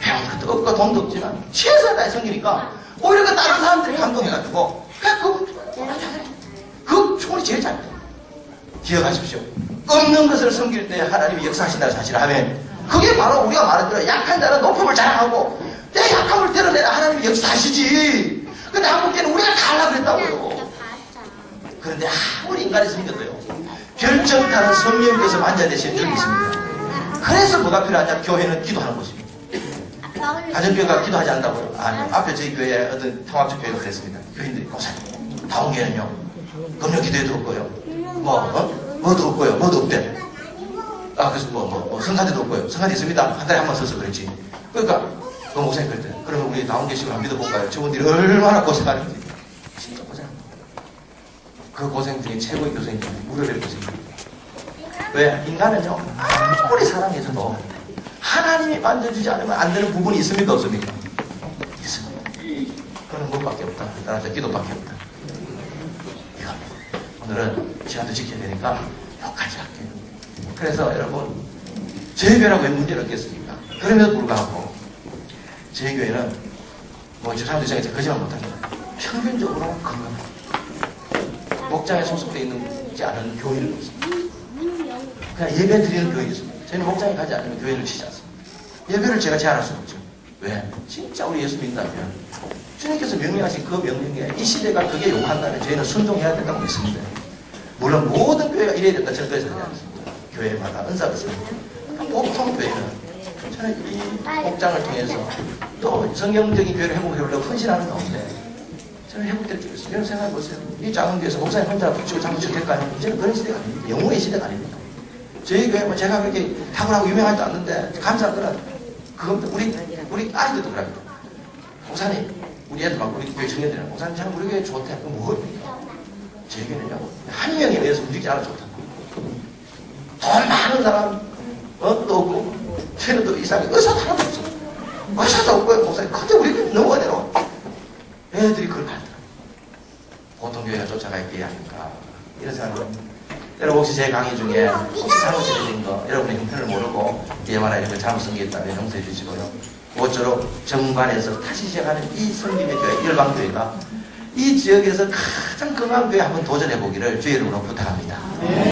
배운 것도 없고 돈도 없지만 최선을 다해 섬기니까 오히려 그 다른 사람들이 감동해가지고 그 총이 제일 잘해요. 기억하십시오. 없는 것을 섬길 때 하나님이 역사하신다는 사실. 아멘. 그게 바로 우리가 말한 대로 약한 자는 높음을 자랑하고 내 약함을 드러내라 하나님이 역사하시지. 근데 한국교회는 우리가 다 하려고 그랬다고요. 그런데 아무리 인간이 섬겨도요, 결정타는 성령께서 만져내시는 줄이 있습니다. 그래서 뭐가 필요하냐? 교회는 기도하는 곳입니다. 가정교회가 기도하지 않는다고요? 아니요. 앞에 저희 교회에 어떤 통합적 교회가 그랬습니다. 교인들이 목사님, 다음 교회는요, 금요 기도에도 없고요, 뭐도 없고요, 뭐도 없대. 그래서 성가대도 없고요. 성가대 있습니다. 한 달에 한 번 써서 그랬지. 그러니까 그 목사님 그랬대. 그러면 우리 다음 교식을 한번 믿어볼까요? 저분들이 얼마나 고생하는지. 진짜 고생합니다. 그 고생 중에 최고의 고생이 무료될 고생입니다. 왜? 인간은요, 아무리 사랑해서도 하나님이 만져주지 않으면 안 되는 부분이 있습니까? 없습니까? 있습니다. 그건 무엇밖에 없다. 따라서 기도밖에 없다. 이겁니다. 오늘은 시간도 지켜야 되니까 여기까지 할게요. 그래서 여러분, 저희 교회라고 왜 문제를 얻겠습니까? 그럼에도 불구하고 저희 교회는 저 사람들 생각에 거짓말 못합니다. 평균적으로 건강합니다. 목장에 소속되어 있지 않은 교회는 없습니다. 그냥 예배 드리는 교회가 있습니다. 저희는 목장에 가지 않으면 교회를 치지 않습니다. 예배를 제가 제한할 수 없죠. 왜? 진짜 우리 예수 믿는다면 주님께서 명령하신 그 명령에 이 시대가 그게 요구한다면 저희는 순종해야 된다고 믿습니다. 물론 모든 교회가 이래야 된다 저는 그래서 하지 않습니다. 교회마다 은사가 있습니다. 보통 교회는 저는 이 목장을 통해서 또 성경적인 교회를 회복해보려고 헌신하는 가운데 저는 회복될 줄 있어요. 여러분 생각해보세요. 이 작은 교회에서 목사님 혼자 붙이고 장구치고 될까요? 이제는 그런 시대가 아닙니다. 영웅의 시대가 아닙니다. 저희 교회 제가 그렇게 탁월하고 유명하지도 않는데 감사한 거는 그겁니다. 우리 아이들도 그럽니다. 목사님, 우리 애들 막 우리 교회 청년들은 목사님 참 우리 교회 좋대. 그럼 뭐입니까? 제게는요, 한 명에 의해서 움직이지 않아도 좋다. 돈 많은 사람, 또 없고, 체력도 이상해. 의사도 하나도 없어. 의사도 없고요, 목사님. 근데 우리 너무 어려워. 애들이 그걸 받더라. 보통 교회가 쫓아갈 게 아닌가. 이런 생각을. 여러분, 혹시 제 강의 중에, 혹시 잘못이 된 거, 여러분의 형편을 모르고, DMR나 이런 걸 잘못 쓴 게 있다면 용서해 주시고요. 모쪼록 정관에서 다시 시작하는 이 성김의 교회, 열방교회가 이 지역에서 가장 건강한 교회 한번 도전해 보기를 주의 이름으로 부탁합니다.